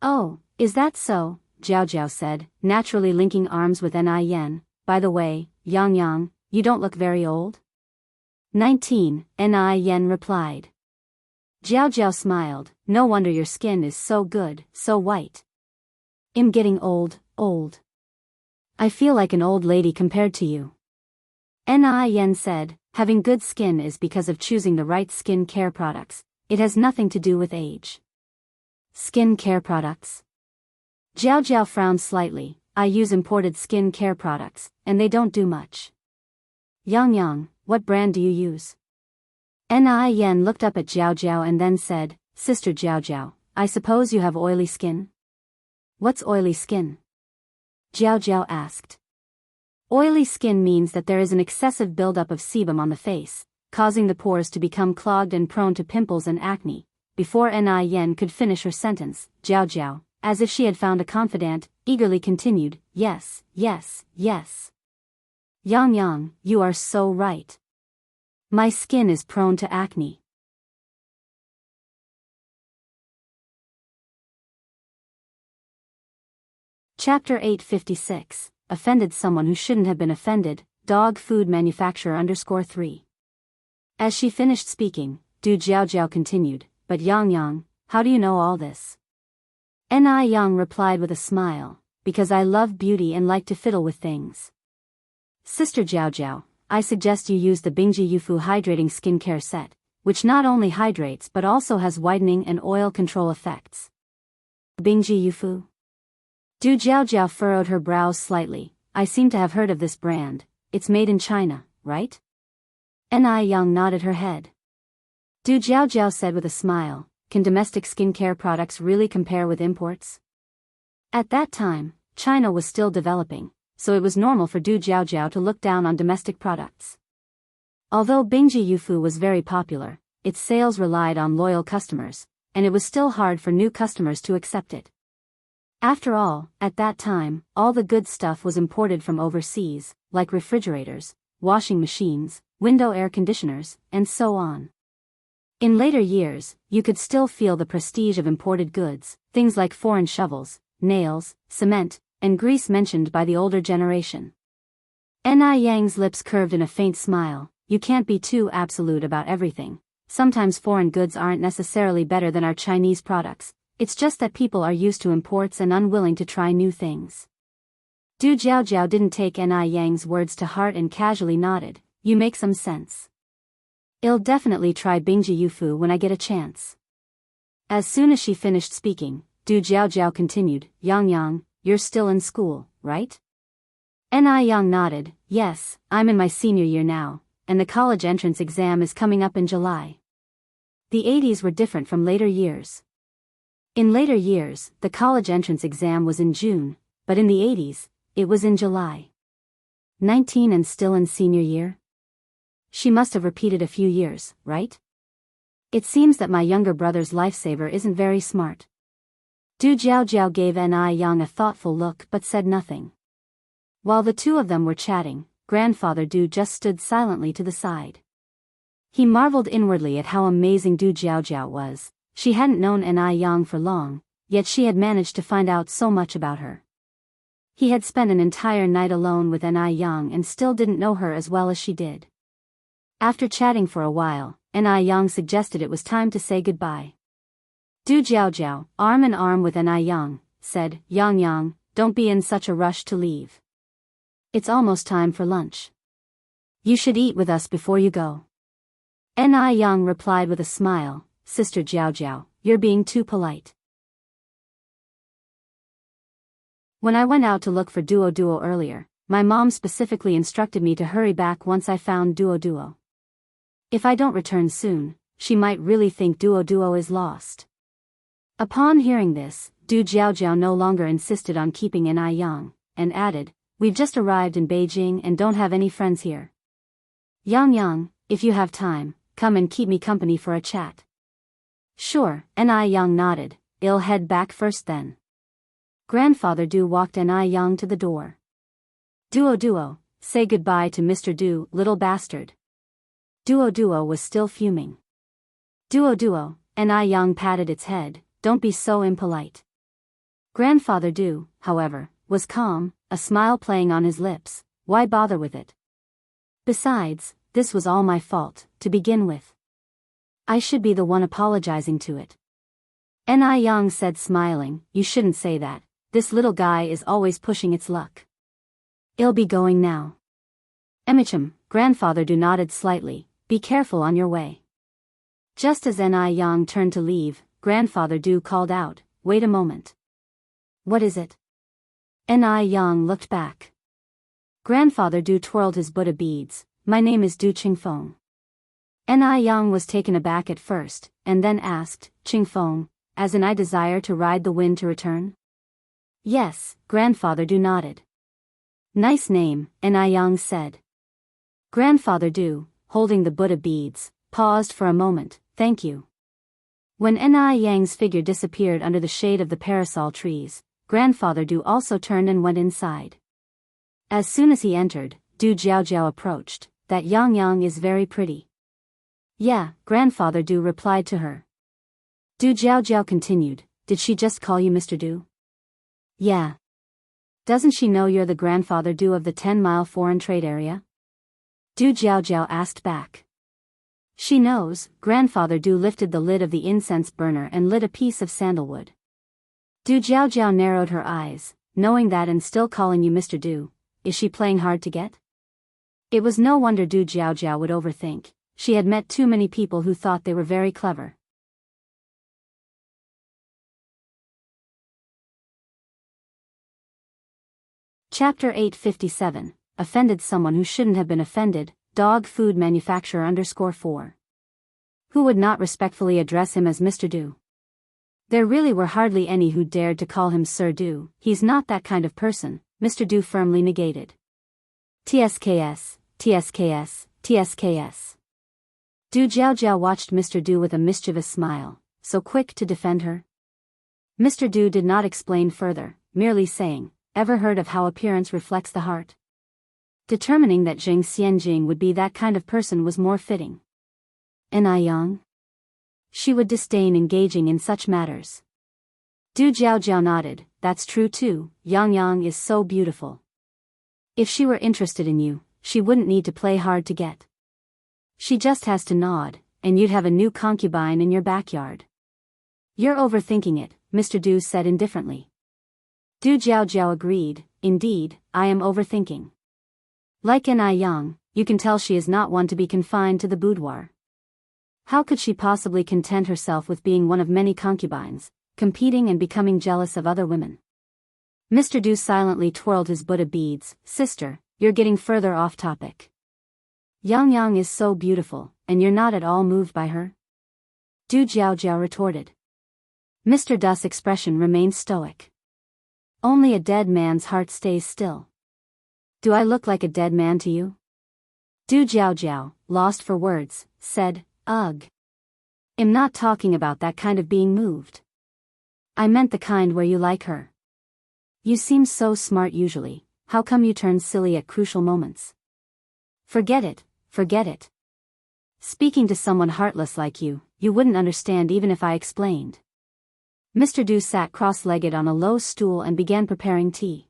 Oh, is that so? Jiao Jiao said, naturally linking arms with Yen, by the way, Yang, you don't look very old? 19, Yen replied. Jiao Jiao smiled, no wonder your skin is so good, so white. I'm getting old. I feel like an old lady compared to you. Yen said, having good skin is because of choosing the right skin care products, it has nothing to do with age. Skin care products? Jiao Jiao frowned slightly, I use imported skin care products, and they don't do much. Yang, what brand do you use? Yen looked up at Jiao Jiao and then said, Sister Jiao Jiao, I suppose you have oily skin? What's oily skin? Jiao Jiao asked. Oily skin means that there is an excessive buildup of sebum on the face, causing the pores to become clogged and prone to pimples and acne. Before Yen could finish her sentence, Jiao Jiao, as if she had found a confidant, eagerly continued, yes. Yang, you are so right. My skin is prone to acne. Chapter 856, Offended Someone Who Shouldn't Have Been Offended, Dog Food Manufacturer _3. As she finished speaking, Du Jiao Jiao continued, but Yang, how do you know all this? Yang replied with a smile, because I love beauty and like to fiddle with things. Sister Jiao Jiao, I suggest you use the Bingji Yufu Hydrating Skincare Set, which not only hydrates but also has whitening and oil control effects. Bingji Yufu? Du Jiaojiao furrowed her brows slightly. I seem to have heard of this brand. It's made in China, right? Ni Yang nodded her head. Du Jiaojiao said with a smile, can domestic skincare products really compare with imports? At that time, China was still developing, so it was normal for Du Jiaojiao to look down on domestic products. Although Bingji Yufu was very popular, its sales relied on loyal customers, and it was still hard for new customers to accept it. After all, at that time, all the good stuff was imported from overseas, like refrigerators, washing machines, window air conditioners, and so on. In later years, you could still feel the prestige of imported goods, things like foreign shovels, nails, cement, and grease mentioned by the older generation. Ni Yang's lips curved in a faint smile. You can't be too absolute about everything. Sometimes foreign goods aren't necessarily better than our Chinese products, it's just that people are used to imports and unwilling to try new things. Du Jiaojiao didn't take Ni Yang's words to heart and casually nodded. You make some sense. I'll definitely try Bingji Yufu when I get a chance. As soon as she finished speaking, Du Jiaojiao continued, Yang, you're still in school, right? Ni Yang nodded, yes, I'm in my senior year now, and the college entrance exam is coming up in July. The 80s were different from later years. In later years, the college entrance exam was in June, but in the 80s, it was in July. 19 and still in senior year? She must have repeated a few years, right? It seems that my younger brother's lifesaver isn't very smart. Du Jiaojiao gave Ni Yang a thoughtful look but said nothing. While the two of them were chatting, Grandfather Du just stood silently to the side. He marveled inwardly at how amazing Du Jiaojiao was. She hadn't known Ni Yang for long, yet she had managed to find out so much about her. He had spent an entire night alone with Ni Yang and still didn't know her as well as she did. After chatting for a while, Ni Yang suggested it was time to say goodbye. Du Jiaojiao, arm in arm with Ni Yang, said, Yang, don't be in such a rush to leave. It's almost time for lunch. You should eat with us before you go. Ni Yang replied with a smile, Sister Jiaojiao, you're being too polite. When I went out to look for Duo earlier, my mom specifically instructed me to hurry back once I found Duo. If I don't return soon, she might really think Duo is lost. Upon hearing this, Du Jiaojiao no longer insisted on keeping Ni Yang, and added, we've just arrived in Beijing and don't have any friends here. Yang, if you have time, come and keep me company for a chat. Sure, Ni Yang nodded, I'll head back first then. Grandfather Du walked Ni Yang to the door. Duo, say goodbye to Mr. Du, little bastard. Duo was still fuming. Duo, Ni Yang patted its head, don't be so impolite. Grandfather Du, however, was calm, a smile playing on his lips. Why bother with it? Besides, this was all my fault, to begin with. I should be the one apologizing to it. Ni Yang said smiling, you shouldn't say that, this little guy is always pushing its luck. I'll be going now. Emicham, Grandfather Du nodded slightly, be careful on your way. Just as Ni Yang turned to leave, Grandfather Du called out, wait a moment. What is it? Ni Yang looked back. Grandfather Du twirled his Buddha beads, my name is Du Qingfeng. Ni Yang was taken aback at first, and then asked, Qingfeng, as in I desire to ride the wind to return? Yes, Grandfather Du nodded. Nice name, Ni Yang said. Grandfather Du, holding the Buddha beads, paused for a moment, thank you. When Ni Yang's figure disappeared under the shade of the parasol trees, Grandfather Du also turned and went inside. As soon as he entered, Du Jiaojiao approached, that Yang is very pretty. Yeah, Grandfather Du replied to her. Du Jiaojiao continued, did she just call you Mr. Du? Yeah. Doesn't she know you're the Grandfather Du of the 10-mile foreign trade area? Du Jiaojiao asked back. She knows. Grandfather Du lifted the lid of the incense burner and lit a piece of sandalwood. Du Jiaojiao narrowed her eyes, knowing that and still calling you Mr. Du, is she playing hard to get? It was no wonder Du Jiaojiao would overthink, she had met too many people who thought they were very clever. Chapter 857, Offended Someone Who Shouldn't Have Been Offended, Dog Food Manufacturer _4. Who would not respectfully address him as Mr. Du? There really were hardly any who dared to call him Sir Du. He's not that kind of person, Mr. Du firmly negated. TSKS, TSKS, TSKS. Du Jiao watched Mr. Du with a mischievous smile, so quick to defend her. Mr. Du did not explain further, merely saying, ever heard of how appearance reflects the heart? Determining that Jing Xianjing would be that kind of person was more fitting. And I Yang? She would disdain engaging in such matters. Du Jiao nodded, that's true too, Yang is so beautiful. If she were interested in you, she wouldn't need to play hard to get. She just has to nod, and you'd have a new concubine in your backyard. You're overthinking it, Mr. Du said indifferently. Du Jiao agreed, indeed, I am overthinking. Like An Yang, you can tell she is not one to be confined to the boudoir. How could she possibly content herself with being one of many concubines, competing and becoming jealous of other women? Mr. Du silently twirled his Buddha beads. Sister, you're getting further off topic. Yang is so beautiful, and you're not at all moved by her? Du Jiao retorted. Mr. Du's expression remained stoic. Only a dead man's heart stays still. Do I look like a dead man to you? Du Jiao, lost for words, said, ugh. I'm not talking about that kind of being moved. I meant the kind where you like her. You seem so smart usually, how come you turn silly at crucial moments? Forget it. Speaking to someone heartless like you, you wouldn't understand even if I explained. Mr. Du sat cross-legged on a low stool and began preparing tea.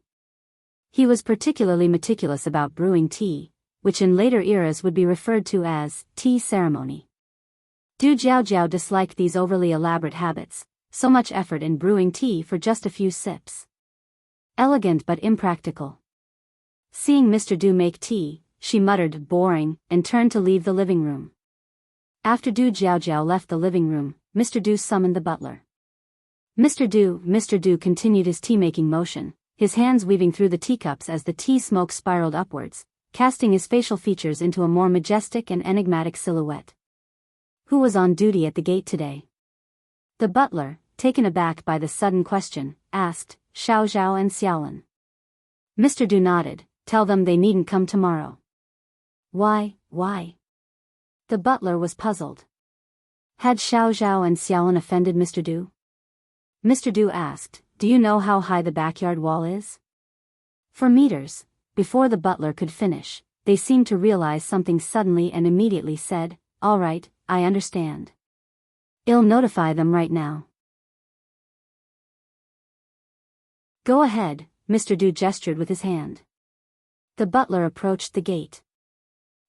He was particularly meticulous about brewing tea, which in later eras would be referred to as tea ceremony. Du Jiao disliked these overly elaborate habits, so much effort in brewing tea for just a few sips. Elegant but impractical. Seeing Mr. Du make tea, she muttered, boring, and turned to leave the living room. After Du Jiao left the living room, Mr. Du summoned the butler. Mr. Du continued his tea-making motion, his hands weaving through the teacups as the tea smoke spiraled upwards, casting his facial features into a more majestic and enigmatic silhouette. Who was on duty at the gate today? The butler, taken aback by the sudden question, asked, Xiao and Xiaolin. Mr. Du nodded, tell them they needn't come tomorrow. Why? The butler was puzzled. Had Xiao and Xiaolin offended Mr. Du? Mr. Du asked, do you know how high the backyard wall is? For meters. Before the butler could finish, they seemed to realize something suddenly and immediately said, all right, I understand. I'll notify them right now. Go ahead, Mr. Du gestured with his hand. The butler approached the gate.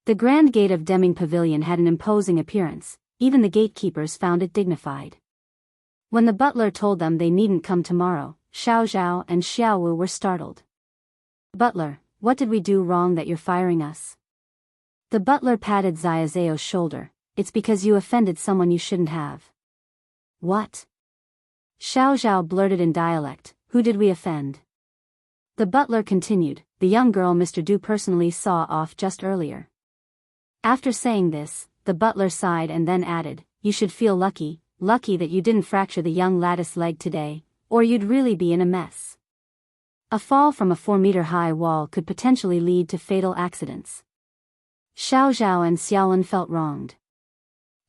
The grand gate of Deming Pavilion had an imposing appearance, even the gatekeepers found it dignified. When the butler told them they needn't come tomorrow, Xiao and Xiaowu were startled. Butler, what did we do wrong that you're firing us? The butler patted Xiao's shoulder, it's because you offended someone you shouldn't have. What? Xiao blurted in dialect, who did we offend? The butler continued, the young girl Mr. Du personally saw off just earlier. After saying this, the butler sighed and then added, you should feel lucky that you didn't fracture the young lad's leg today, or you'd really be in a mess. A fall from a 4-meter-high wall could potentially lead to fatal accidents. Xiao and Xiaolin felt wronged.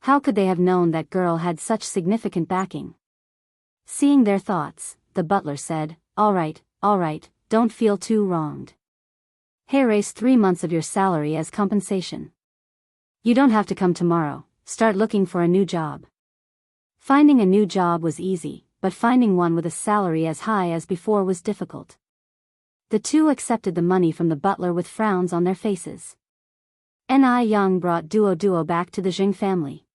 How could they have known that girl had such significant backing? Seeing their thoughts, the butler said, all right, don't feel too wronged. Hey, raise 3 months of your salary as compensation. You don't have to come tomorrow, start looking for a new job. Finding a new job was easy, but finding one with a salary as high as before was difficult. The two accepted the money from the butler with frowns on their faces. Ni Yang brought Duo back to the Jing family.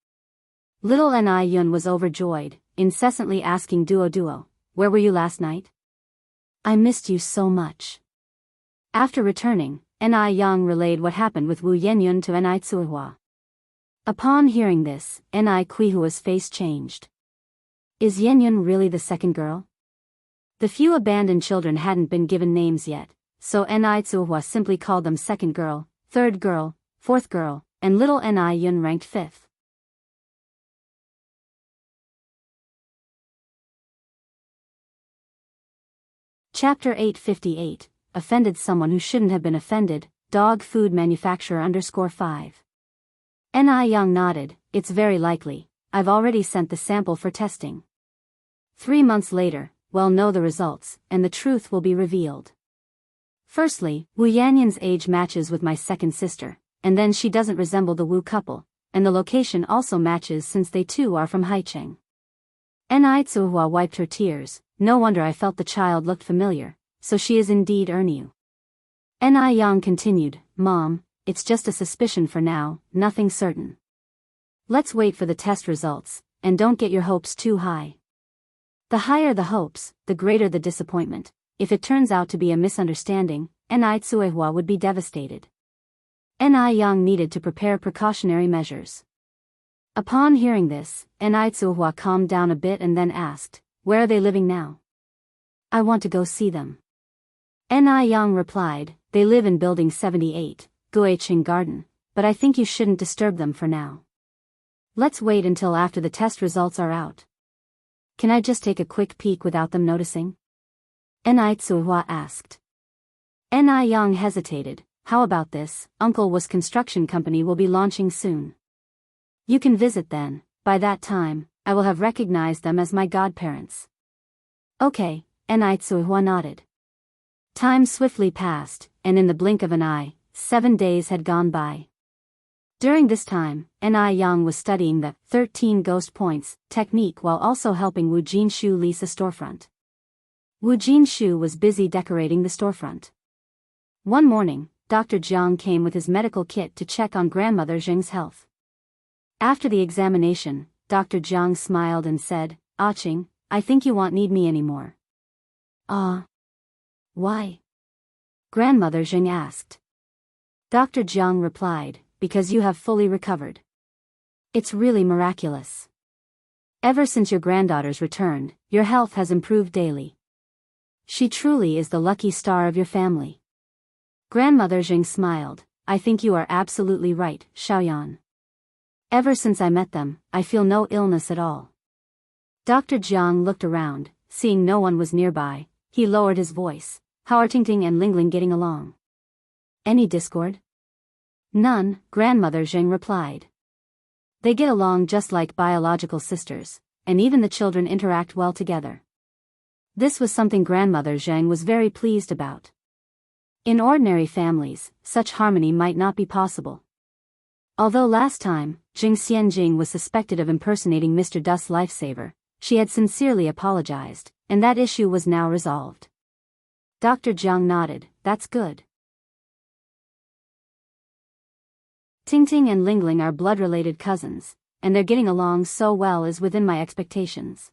Little Ni Yun was overjoyed, incessantly asking Duo, where were you last night? I missed you so much. After returning, Ni Yang relayed what happened with Wu Yenyun to Ni Tsuhua. Upon hearing this, Ni Kuihua's face changed. Is Yenyun really the second girl? The few abandoned children hadn't been given names yet, so Ni Tsuhua simply called them second girl, third girl, fourth girl, and little Ni Yun ranked fifth. Chapter 858, Offended Someone Who Shouldn't Have Been Offended, Dog Food Manufacturer _5. Ni Young nodded, it's very likely. I've already sent the sample for testing. 3 months later, we'll know the results, and the truth will be revealed. Firstly, Wu Yanyan's age matches with my second sister, and then she doesn't resemble the Wu couple, and the location also matches since they too are from Haicheng. Ni Tsuhua wiped her tears, no wonder I felt the child looked familiar, so she is indeed Erniu. Ni Yang continued, Mom, it's just a suspicion for now, nothing certain. Let's wait for the test results, and don't get your hopes too high. The higher the hopes, the greater the disappointment. If it turns out to be a misunderstanding, Ni Tsuehua would be devastated. Ni Yang needed to prepare precautionary measures. Upon hearing this, Ni Tsuehua calmed down a bit and then asked, where are they living now? I want to go see them. Ni Yang replied, they live in Building 78, Guiqing Garden, but I think you shouldn't disturb them for now. Let's wait until after the test results are out. Can I just take a quick peek without them noticing? Ni Tsuehua asked. Ni Yang hesitated, how about this, Uncle Wu's construction company will be launching soon. You can visit then, by that time, I will have recognized them as my godparents. Okay, Ni Tsuehua nodded. Time swiftly passed, and in the blink of an eye, 7 days had gone by. During this time, Ni Yang was studying the 13 ghost points technique while also helping Wu Jinshu lease a storefront. Wu Jinshu was busy decorating the storefront. One morning, Dr. Jiang came with his medical kit to check on grandmother Zheng's health. After the examination, Dr. Jiang smiled and said, Qing, I think you won't need me anymore. Why? Grandmother Zheng asked. Dr. Jiang replied, because you have fully recovered. It's really miraculous. Ever since your granddaughter's returned, your health has improved daily. She truly is the lucky star of your family. Grandmother Zheng smiled, I think you are absolutely right, Xiaoyan. Ever since I met them, I feel no illness at all. Dr. Jiang looked around, seeing no one was nearby, he lowered his voice, how are Tingting and Lingling getting along? Any discord? None, Grandmother Zheng replied. They get along just like biological sisters, and even the children interact well together. This was something Grandmother Zheng was very pleased about. In ordinary families, such harmony might not be possible. Although last time, Jing Xianjing was suspected of impersonating Mr. Dust's lifesaver, she had sincerely apologized, and that issue was now resolved. Dr. Jiang nodded, that's good. Tingting and Lingling are blood-related cousins, and their getting along so well is within my expectations.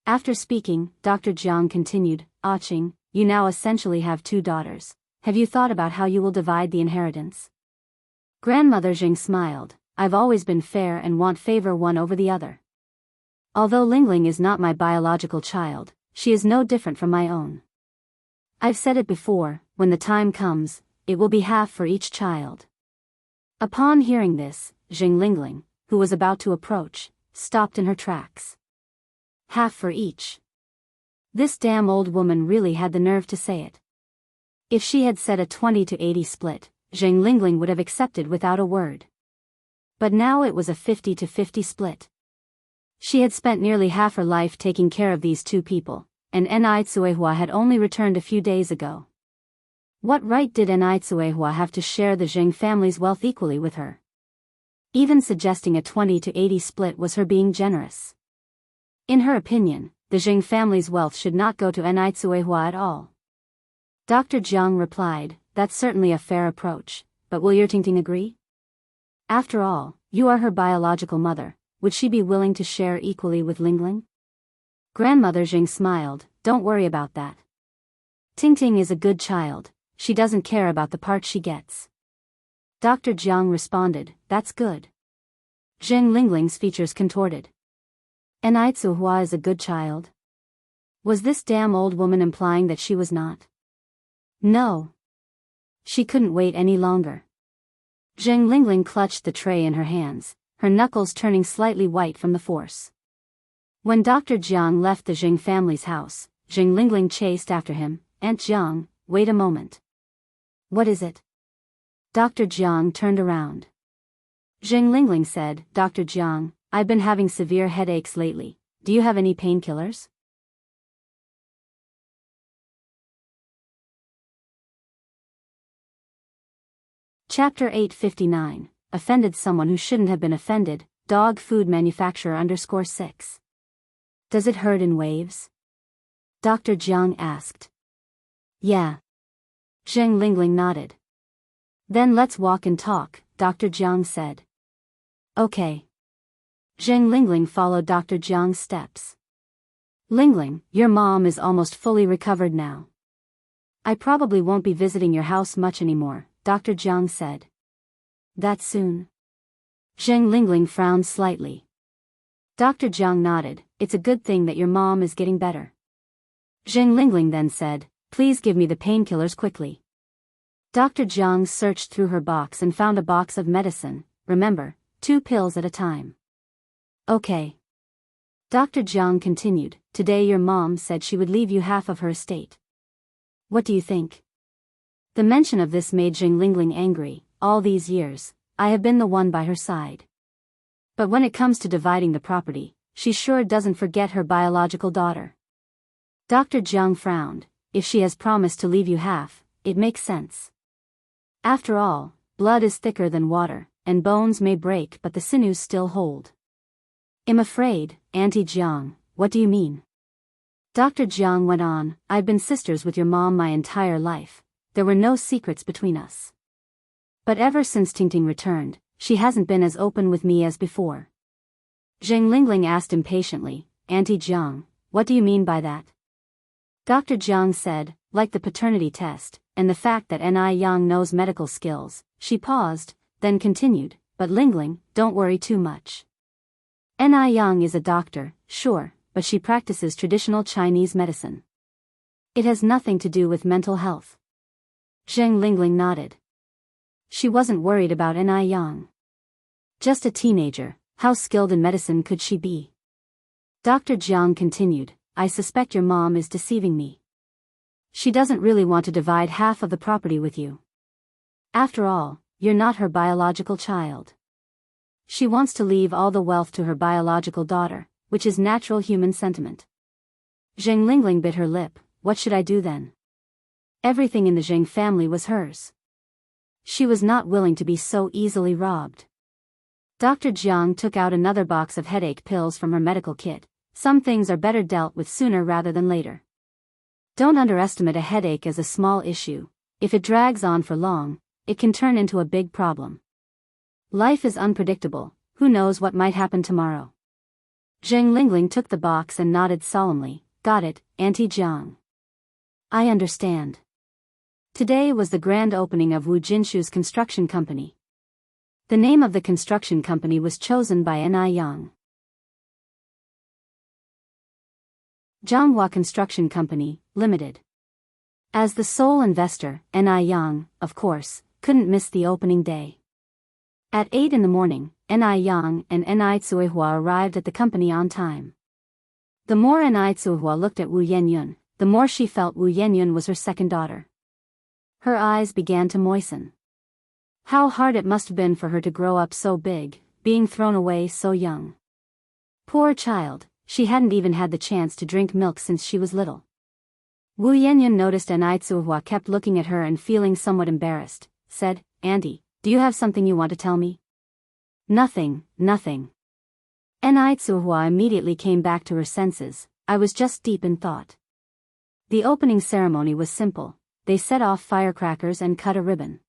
After speaking, Dr. Jiang continued, Qing, you now essentially have 2 daughters. Have you thought about how you will divide the inheritance? Grandmother Zheng smiled, I've always been fair and won't favor one over the other. Although Lingling is not my biological child, she is no different from my own. I've said it before, when the time comes, it will be half for each child. Upon hearing this, Zheng Lingling, who was about to approach, stopped in her tracks. Half for each. This damn old woman really had the nerve to say it. If she had said a 20-80 split, Zheng Lingling would have accepted without a word. But now it was a 50-50 split. She had spent nearly half her life taking care of these 2 people, and Ni Tsuehua had only returned a few days ago. What right did Ni Tsuehua have to share the Zheng family's wealth equally with her? Even suggesting a 20-80 split was her being generous. In her opinion, the Zheng family's wealth should not go to Ni Tsuehua at all. Dr. Jiang replied, that's certainly a fair approach, but will your Tingting agree? After all, you are her biological mother, would she be willing to share equally with Lingling? Grandmother Zheng smiled, don't worry about that. Tingting is a good child, she doesn't care about the part she gets. Dr. Jiang responded, that's good. Zheng Lingling's features contorted. Ni Tsuehua is a good child? Was this damn old woman implying that she was not? No. She couldn't wait any longer. Zheng Lingling clutched the tray in her hands, her knuckles turning slightly white from the force. When Dr. Jiang left the Zheng family's house, Zheng Lingling chased after him. Aunt Jiang, wait a moment. What is it? Dr. Jiang turned around. Zheng Lingling said, Dr. Jiang, I've been having severe headaches lately. Do you have any painkillers? Chapter 859, Offended Someone Who Shouldn't Have Been Offended, Dog Food Manufacturer _6. Does it hurt in waves? Dr. Jiang asked. Yeah. Zheng Lingling nodded. Then let's walk and talk, Dr. Jiang said. Okay. Zheng Lingling followed Dr. Jiang's steps. Lingling, your mom is almost fully recovered now. I probably won't be visiting your house much anymore, Dr. Jiang said. That soon? Zheng Lingling frowned slightly. Dr. Jiang nodded, it's a good thing that your mom is getting better. Zheng Lingling then said, please give me the painkillers quickly. Dr. Jiang searched through her box and found a box of medicine, remember, 2 pills at a time. Okay. Dr. Jiang continued, today your mom said she would leave you half of her estate. What do you think? The mention of this made Zheng Lingling angry. All these years, I have been the one by her side. But when it comes to dividing the property, she sure doesn't forget her biological daughter. Dr. Jiang frowned. If she has promised to leave you half, it makes sense. After all, blood is thicker than water, and bones may break but the sinews still hold. I'm afraid, Auntie Jiang, what do you mean? Dr. Jiang went on, I've been sisters with your mom my entire life. There were no secrets between us. But ever since Tingting returned, she hasn't been as open with me as before. Zheng Lingling asked impatiently, Auntie Jiang, what do you mean by that? Dr. Jiang said, like the paternity test, and the fact that Ni Yang knows medical skills. She paused, then continued, but Lingling, don't worry too much. Ni Yang is a doctor, sure, but she practices traditional Chinese medicine. It has nothing to do with mental health. Zheng Lingling nodded. She wasn't worried about Ni Yang. Just a teenager, how skilled in medicine could she be? Dr. Jiang continued, I suspect your mom is deceiving me. She doesn't really want to divide half of the property with you. After all, you're not her biological child. She wants to leave all the wealth to her biological daughter, which is natural human sentiment. Zheng Lingling bit her lip, what should I do then? Everything in the Zheng family was hers. She was not willing to be so easily robbed. Dr. Jiang took out another box of headache pills from her medical kit. Some things are better dealt with sooner rather than later. Don't underestimate a headache as a small issue. If it drags on for long, it can turn into a big problem. Life is unpredictable, who knows what might happen tomorrow. Zheng Lingling took the box and nodded solemnly, got it, Auntie Jiang. I understand. Today was the grand opening of Wu Jinshu's construction company. The name of the construction company was chosen by Ni Yang. Zhanghua Construction Company, Limited. As the sole investor, Ni Yang, of course, couldn't miss the opening day. At 8 in the morning, Ni Yang and Ni Tsuihua arrived at the company on time. The more Ni Tsuihua looked at Wu Yenyun, the more she felt Wu Yenyun was her second daughter. Her eyes began to moisten. How hard it must have been for her to grow up so big, being thrown away so young. Poor child, she hadn't even had the chance to drink milk since she was little. Wu Yenyun noticed Ni Tsuihua kept looking at her and feeling somewhat embarrassed, said, Auntie, do you have something you want to tell me? Nothing, nothing. Ni Tsuihua immediately came back to her senses, I was just deep in thought. The opening ceremony was simple, they set off firecrackers and cut a ribbon.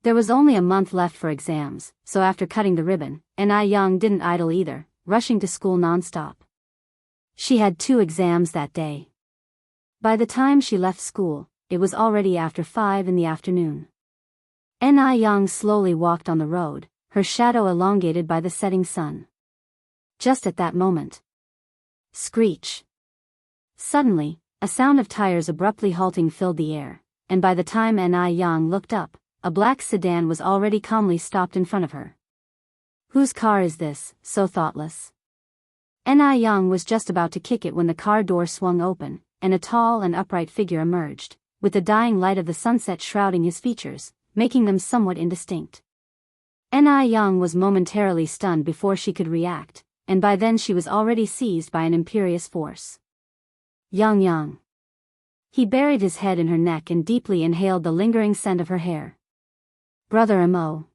There was only a month left for exams, so after cutting the ribbon, Ni Yang didn't idle either, rushing to school non-stop. She had 2 exams that day. By the time she left school, it was already after 5 in the afternoon. Ni Yang slowly walked on the road, her shadow elongated by the setting sun. Just at that moment. Screech. Suddenly, a sound of tires abruptly halting filled the air. and by the time N.I. Yang looked up, a black sedan was already calmly stopped in front of her. Whose car is this, so thoughtless? N.I. Yang was just about to kick it when the car door swung open, and a tall and upright figure emerged, with the dying light of the sunset shrouding his features, making them somewhat indistinct. N.I. Yang was momentarily stunned before she could react, and by then she was already seized by an imperious force. Yang Yang. He buried his head in her neck and deeply inhaled the lingering scent of her hair. Brother Mo.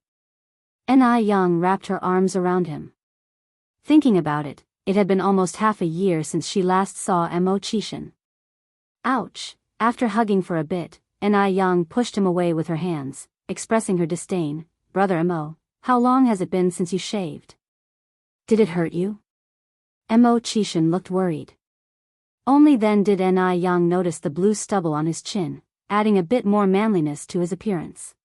N.I. Yang wrapped her arms around him. Thinking about it, it had been almost half a year since she last saw Mo Chishin. Ouch! After hugging for a bit, N.I. Yang pushed him away with her hands, expressing her disdain. Brother Mo, how long has it been since you shaved? Did it hurt you? Mo Chishin looked worried. Only then did N.I. Yang notice the blue stubble on his chin, adding a bit more manliness to his appearance.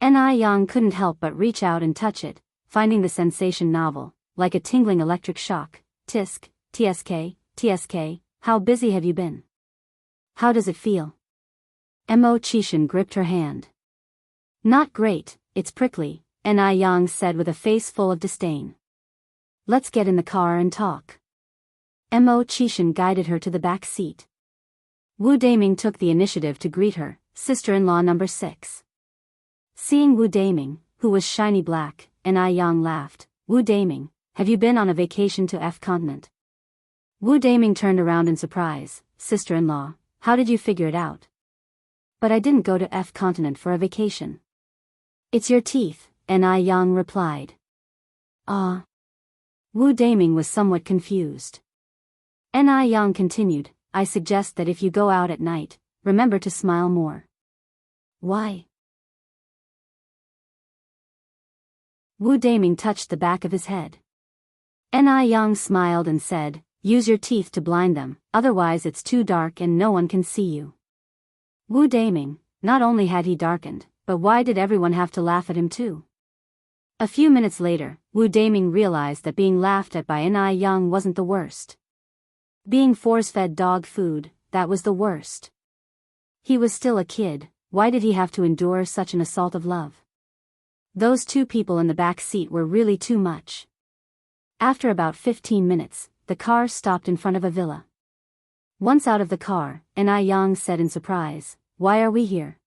N.I. Yang couldn't help but reach out and touch it, finding the sensation novel, like a tingling electric shock. Tisk, TSK, how busy have you been? How does it feel? Mo Chishin gripped her hand. Not great, it's prickly, N.I. Yang said with a face full of disdain. Let's get in the car and talk. Mo Chishin guided her to the back seat. Wu Daming took the initiative to greet her, sister-in-law number 6. Seeing Wu Daming, who was shiny black, N.I. Yang laughed. Wu Daming, have you been on a vacation to F continent? Wu Daming turned around in surprise. Sister-in-law, how did you figure it out? But I didn't go to F continent for a vacation. It's your teeth, N.I. Yang replied. Ah. Wu Daming was somewhat confused. N.I. Yang continued, I suggest that if you go out at night, remember to smile more. Why? Wu Daming touched the back of his head. N.I. Yang smiled and said, use your teeth to blind them, otherwise it's too dark and no one can see you. Wu Daming, not only had he darkened, but why did everyone have to laugh at him too? A few minutes later, Wu Daming realized that being laughed at by N.I. Yang wasn't the worst. Being force-fed dog food, that was the worst. He was still a kid, why did he have to endure such an assault of love? Those two people in the back seat were really too much. After about 15 minutes, the car stopped in front of a villa. Once out of the car, N.I. Yang said in surprise, why are we here?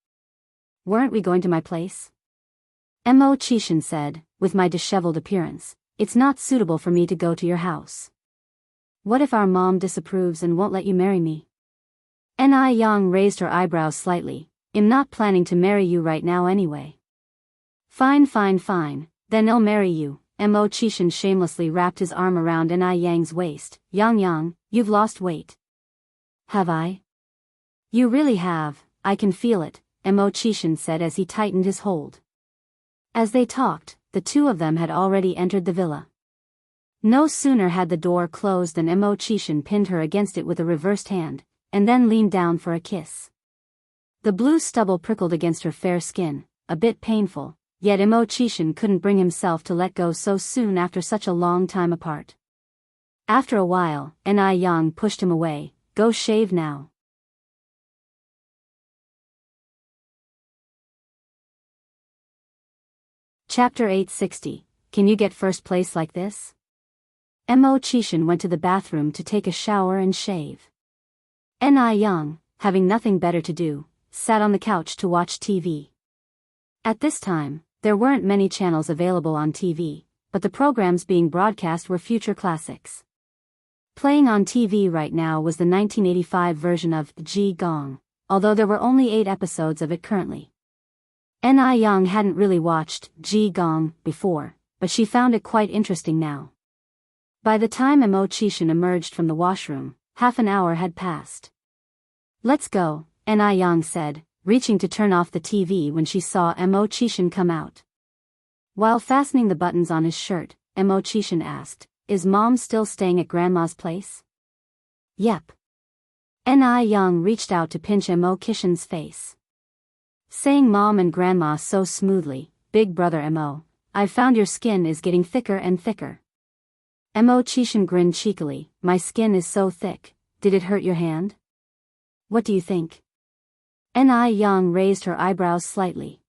Weren't we going to my place? Mo Chishin said, with my disheveled appearance, it's not suitable for me to go to your house. What if our mom disapproves and won't let you marry me? N.I. Yang raised her eyebrows slightly, I'm not planning to marry you right now anyway. Fine, then I'll marry you. Mo Chishin shamelessly wrapped his arm around N.I. Yang's waist. Yang, you've lost weight. Have I? You really have, I can feel it, Mo Chishin said as he tightened his hold. As they talked, the two of them had already entered the villa. No sooner had the door closed than Mo Chishin pinned her against it with a reversed hand, and then leaned down for a kiss. The blue stubble prickled against her fair skin, a bit painful, yet Mo Chishin couldn't bring himself to let go so soon after such a long time apart. After a while, N.I. Yang pushed him away. Go shave now. Chapter 860, Can you get first place like this? Mo Chishin went to the bathroom to take a shower and shave. N.I. Yang, having nothing better to do, sat on the couch to watch TV. At this time, there weren't many channels available on TV, but the programs being broadcast were future classics. Playing on TV right now was the 1985 version of Ji Gong, although there were only 8 episodes of it currently. N.I. Yang hadn't really watched Ji Gong before, but she found it quite interesting now. By the time Mo Chishin emerged from the washroom, half an hour had passed. Let's go, N.I. Yang said, reaching to turn off the TV when she saw Mo Chishin come out. While fastening the buttons on his shirt, Mo Chishin asked, is Mom still staying at Grandma's place? Yep. N.I. Yang reached out to pinch Mo Chishin's face. Saying Mom and Grandma so smoothly, Big Brother Mo, I've found your skin is getting thicker and thicker. Mo Chishin grinned cheekily, my skin is so thick, did it hurt your hand? What do you think? Ni Yang raised her eyebrows slightly.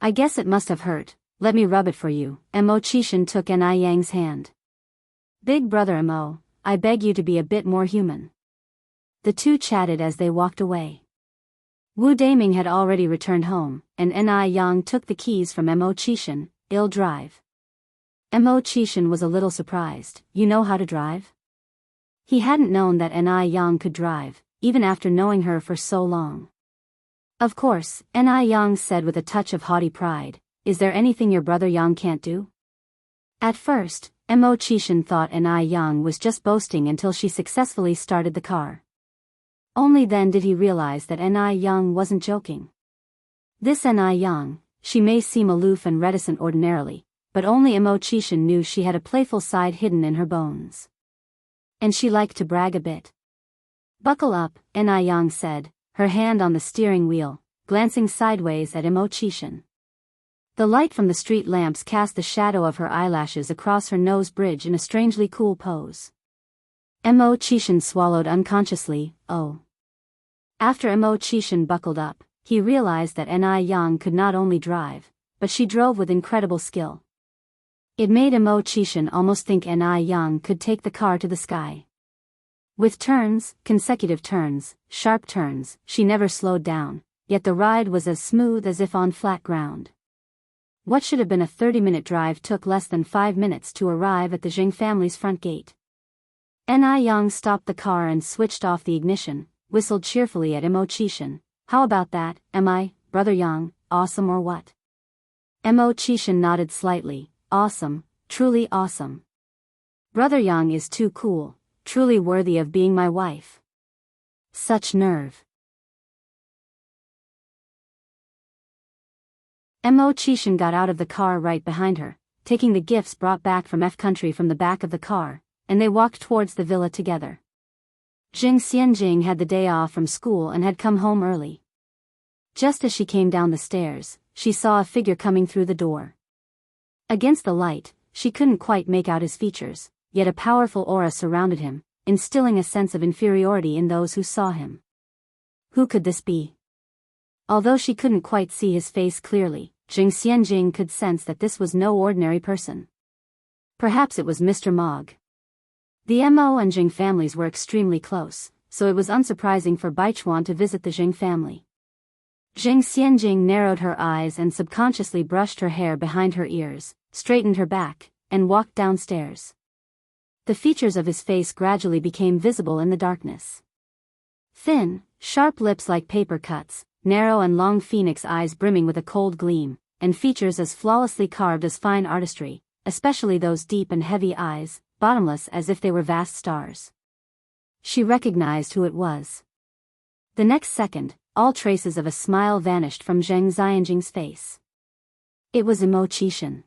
I guess it must have hurt, let me rub it for you. Mo Chishan took Ni Yang's hand. Big brother Mo, I beg you to be a bit more human. The two chatted as they walked away. Wu Daming had already returned home, and Ni Yang took the keys from Mo Chishan. I'll drive. Mo Chishan was a little surprised. You know how to drive? He hadn't known that Ni Yang could drive, even after knowing her for so long. Of course, Ni Yang said with a touch of haughty pride. Is there anything your brother Yang can't do? At first, Mo Chishan thought Ni Yang was just boasting until she successfully started the car. Only then did he realize that Ni Yang wasn't joking. This Ni Yang, she may seem aloof and reticent ordinarily, but only Mo Chishan knew she had a playful side hidden in her bones. And she liked to brag a bit. Buckle up, Ni Yang said, her hand on the steering wheel, glancing sideways at Mo Chishan. The light from the street lamps cast the shadow of her eyelashes across her nose bridge in a strangely cool pose. Mo Chishan swallowed unconsciously. Oh. After Mo Chishan buckled up, he realized that Ni Yang could not only drive, but she drove with incredible skill. It made Mo Chishan almost think Ni Yang could take the car to the sky. With turns, consecutive turns, sharp turns, she never slowed down, yet the ride was as smooth as if on flat ground. What should have been a 30-minute drive took less than 5 minutes to arrive at the Jing family's front gate. Ni Yang stopped the car and switched off the ignition, whistled cheerfully at Mo Chishan. How about that, am I, brother Yang, awesome or what? Mo Chishan nodded slightly. Awesome, truly awesome. Brother Yang is too cool, truly worthy of being my wife. Such nerve. Mo Chishan got out of the car right behind her, taking the gifts brought back from F country from the back of the car, and they walked towards the villa together. Jing Xianjing had the day off from school and had come home early. Just as she came down the stairs, she saw a figure coming through the door. Against the light, she couldn't quite make out his features, yet a powerful aura surrounded him, instilling a sense of inferiority in those who saw him. Who could this be? Although she couldn't quite see his face clearly, Jing Xianjing could sense that this was no ordinary person. Perhaps it was Mr. Mog. The Mo and Jing families were extremely close, so it was unsurprising for Baichuan to visit the Jing family. Jing Xianjing narrowed her eyes and subconsciously brushed her hair behind her ears, straightened her back, and walked downstairs. The features of his face gradually became visible in the darkness. Thin, sharp lips like paper cuts, narrow and long phoenix eyes brimming with a cold gleam, and features as flawlessly carved as fine artistry, especially those deep and heavy eyes, bottomless as if they were vast stars. She recognized who it was. The next second, all traces of a smile vanished from Zheng Xianjing's face. It was Mo Chishan.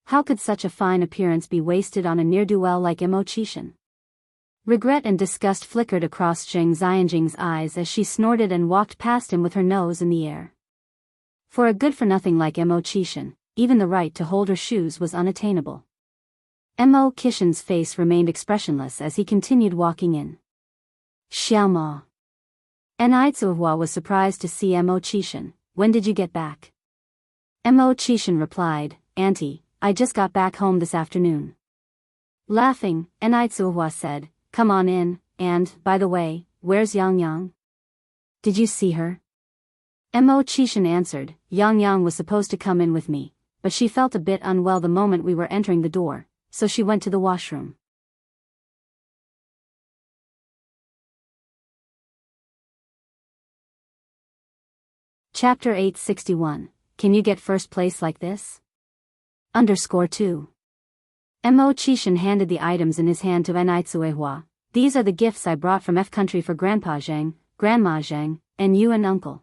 How could such a fine appearance be wasted on a ne'er-do-well like Mo Chishan? Regret and disgust flickered across Zheng Xianjing's eyes as she snorted and walked past him with her nose in the air. For a good-for-nothing like Mo Chishan, even the right to hold her shoes was unattainable. Mo Chishan's face remained expressionless as he continued walking in. Xiaoma. Enitsuhua was surprised to see Mo Chishan. When did you get back? Mo Chishan replied, Auntie, I just got back home this afternoon. Laughing, Enitsuhua said, Come on in, and, by the way, where's Yang Yang? Did you see her? Mo Chishan answered, Yang Yang was supposed to come in with me, but she felt a bit unwell the moment we were entering the door, so she went to the washroom. Chapter 861. Can you get first place like this? _2. Mo Chishan handed the items in his hand to Enitsuehua. These are the gifts I brought from F country for Grandpa Zheng, Grandma Zheng, and you and Uncle.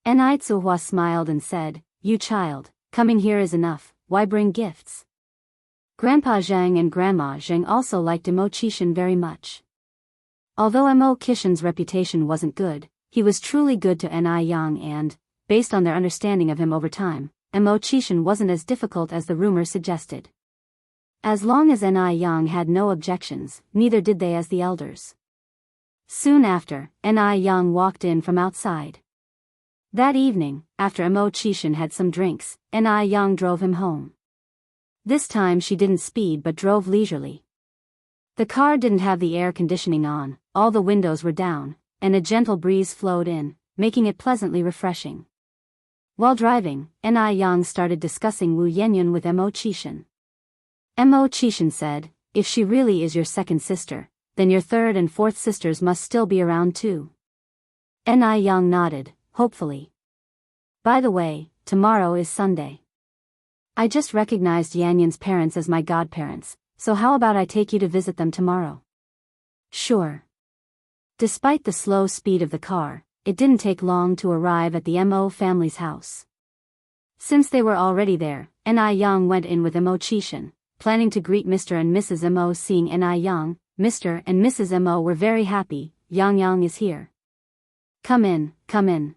Enitsuehua smiled and said, You child, coming here is enough, why bring gifts? Grandpa Zheng and Grandma Zheng also liked Mo Chishan very much. Although Mo Chishan's reputation wasn't good, he was truly good to Ni Yang and, based on their understanding of him over time, Mo Chishan wasn't as difficult as the rumor suggested. As long as Ni Yang had no objections, neither did they as the elders. Soon after, Ni Young walked in from outside. That evening, after Mo Chishan had some drinks, Ni Young drove him home. This time she didn't speed but drove leisurely. The car didn't have the air conditioning on, all the windows were down, and a gentle breeze flowed in, making it pleasantly refreshing. While driving, Ni Young started discussing Wu Yanyan with Mo Chishan. Mo Chishan said, "If she really is your second sister, then your third and fourth sisters must still be around too." Ni Young nodded, hopefully. "By the way, tomorrow is Sunday. I just recognized Yanyan's parents as my godparents, so how about I take you to visit them tomorrow?" "Sure." Despite the slow speed of the car, it didn't take long to arrive at the Mo family's house. Since they were already there, Ni Young went in with Mo Chishan, planning to greet Mr. and Mrs. Mo. Seeing Ni Young, Mr. and Mrs. Mo were very happy. "Yang is here. Come in, come in.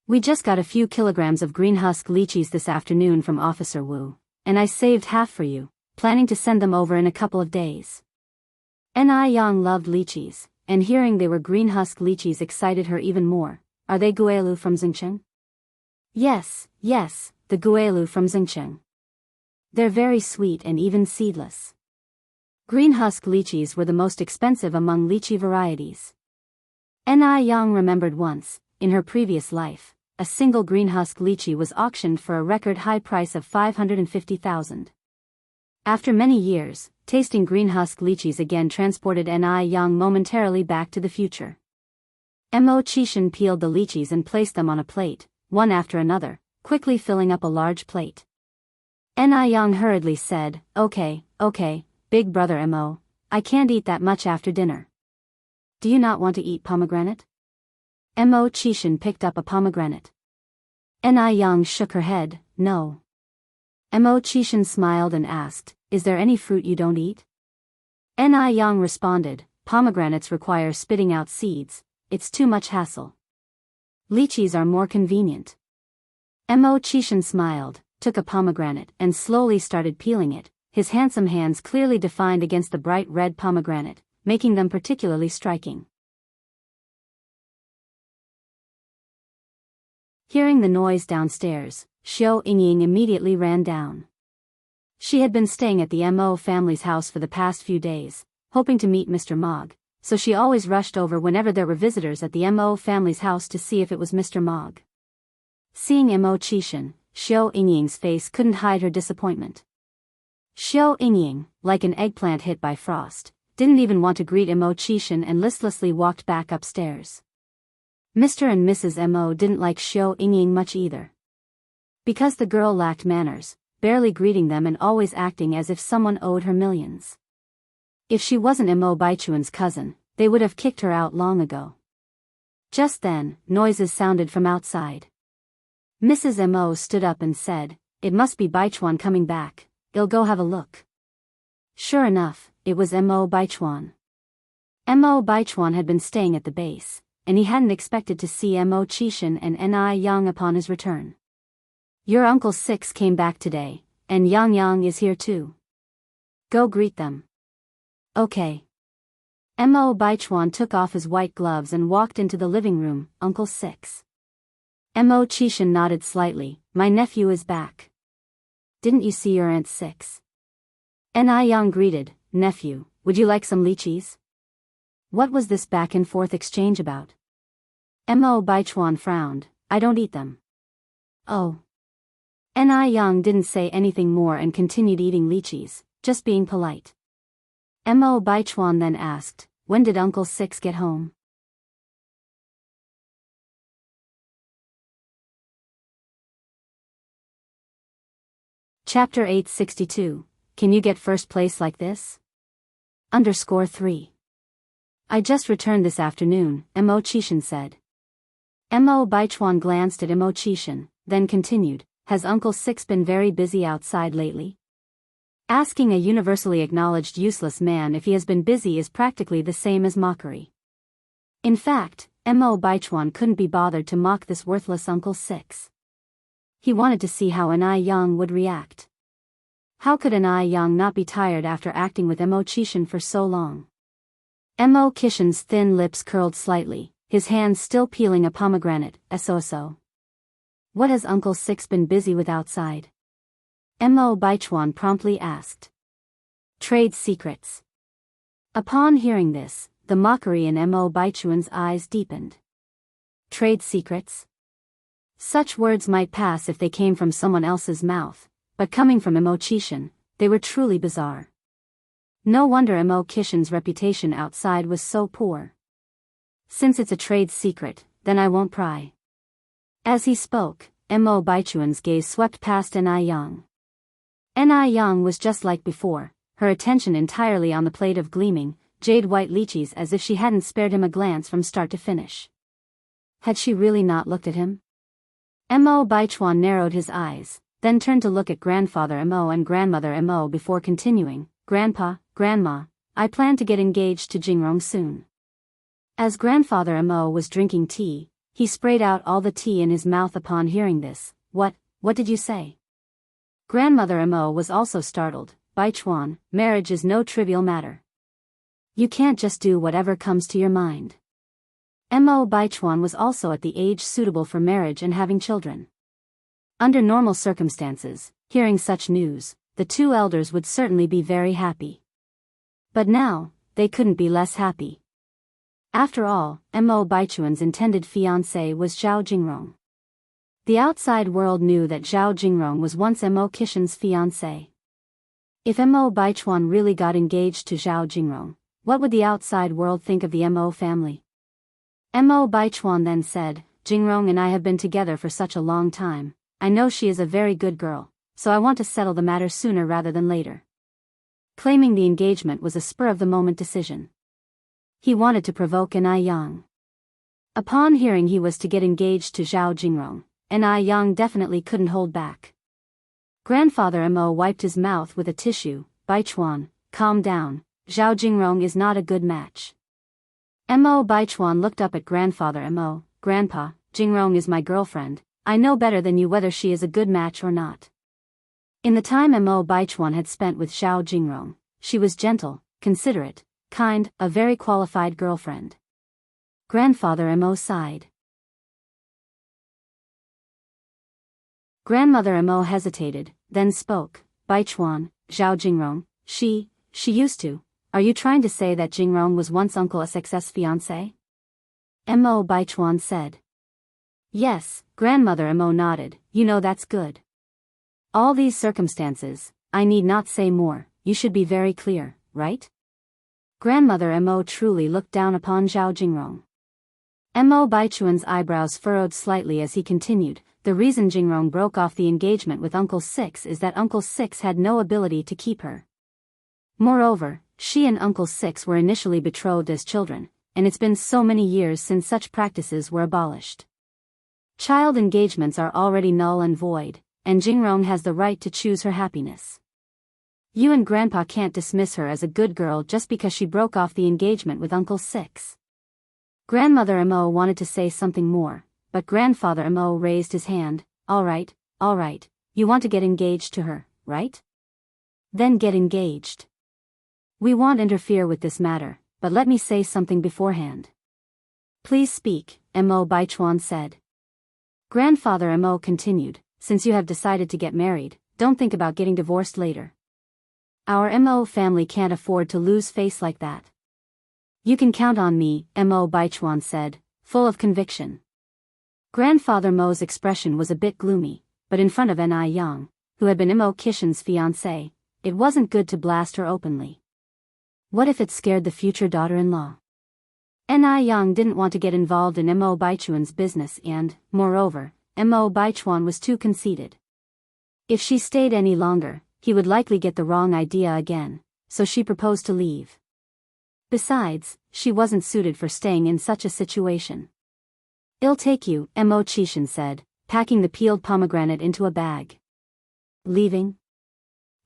We just got a few kilograms of green husk lychees this afternoon from Officer Wu, and I saved half for you, planning to send them over in a couple of days." Ni Young loved lychees, and hearing they were green husk lychees excited her even more. "Are they guelu from Xinjiang?" Yes, the guelu from Xinjiang. They're very sweet and even seedless." Green husk lychees were the most expensive among lychee varieties. Ni Young remembered once, in her previous life, a single green husk lychee was auctioned for a record high price of 550,000. After many years, tasting green husk lychees again transported Ni Young momentarily back to the future. Mo Chishan peeled the lychees and placed them on a plate, one after another, quickly filling up a large plate. Ni Young hurriedly said, Okay, big brother Mo, I can't eat that much after dinner. Do you not want to eat pomegranate?" Mo Chishan picked up a pomegranate. Ni Young shook her head, "No." Mo Chishan smiled and asked, "Is there any fruit you don't eat?" Ni Young responded, "Pomegranates require spitting out seeds, it's too much hassle. Lychees are more convenient." Mo Chishan smiled, took a pomegranate and slowly started peeling it, his handsome hands clearly defined against the bright red pomegranate, making them particularly striking. Hearing the noise downstairs, Xiao Yingying immediately ran down. She had been staying at the Mo family's house for the past few days, hoping to meet Mr. Mogg, so she always rushed over whenever there were visitors at the Mo family's house to see if it was Mr. Mogg. Seeing Mo Chishan, Xiao Yingying's face couldn't hide her disappointment. Xiao Yingying, like an eggplant hit by frost, didn't even want to greet Mo Chishan and listlessly walked back upstairs. Mr. and Mrs. Mo didn't like Xiao Yingying much either. Because the girl lacked manners, barely greeting them and always acting as if someone owed her millions. If she wasn't Mo Baichuan's cousin, they would have kicked her out long ago. Just then, noises sounded from outside. Mrs. Mo stood up and said, "It must be Baichuan coming back, I'll go have a look." Sure enough, it was Mo Baichuan. Mo Baichuan had been staying at the base, and he hadn't expected to see Mo Chishan and Ni Young upon his return. "Your Uncle Six came back today, and Yang is here too. Go greet them." "Okay." Mo Baichuan took off his white gloves and walked into the living room. "Uncle Six." Mo Chishan nodded slightly. "My nephew is back. Didn't you see your Aunt Six?" Ni Young greeted, "Nephew, would you like some lychees?" What was this back and forth exchange about? Mo Baichuan frowned. "I don't eat them." "Oh." Ni Young didn't say anything more and continued eating lychees, just being polite. Mo Baichuan then asked, "When did Uncle Six get home?" Chapter 862, Can You Get First Place Like This? _3. I just returned this afternoon, Mo Chishan said. Mo Baichuan glanced at Mo Chishan, then continued, "Has Uncle Six been very busy outside lately?" Asking a universally acknowledged useless man if he has been busy is practically the same as mockery. In fact, Mo Baichuan couldn't be bothered to mock this worthless Uncle Six. He wanted to see how Ni Young would react. How could Ni Young not be tired after acting with Mo Chishan for so long? Mo Kishin's thin lips curled slightly, his hands still peeling a pomegranate. So. What has Uncle Six been busy with outside? Mo Baichuan promptly asked. Trade secrets. Upon hearing this, the mockery in Mo Baichuan's eyes deepened. Trade secrets? Such words might pass if they came from someone else's mouth, but coming from Mo Kishin, they were truly bizarre. No wonder Mo Kishin's reputation outside was so poor. Since it's a trade secret, then I won't pry. As he spoke, Mo Baichuan's gaze swept past Yang. Yang was just like before, her attention entirely on the plate of gleaming, jade-white lychees as if she hadn't spared him a glance from start to finish. Had she really not looked at him? Mo Baichuan narrowed his eyes, then turned to look at Grandfather Mo and Grandmother Mo before continuing, Grandpa, Grandma, I plan to get engaged to Jingrong soon. As Grandfather Mo was drinking tea, he sprayed out all the tea in his mouth upon hearing this. What did you say? Grandmother Mo was also startled. Baichuan, marriage is no trivial matter. You can't just do whatever comes to your mind. Mo Baichuan was also at the age suitable for marriage and having children. Under normal circumstances, hearing such news, the two elders would certainly be very happy. But now, they couldn't be less happy. After all, Mo Baichuan's intended fiancé was Zhao Jingrong. The outside world knew that Zhao Jingrong was once Mo Kishin's fiancé. If Mo Baichuan really got engaged to Zhao Jingrong, what would the outside world think of the Mo family? Mo Baichuan then said, Jingrong and I have been together for such a long time. I know she is a very good girl, so I want to settle the matter sooner rather than later. Claiming the engagement was a spur-of-the-moment decision. He wanted to provoke Yang. Upon hearing he was to get engaged to Zhao Jingrong, Yang definitely couldn't hold back. Grandfather Mo wiped his mouth with a tissue. Baichuan, calm down, Zhao Jingrong is not a good match. Mo Baichuan looked up at Grandfather Mo, Grandpa, Jingrong is my girlfriend, I know better than you whether she is a good match or not. In the time Mo Baichuan had spent with Zhao Jingrong, she was gentle, considerate, kind, a very qualified girlfriend. Grandfather Mo sighed. Grandmother Mo hesitated, then spoke, Baichuan, Zhao Jingrong, she used to. Are you trying to say that Jingrong was once Uncle Six's fiancé? Mo Baichuan said. Yes, Grandmother Mo nodded, you know that's good. All these circumstances, I need not say more, you should be very clear, right? Grandmother Mo truly looked down upon Zhao Jingrong. Mo Baichuan's eyebrows furrowed slightly as he continued, the reason Jingrong broke off the engagement with Uncle Six is that Uncle Six had no ability to keep her. Moreover, she and Uncle Six were initially betrothed as children, and it's been so many years since such practices were abolished. Child engagements are already null and void, and Jingrong has the right to choose her happiness. You and Grandpa can't dismiss her as a good girl just because she broke off the engagement with Uncle Six. Grandmother Mo wanted to say something more, but Grandfather Mo raised his hand. All right, you want to get engaged to her, right? Then get engaged. We won't interfere with this matter, but let me say something beforehand. Please speak, Mo Baichuan said. Grandfather Mo continued, since you have decided to get married, don't think about getting divorced later. Our Mo family can't afford to lose face like that. You can count on me, Mo Baichuan said, full of conviction. Grandfather Mo's expression was a bit gloomy, but in front of Yang, who had been Mo Kishin's fiancé, it wasn't good to blast her openly. What if it scared the future daughter-in-law? Yang didn't want to get involved in Mo Baichuan's business and, moreover, Mo Baichuan was too conceited. If she stayed any longer, he would likely get the wrong idea again, so she proposed to leave. Besides, she wasn't suited for staying in such a situation. I'll take you, Mo Kishin said, packing the peeled pomegranate into a bag. Leaving?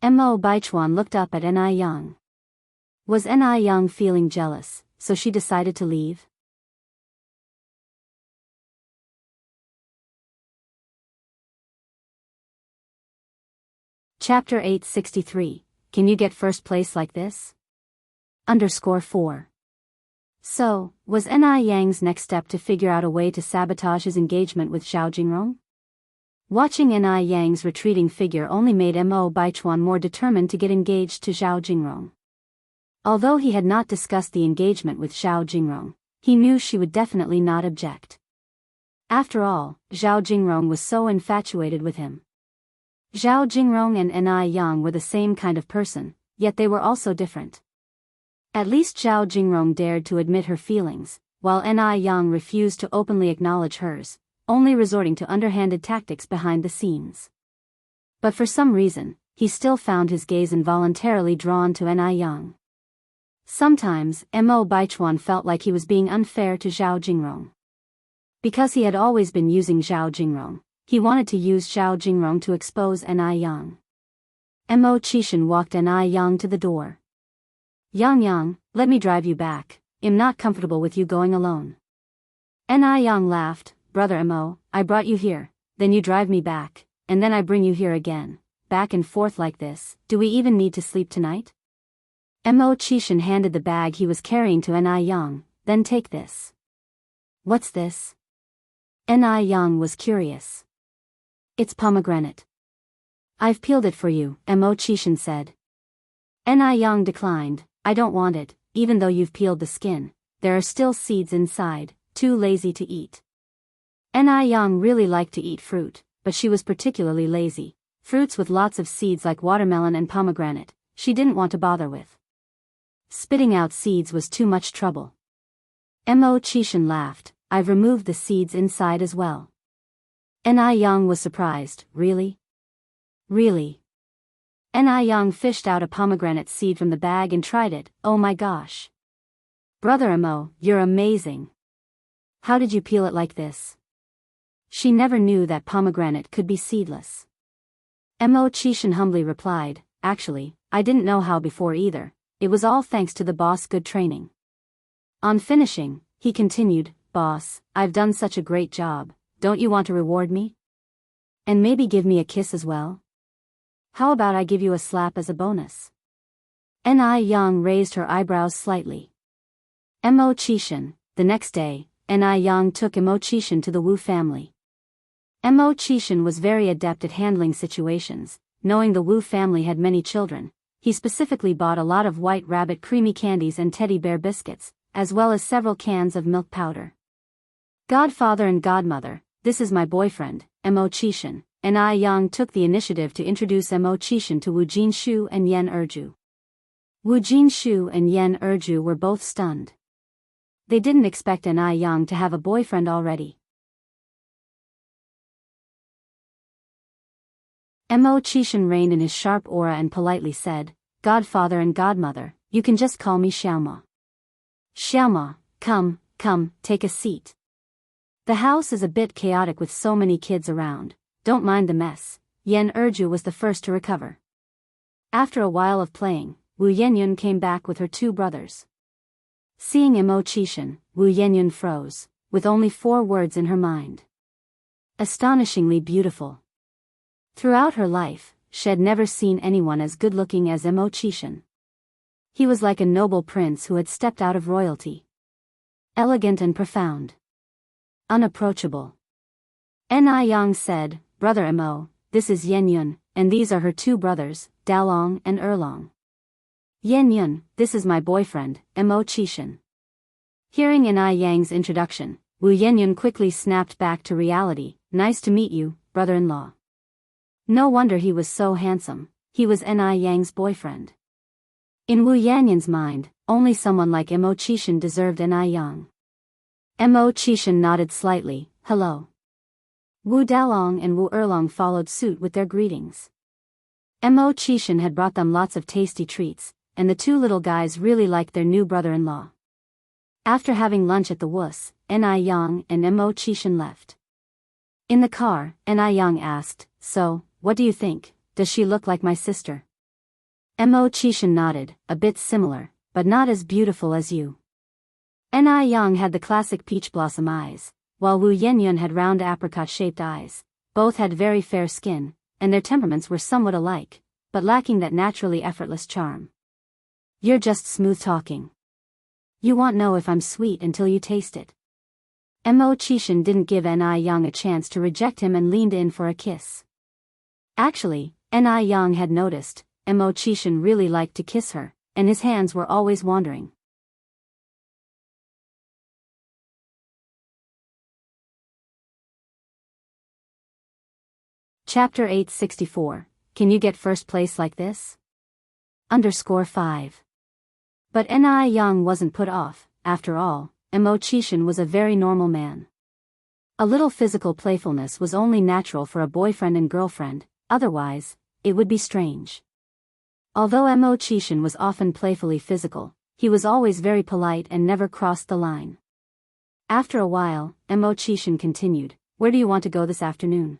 Mo Baichuan looked up at Yang. Was Yang feeling jealous, so she decided to leave? Chapter 863, Can you get first place like this? _4. So, was Ni Yang's next step to figure out a way to sabotage his engagement with Zhao Jingrong? Watching Ni Yang's retreating figure only made Mo Baichuan more determined to get engaged to Zhao Jingrong. Although he had not discussed the engagement with Zhao Jingrong, he knew she would definitely not object. After all, Zhao Jingrong was so infatuated with him. Zhao Jingrong and Ni Yang were the same kind of person, yet they were also different. At least Zhao Jingrong dared to admit her feelings, while Ni Yang refused to openly acknowledge hers, only resorting to underhanded tactics behind the scenes. But for some reason, he still found his gaze involuntarily drawn to Ni Yang. Sometimes, Mo Baichuan felt like he was being unfair to Zhao Jingrong. Because he had always been using Zhao Jingrong, he wanted to use Zhao Jingrong to expose Ni Yang. Mo Qishan walked Ni Yang to the door. Yang, let me drive you back. I'm not comfortable with you going alone. Ni Yang laughed. Brother Mo, I brought you here, then you drive me back, and then I bring you here again, back and forth like this. Do we even need to sleep tonight? Mo Qishan handed the bag he was carrying to Ni Yang. Then take this. What's this? Ni Yang was curious. It's pomegranate. I've peeled it for you, Mo Qishan said. Ni Yang declined. I don't want it, even though you've peeled the skin. There are still seeds inside, too lazy to eat. Ni Yang really liked to eat fruit, but she was particularly lazy. Fruits with lots of seeds like watermelon and pomegranate, she didn't want to bother with. Spitting out seeds was too much trouble. Mo Qishan laughed. I've removed the seeds inside as well. Ni Yang was surprised. Really? Really? Ni Yang fished out a pomegranate seed from the bag and tried it. Oh my gosh. Brother Mo, you're amazing. How did you peel it like this? She never knew that pomegranate could be seedless. Mo Qishan humbly replied, actually, I didn't know how before either. It was all thanks to the boss' good training. On finishing, he continued, Boss, I've done such a great job, don't you want to reward me? And maybe give me a kiss as well? How about I give you a slap as a bonus? Ni Yang raised her eyebrows slightly. Mo Qishan. The next day, Ni Yang took Mo Qishan to the Wu family. Mo Qishan was very adept at handling situations. Knowing the Wu family had many children, he specifically bought a lot of white rabbit creamy candies and teddy bear biscuits, as well as several cans of milk powder. Godfather and godmother, this is my boyfriend, Mo Qishan. Ni Yang took the initiative to introduce Mo Qishan to Wu Jinshu and Yan Erju. Wu Jinshu and Yan Erju were both stunned. They didn't expect Ni Yang to have a boyfriend already. Mo Qishan reined in his sharp aura and politely said, Godfather and godmother, you can just call me Xiaoma. Xiaoma, come, take a seat. The house is a bit chaotic with so many kids around. Don't mind the mess. Yan Erju was the first to recover. After a while of playing, Wu Yenyun came back with her two brothers. Seeing Mo Qishan, Wu Yenyun froze, with only 4 words in her mind. Astonishingly beautiful. Throughout her life, she had never seen anyone as good-looking as Mo Qishan. He was like a noble prince who had stepped out of royalty. Elegant and profound. Unapproachable. Ni Yang said, Brother Mo, this is Yenyun, and these are her 2 brothers, Dalong and Erlong. Yenyun, this is my boyfriend, Mo Qishan. Hearing Ni Yang's introduction, Wu Yenyun quickly snapped back to reality. Nice to meet you, brother-in-law. No wonder he was so handsome, he was Ni Yang's boyfriend. In Wu Yenyun's mind, only someone like Mo Qishan deserved Ni Yang. Mo Qishan nodded slightly, hello. Wu Dalong and Wu Erlong followed suit with their greetings. Mo Qishan had brought them lots of tasty treats, and the 2 little guys really liked their new brother-in-law. After having lunch at the Wus, Ni Yang and Mo Qishan left. In the car, Ni Yang asked, so, what do you think, does she look like my sister? Mo Qishan nodded, a bit similar, but not as beautiful as you. Ni Yang had the classic peach blossom eyes, while Wu Yenyun had round apricot-shaped eyes. Both had very fair skin, and their temperaments were somewhat alike, but lacking that naturally effortless charm. You're just smooth talking. You won't know if I'm sweet until you taste it. Mo Chishan didn't give Ni Young a chance to reject him and leaned in for a kiss. Actually, Ni Young had noticed, Mo Chishan really liked to kiss her, and his hands were always wandering. Chapter 864, Can You Get First Place Like This? _5. But Ni Young wasn't put off. After all, Mo Chishan was a very normal man. A little physical playfulness was only natural for a boyfriend and girlfriend, otherwise, it would be strange. Although Mo Chishan was often playfully physical, he was always very polite and never crossed the line. After a while, Mo Chishan continued, Where do you want to go this afternoon?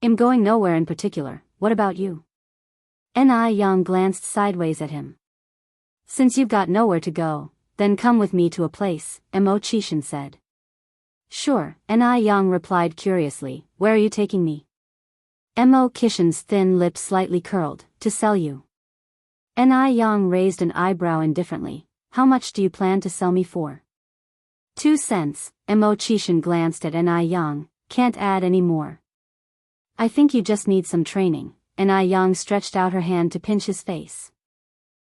I'm going nowhere in particular, what about you? Ni Young glanced sideways at him. Since you've got nowhere to go, then come with me to a place, Mo Chishan said. Sure, Ni Young replied curiously, Where are you taking me? Mo Chishan's thin lips slightly curled, To sell you. Ni Young raised an eyebrow indifferently, How much do you plan to sell me for? 2 cents, Mo Chishan glanced at Ni Young, Can't add any more. I think you just need some training. Ni Young stretched out her hand to pinch his face.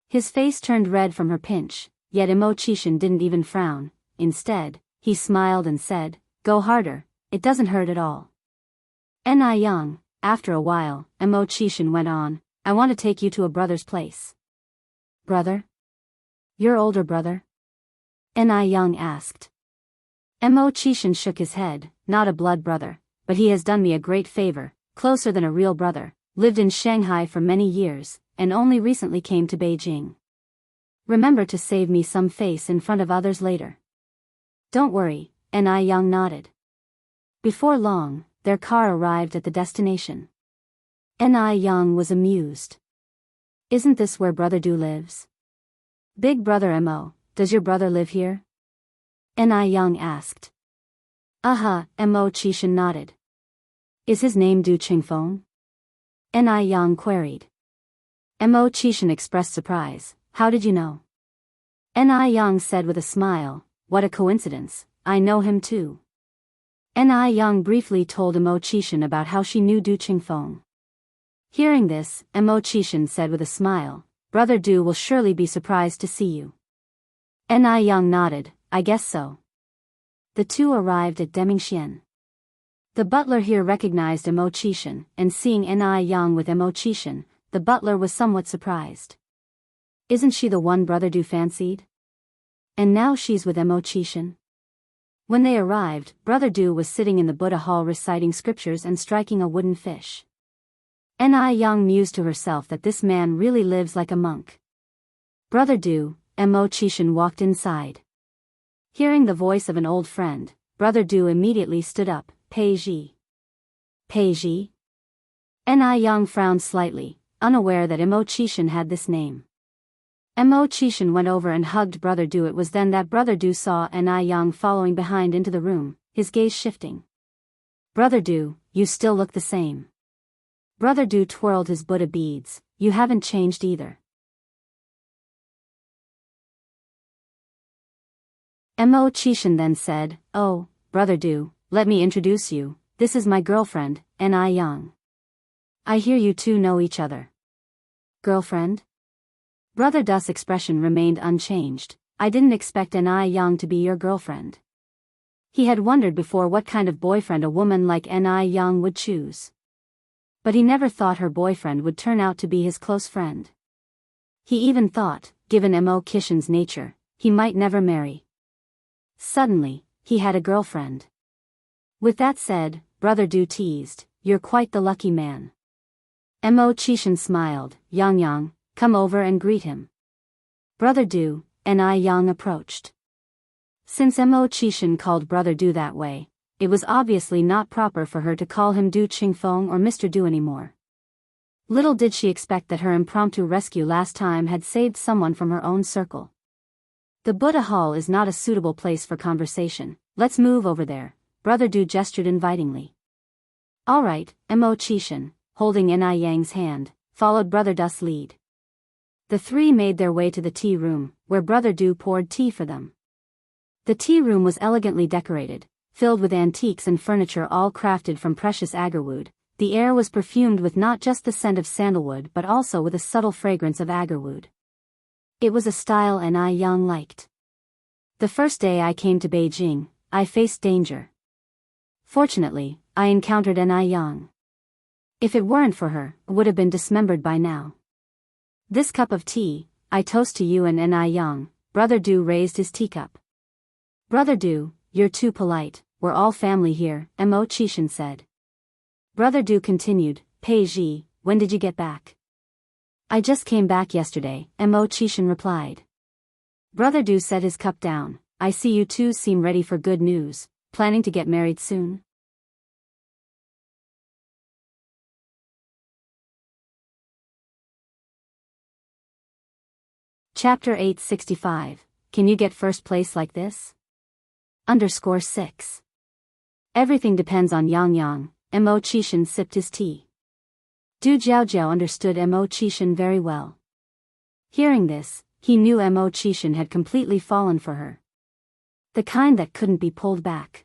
His face turned red from her pinch, yet Mo Chishan didn't even frown. Instead, he smiled and said, Go harder, it doesn't hurt at all. Ni Young, after a while, Mo Chishan went on, I want to take you to a brother's place. Brother? Your older brother? Ni Young asked. Mo Chishan shook his head, Not a blood brother, but he has done me a great favor, closer than a real brother, lived in Shanghai for many years, and only recently came to Beijing. Remember to save me some face in front of others later. Don't worry, Ni Young nodded. Before long, their car arrived at the destination. Ni Young was amused. Isn't this where Brother Du lives? Big brother Mo, does your brother live here? Ni Young asked. Mo Chishan nodded. Is his name Du Qingfeng? Ni Young queried. Mo Chishan expressed surprise, How did you know? Ni Young said with a smile, What a coincidence, I know him too. Ni Young briefly told Mo Chishan about how she knew Du Qingfeng. Hearing this, Mo Chishan said with a smile, Brother Du will surely be surprised to see you. Ni Young nodded, I guess so. The two arrived at Demingxian. The butler here recognized Mo Chishan, and seeing Ni Young with Mo Chishan, the butler was somewhat surprised. Isn't she the one Brother Du fancied? And now she's with Mo Chishan? When they arrived, Brother Du was sitting in the Buddha hall reciting scriptures and striking a wooden fish. Ni Young mused to herself that this man really lives like a monk. Brother Du, Mo Chishan walked inside. Hearing the voice of an old friend, Brother Du immediately stood up, Pei Ji. Pei Ji? Ni Young frowned slightly, unaware that Mo Chishan had this name. Mo Chishan went over and hugged Brother Du. It was then that Brother Du saw Ni Young following behind into the room, his gaze shifting. Brother Du, you still look the same. Brother Du twirled his Buddha beads, You haven't changed either. Mo Chishan then said, Oh, Brother Du, let me introduce you, this is my girlfriend, Ni Young. I hear you two know each other. Girlfriend? Brother Du's expression remained unchanged, I didn't expect Ni Young to be your girlfriend. He had wondered before what kind of boyfriend a woman like Ni Young would choose. But he never thought her boyfriend would turn out to be his close friend. He even thought, given Mo Chishan's nature, he might never marry. Suddenly, he had a girlfriend. With that said, Brother Du teased, You're quite the lucky man. Mo Chishan smiled, Yang, come over and greet him. Brother Du, Ni Young approached. Since Mo Chishan called Brother Du that way, it was obviously not proper for her to call him Du Qingfeng or Mr. Du anymore. Little did she expect that her impromptu rescue last time had saved someone from her own circle. The Buddha hall is not a suitable place for conversation, let's move over there, Brother Du gestured invitingly. All right, Mo Chishan, holding Ni Yang's hand, followed Brother Du's lead. The three made their way to the tea room, where Brother Du poured tea for them. The tea room was elegantly decorated, filled with antiques and furniture all crafted from precious agarwood. The air was perfumed with not just the scent of sandalwood but also with a subtle fragrance of agarwood. It was a style Yang liked. The first day I came to Beijing, I faced danger. Fortunately, I encountered Yang. If it weren't for her, I would have been dismembered by now. This cup of tea, I toast to you and Yang. Brother Du raised his teacup. Brother Du, you're too polite, we're all family here, Mo Chishan said. Brother Du continued, Pei Ji, when did you get back? I just came back yesterday, Mo Chishan replied. Brother Du set his cup down. I see you two seem ready for good news, planning to get married soon? Chapter 865, Can you get first place like this? _6. Everything depends on Yang. Mo Chishan sipped his tea. Du Jiaojiao understood Mo Chishan very well. Hearing this, he knew Mo Chishan had completely fallen for her. The kind that couldn't be pulled back.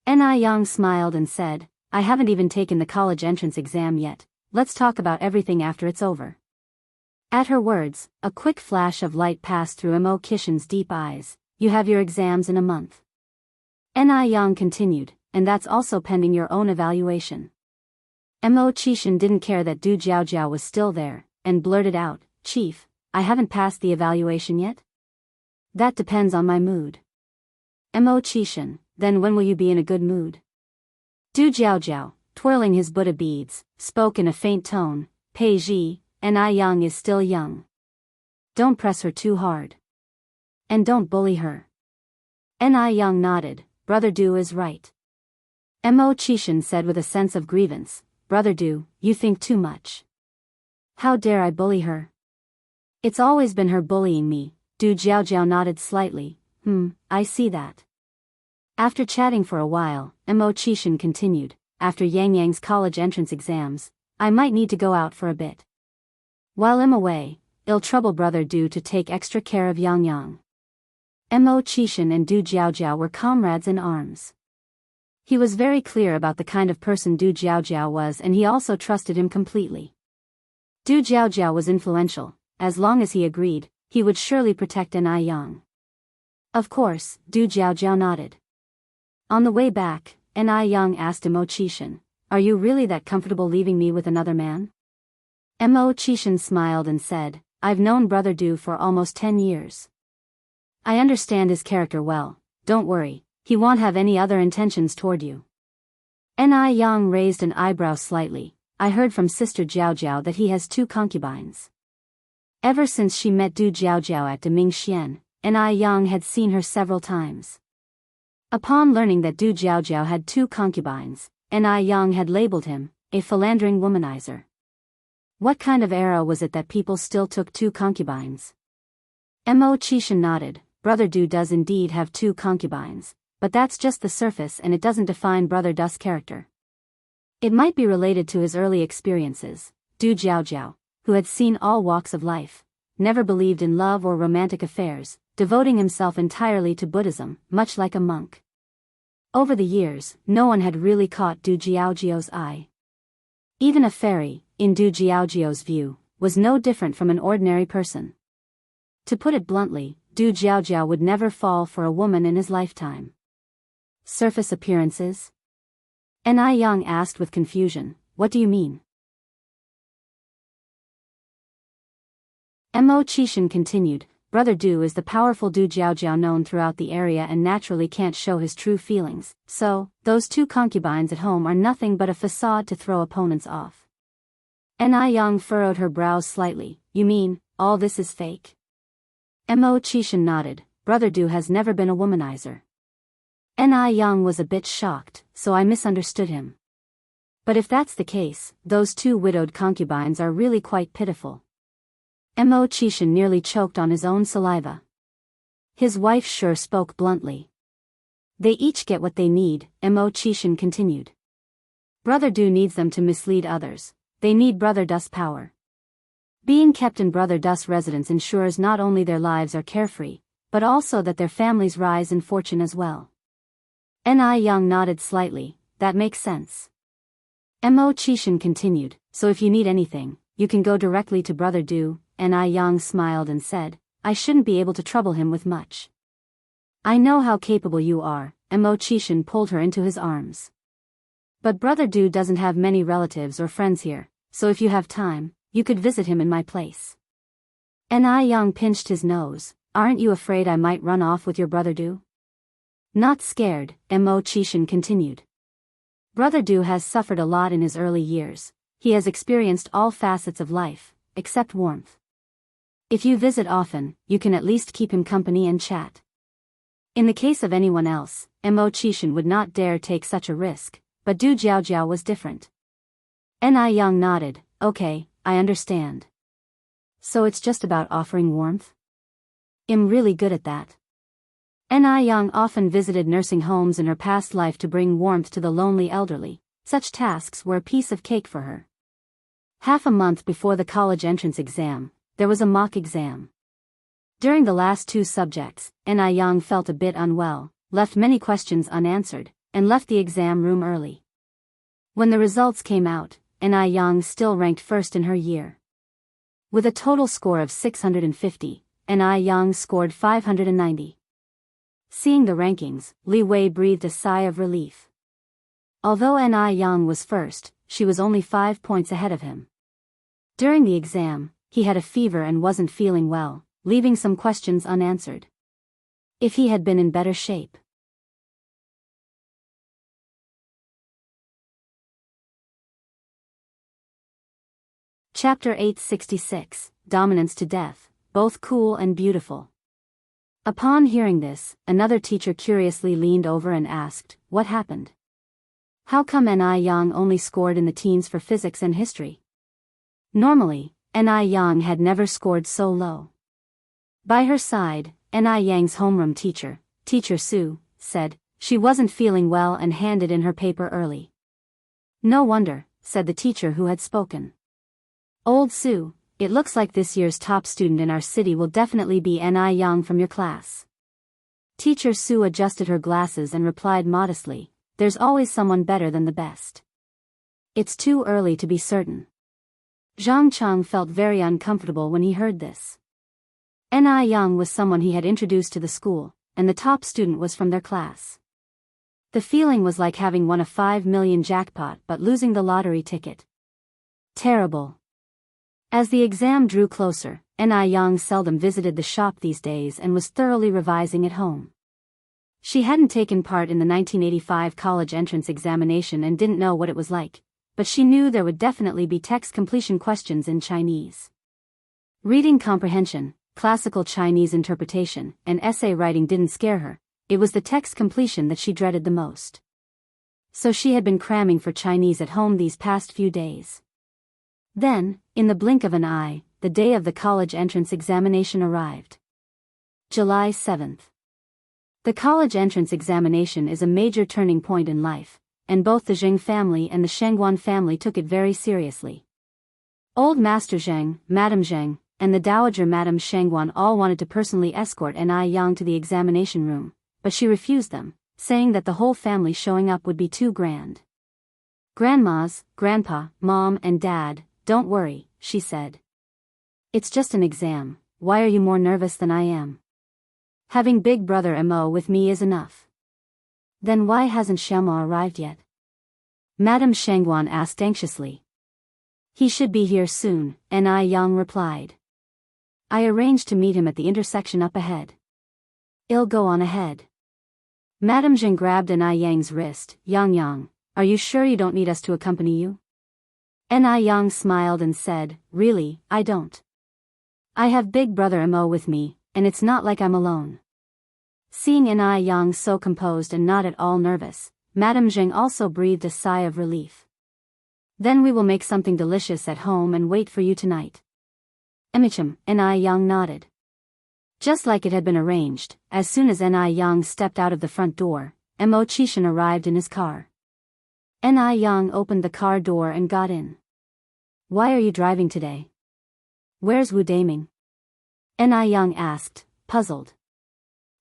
Yang smiled and said, I haven't even taken the college entrance exam yet, let's talk about everything after it's over. At her words, a quick flash of light passed through Mo Chishan's deep eyes. You have your exams in a month. Yang continued, and that's also pending your own evaluation. Mo Chishan didn't care that Du Jiaojiao was still there, and blurted out, Chief, I haven't passed the evaluation yet? That depends on my mood. Mo Chishan, then when will you be in a good mood? Du Jiaojiao, twirling his Buddha beads, spoke in a faint tone, Pei Ji, Yang is still young. Don't press her too hard. And don't bully her. Yang nodded, Brother Du is right. Mo Chishan said with a sense of grievance, Brother Du, you think too much. How dare I bully her? It's always been her bullying me. Du Jiaojiao nodded slightly, I see that. After chatting for a while, Mo Chishan continued, after Yang's college entrance exams, I might need to go out for a bit. While I'm away, it'll trouble Brother Du to take extra care of Yang. Mo Chishan and Du Jiaojiao were comrades in arms. He was very clear about the kind of person Du Jiaojiao was, and he also trusted him completely. Du Jiaojiao was influential. As long as he agreed, he would surely protect Yang. Of course, Du Jiaojiao nodded. On the way back, Yang asked Mo Chishan, Are you really that comfortable leaving me with another man? Mo Chishan smiled and said, I've known Brother Du for almost 10 years. I understand his character well, don't worry, he won't have any other intentions toward you. Yang raised an eyebrow slightly. I heard from Sister Jiaojiao that he has 2 concubines. Ever since she met Du Jiaojiao at Demingxian, Yang had seen her several times. Upon learning that Du Jiaojiao had 2 concubines, Yang had labeled him a philandering womanizer. What kind of era was it that people still took 2 concubines? Mo Chishan nodded. Brother Du does indeed have 2 concubines, but that's just the surface and it doesn't define Brother Du's character. It might be related to his early experiences. Du Jiaojiao, who had seen all walks of life, never believed in love or romantic affairs, devoting himself entirely to Buddhism, much like a monk. Over the years, no one had really caught Du Jiaojiao's eye. Even a fairy, in Du Jiaojiao's view, was no different from an ordinary person. To put it bluntly, Du Jiaojiao would never fall for a woman in his lifetime. Surface appearances? Yang asked with confusion, What do you mean? Mo Chishan continued, Brother Du is the powerful Du Jiaojiao known throughout the area and naturally can't show his true feelings, so, those 2 concubines at home are nothing but a facade to throw opponents off. Yang furrowed her brows slightly, You mean, all this is fake? Mo Chishan nodded, Brother Du has never been a womanizer. Yang was a bit shocked, so I misunderstood him. But if that's the case, those 2 widowed concubines are really quite pitiful. Mo Chishan nearly choked on his own saliva. His wife sure spoke bluntly. They each get what they need, Mo Chishan continued. Brother Du needs them to mislead others. They need Brother Du's power. Being kept in Brother Du's residence ensures not only their lives are carefree, but also that their families rise in fortune as well. Ni Young nodded slightly. That makes sense. Mo Chishan continued, so if you need anything, you can go directly to Brother Du. Ni Young smiled and said, I shouldn't be able to trouble him with much. I know how capable you are. Mo Chishan pulled her into his arms. But Brother Du doesn't have many relatives or friends here, so if you have time, you could visit him in my place. Ni Young pinched his nose. Aren't you afraid I might run off with your Brother Du? Not scared, Mo Chishan continued. Brother Du has suffered a lot in his early years. He has experienced all facets of life, except warmth. If you visit often, you can at least keep him company and chat. In the case of anyone else, Mo Chishan would not dare take such a risk, but Du Jiaojiao was different. Ni Young nodded, okay, I understand. So it's just about offering warmth? I'm really good at that. Ni Young often visited nursing homes in her past life to bring warmth to the lonely elderly. Such tasks were a piece of cake for her. Half a month before the college entrance exam, there was a mock exam. During the last two subjects, Ni Young felt a bit unwell, left many questions unanswered, and left the exam room early. When the results came out, Ni Young still ranked first in her year. With a total score of 650, Ni Young scored 590. Seeing the rankings, Li Wei breathed a sigh of relief. Although Ni Young was first, she was only 5 points ahead of him. During the exam, he had a fever and wasn't feeling well, leaving some questions unanswered. If he had been in better shape. Chapter 866, Dominance to Death, Both Cool and Beautiful. Upon hearing this, another teacher curiously leaned over and asked, what happened? How come Ni Young only scored in the teens for physics and history? Normally, Ni Young had never scored so low. By her side, Ni Yang's homeroom teacher, Teacher Su, said, she wasn't feeling well and handed in her paper early. No wonder, said the teacher who had spoken. Old Su, it looks like this year's top student in our city will definitely be Ni Young from your class. Teacher Su adjusted her glasses and replied modestly, there's always someone better than the best. It's too early to be certain. Zhang Cheng felt very uncomfortable when he heard this. Ni Young was someone he had introduced to the school, and the top student was from their class. The feeling was like having won a 5 million jackpot but losing the lottery ticket. Terrible. As the exam drew closer, Ni Young seldom visited the shop these days and was thoroughly revising at home. She hadn't taken part in the 1985 college entrance examination and didn't know what it was like, but she knew there would definitely be text completion questions in Chinese. Reading comprehension, classical Chinese interpretation, and essay writing didn't scare her, it was the text completion that she dreaded the most. So she had been cramming for Chinese at home these past few days. Then, in the blink of an eye, the day of the college entrance examination arrived. July 7th. The college entrance examination is a major turning point in life, and both the Zheng family and the Shengguan family took it very seriously. Old Master Zheng, Madame Zheng, and the Dowager Madame Shengguan all wanted to personally escort Ni Young to the examination room, but she refused them, saying that the whole family showing up would be too grand. Grandmas, Grandpa, Mom and Dad, don't worry, she said. It's just an exam, why are you more nervous than I am? Having Big Brother Mo with me is enough. Then why hasn't Xiaomo arrived yet? Madame Shengguan asked anxiously. He should be here soon, Ni Young replied. I arranged to meet him at the intersection up ahead. I'll go on ahead. Madame Zheng grabbed Ni Yang's wrist. Yang, are you sure you don't need us to accompany you? Ni Young smiled and said, really, I don't. I have Big Brother Mo with me, and it's not like I'm alone. Seeing Ni Young so composed and not at all nervous, Madame Zheng also breathed a sigh of relief. Then we will make something delicious at home and wait for you tonight. Emicham, Ni Young nodded. Just like it had been arranged, as soon as Ni Young stepped out of the front door, Mo Chishan arrived in his car. Ni Young opened the car door and got in. Why are you driving today? Where's Wu Daming? Ni Young asked, puzzled.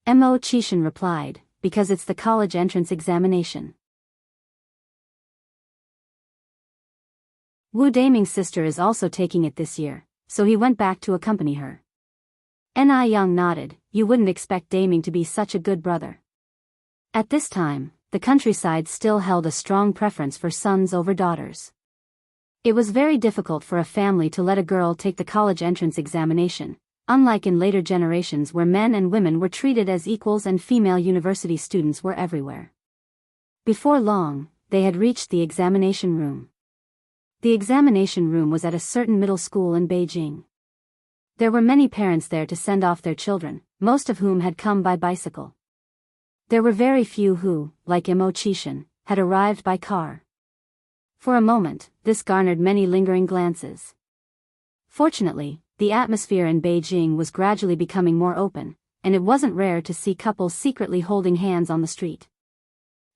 Mo Chishan replied, because it's the college entrance examination. Wu Daming's sister is also taking it this year, so he went back to accompany her. Ni Young nodded. You wouldn't expect Daming to be such a good brother. At this time, the countryside still held a strong preference for sons over daughters. It was very difficult for a family to let a girl take the college entrance examination, unlike in later generations where men and women were treated as equals and female university students were everywhere. Before long, they had reached the examination room. The examination room was at a certain middle school in Beijing. There were many parents there to send off their children, most of whom had come by bicycle. There were very few who, like Mo Chishan, had arrived by car. For a moment, this garnered many lingering glances. Fortunately, the atmosphere in Beijing was gradually becoming more open, and it wasn't rare to see couples secretly holding hands on the street.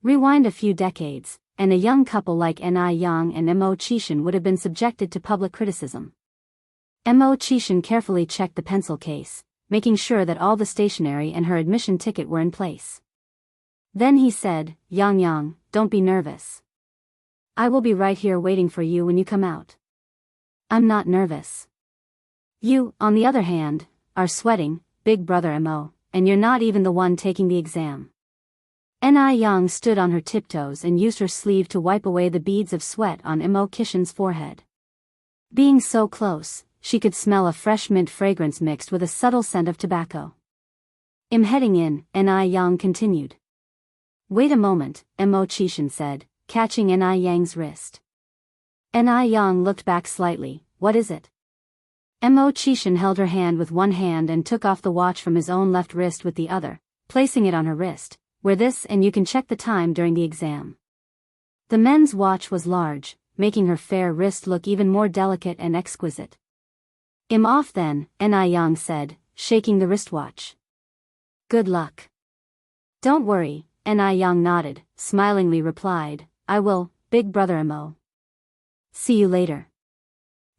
Rewind a few decades, and a young couple like Ni Yang and Mo Chishan would have been subjected to public criticism. Mo Chishan carefully checked the pencil case, making sure that all the stationery and her admission ticket were in place. Then he said, Yang, don't be nervous. I will be right here waiting for you when you come out. I'm not nervous. You, on the other hand, are sweating, big brother Mo, and you're not even the one taking the exam. Ni Yang stood on her tiptoes and used her sleeve to wipe away the beads of sweat on Mo Chishan's forehead. Being so close, she could smell a fresh mint fragrance mixed with a subtle scent of tobacco. I'm heading in, Ni Yang continued. Wait a moment, Mo Chishan said, catching Ni Yang's wrist. Ni Yang looked back slightly. What is it? Mo Chishan held her hand with one hand and took off the watch from his own left wrist with the other, placing it on her wrist. Wear this and you can check the time during the exam. The men's watch was large, making her fair wrist look even more delicate and exquisite. I'm off then, Ni Yang said, shaking the wristwatch. Good luck. Don't worry, Ni Yang nodded, smilingly replied, I will, big brother Mo. See you later.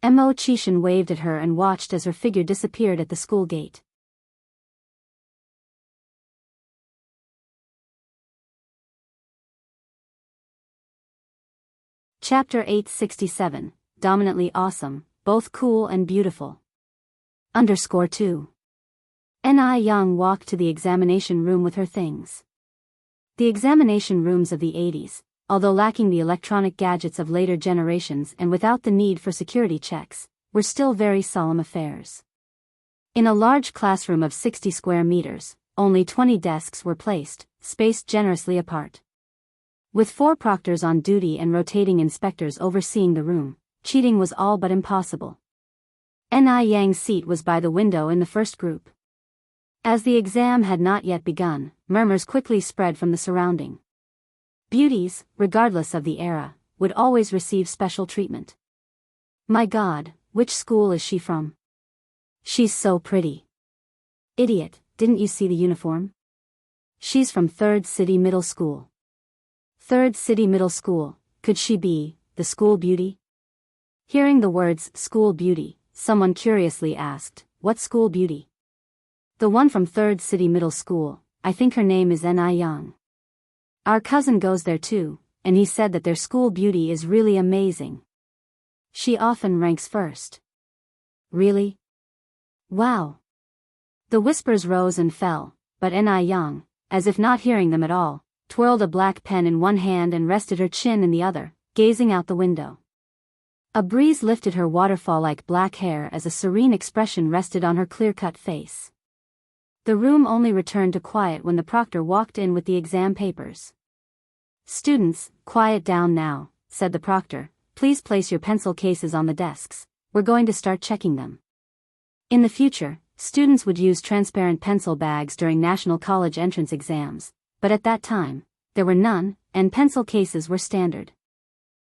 Mo Chishan waved at her and watched as her figure disappeared at the school gate. Chapter 867, Dominantly Awesome, Both Cool and Beautiful. _2. Ni Yang walked to the examination room with her things. The examination rooms of the 80s, although lacking the electronic gadgets of later generations and without the need for security checks, were still very solemn affairs. In a large classroom of 60 square meters, only 20 desks were placed, spaced generously apart. With 4 proctors on duty and rotating inspectors overseeing the room, cheating was all but impossible. Ni Yang's seat was by the window in the first group. As the exam had not yet begun, murmurs quickly spread from the surrounding. Beauties, regardless of the era, would always receive special treatment. My God, which school is she from? She's so pretty. Idiot, didn't you see the uniform? She's from Third City Middle School. Third City Middle School, could she be the school beauty? Hearing the words school beauty, someone curiously asked, what school beauty? The one from Third City Middle School, I think her name is Ni Yang. Our cousin goes there too, and he said that their school beauty is really amazing. She often ranks first. Really? Wow. The whispers rose and fell, but Ni Yang, as if not hearing them at all, twirled a black pen in one hand and rested her chin in the other, gazing out the window. A breeze lifted her waterfall-like black hair as a serene expression rested on her clear-cut face. The room only returned to quiet when the proctor walked in with the exam papers. Students, quiet down now, said the proctor. Please place your pencil cases on the desks. We're going to start checking them. In the future, students would use transparent pencil bags during national college entrance exams, but at that time, there were none, and pencil cases were standard.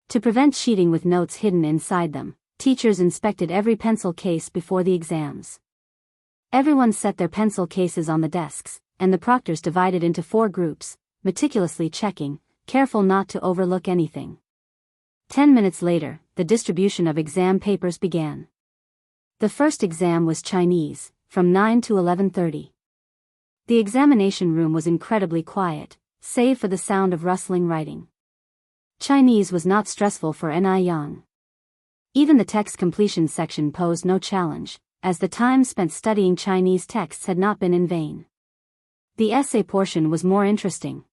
To prevent cheating with notes hidden inside them, teachers inspected every pencil case before the exams. Everyone set their pencil cases on the desks, and the proctors divided into 4 groups, meticulously checking, careful not to overlook anything. 10 minutes later, the distribution of exam papers began. The first exam was Chinese, from 9 to 11:30. The examination room was incredibly quiet, save for the sound of rustling writing. Chinese was not stressful for Ni Yang. Even the text completion section posed no challenge, as the time spent studying Chinese texts had not been in vain. The essay portion was more interesting.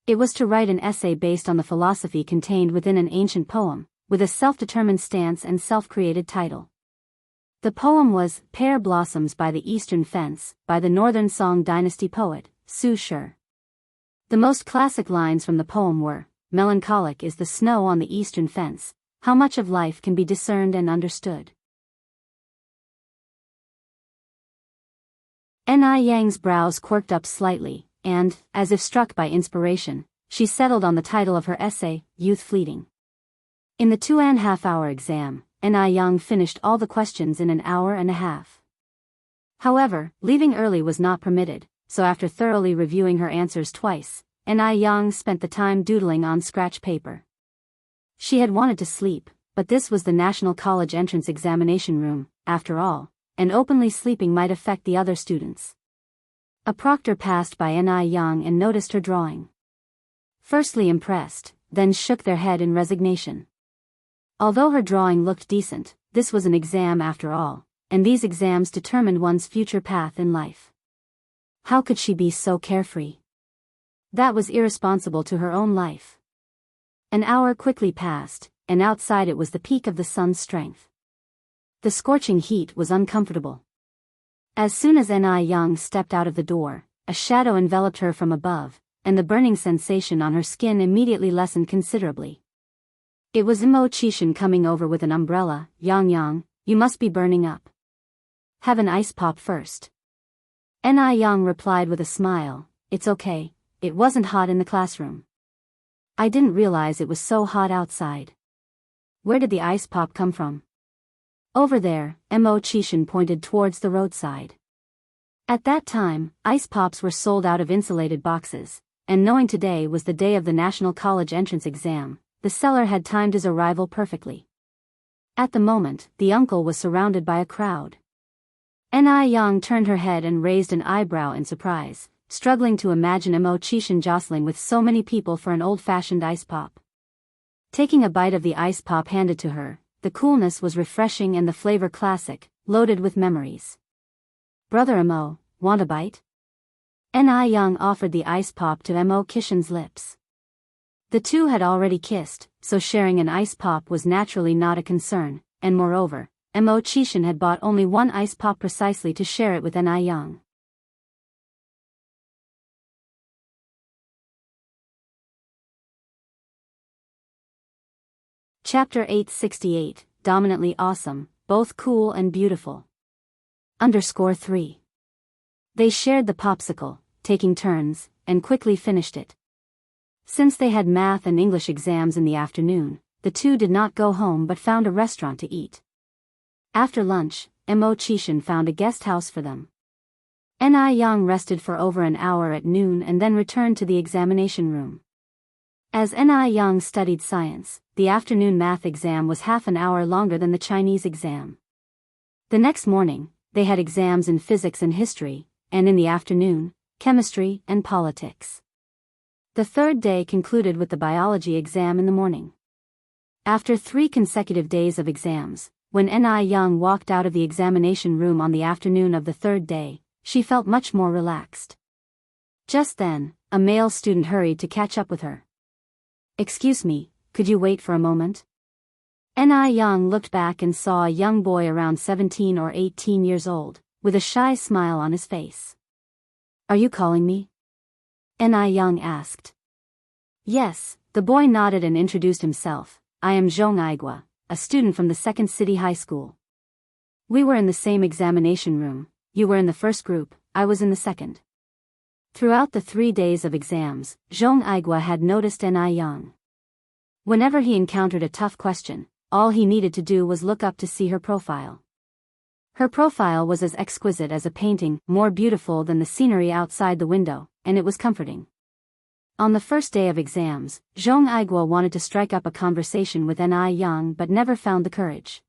It was to write an essay based on the philosophy contained within an ancient poem, with a self-determined stance and self-created title. The poem was Pear Blossoms by the Eastern Fence, by the Northern Song Dynasty poet, Su Shi. The most classic lines from the poem were, "Melancholic is the snow on the eastern fence, how much of life can be discerned and understood." Ni Yang's brows quirked up slightly, and, as if struck by inspiration, she settled on the title of her essay, Youth Fleeting. In the 2.5-hour exam, Ni Yang finished all the questions in an hour and a half. However, leaving early was not permitted, so after thoroughly reviewing her answers twice, Ni Yang spent the time doodling on scratch paper. She had wanted to sleep, but this was the National College entrance examination room, after all, and openly sleeping might affect the other students. A proctor passed by Ni Yang and noticed her drawing. Firstly impressed, then shook their head in resignation. Although her drawing looked decent, this was an exam after all, and these exams determined one's future path in life. How could she be so carefree? That was irresponsible to her own life. An hour quickly passed, and outside it was the peak of the sun's strength. The scorching heat was uncomfortable. As soon as Ni Yang stepped out of the door, a shadow enveloped her from above, and the burning sensation on her skin immediately lessened considerably. It was Mo Chishan coming over with an umbrella. "Yang, you must be burning up. Have an ice pop first." Ni Yang replied with a smile, "It's okay, it wasn't hot in the classroom. I didn't realize it was so hot outside." "Where did the ice pop come from?" "Over there," Mo Chishan pointed towards the roadside. At that time, ice pops were sold out of insulated boxes, and knowing today was the day of the National College entrance exam, the seller had timed his arrival perfectly. At the moment, the uncle was surrounded by a crowd. Ni Yang turned her head and raised an eyebrow in surprise, struggling to imagine Mo Chishan jostling with so many people for an old-fashioned ice pop. Taking a bite of the ice pop handed to her, the coolness was refreshing and the flavor classic, loaded with memories. "Brother Mo, want a bite?" Ni Yang offered the ice pop to Mo Chishan's lips. The two had already kissed, so sharing an ice pop was naturally not a concern, and moreover, Mo Chishan had bought only one ice pop precisely to share it with Ni Yang. Chapter 868, Dominantly Awesome, Both Cool and Beautiful. _3. They shared the popsicle, taking turns, and quickly finished it. Since they had math and English exams in the afternoon, the two did not go home but found a restaurant to eat. After lunch, Mo Chishan found a guest house for them. Ni Yang rested for over an hour at noon and then returned to the examination room. As Ni Yang studied science, the afternoon math exam was half an hour longer than the Chinese exam. The next morning, they had exams in physics and history, and in the afternoon, chemistry and politics. The third day concluded with the biology exam in the morning. After 3 consecutive days of exams, when Ni Yang walked out of the examination room on the afternoon of the third day, she felt much more relaxed. Just then, a male student hurried to catch up with her. "Excuse me, could you wait for a moment?" Ni Yang looked back and saw a young boy around 17 or 18 years old, with a shy smile on his face. "Are you calling me?" Ni Yang asked. "Yes," the boy nodded and introduced himself. "I am Zhong Aigua, a student from the second city high school. We were in the same examination room. You were in the first group, I was in the second." Throughout the 3 days of exams, Zhong Aigua had noticed Ni Yang. Whenever he encountered a tough question, all he needed to do was look up to see her profile. Her profile was as exquisite as a painting, more beautiful than the scenery outside the window, and it was comforting. On the first day of exams, Zhong Aigua wanted to strike up a conversation with Ni Yang but never found the courage.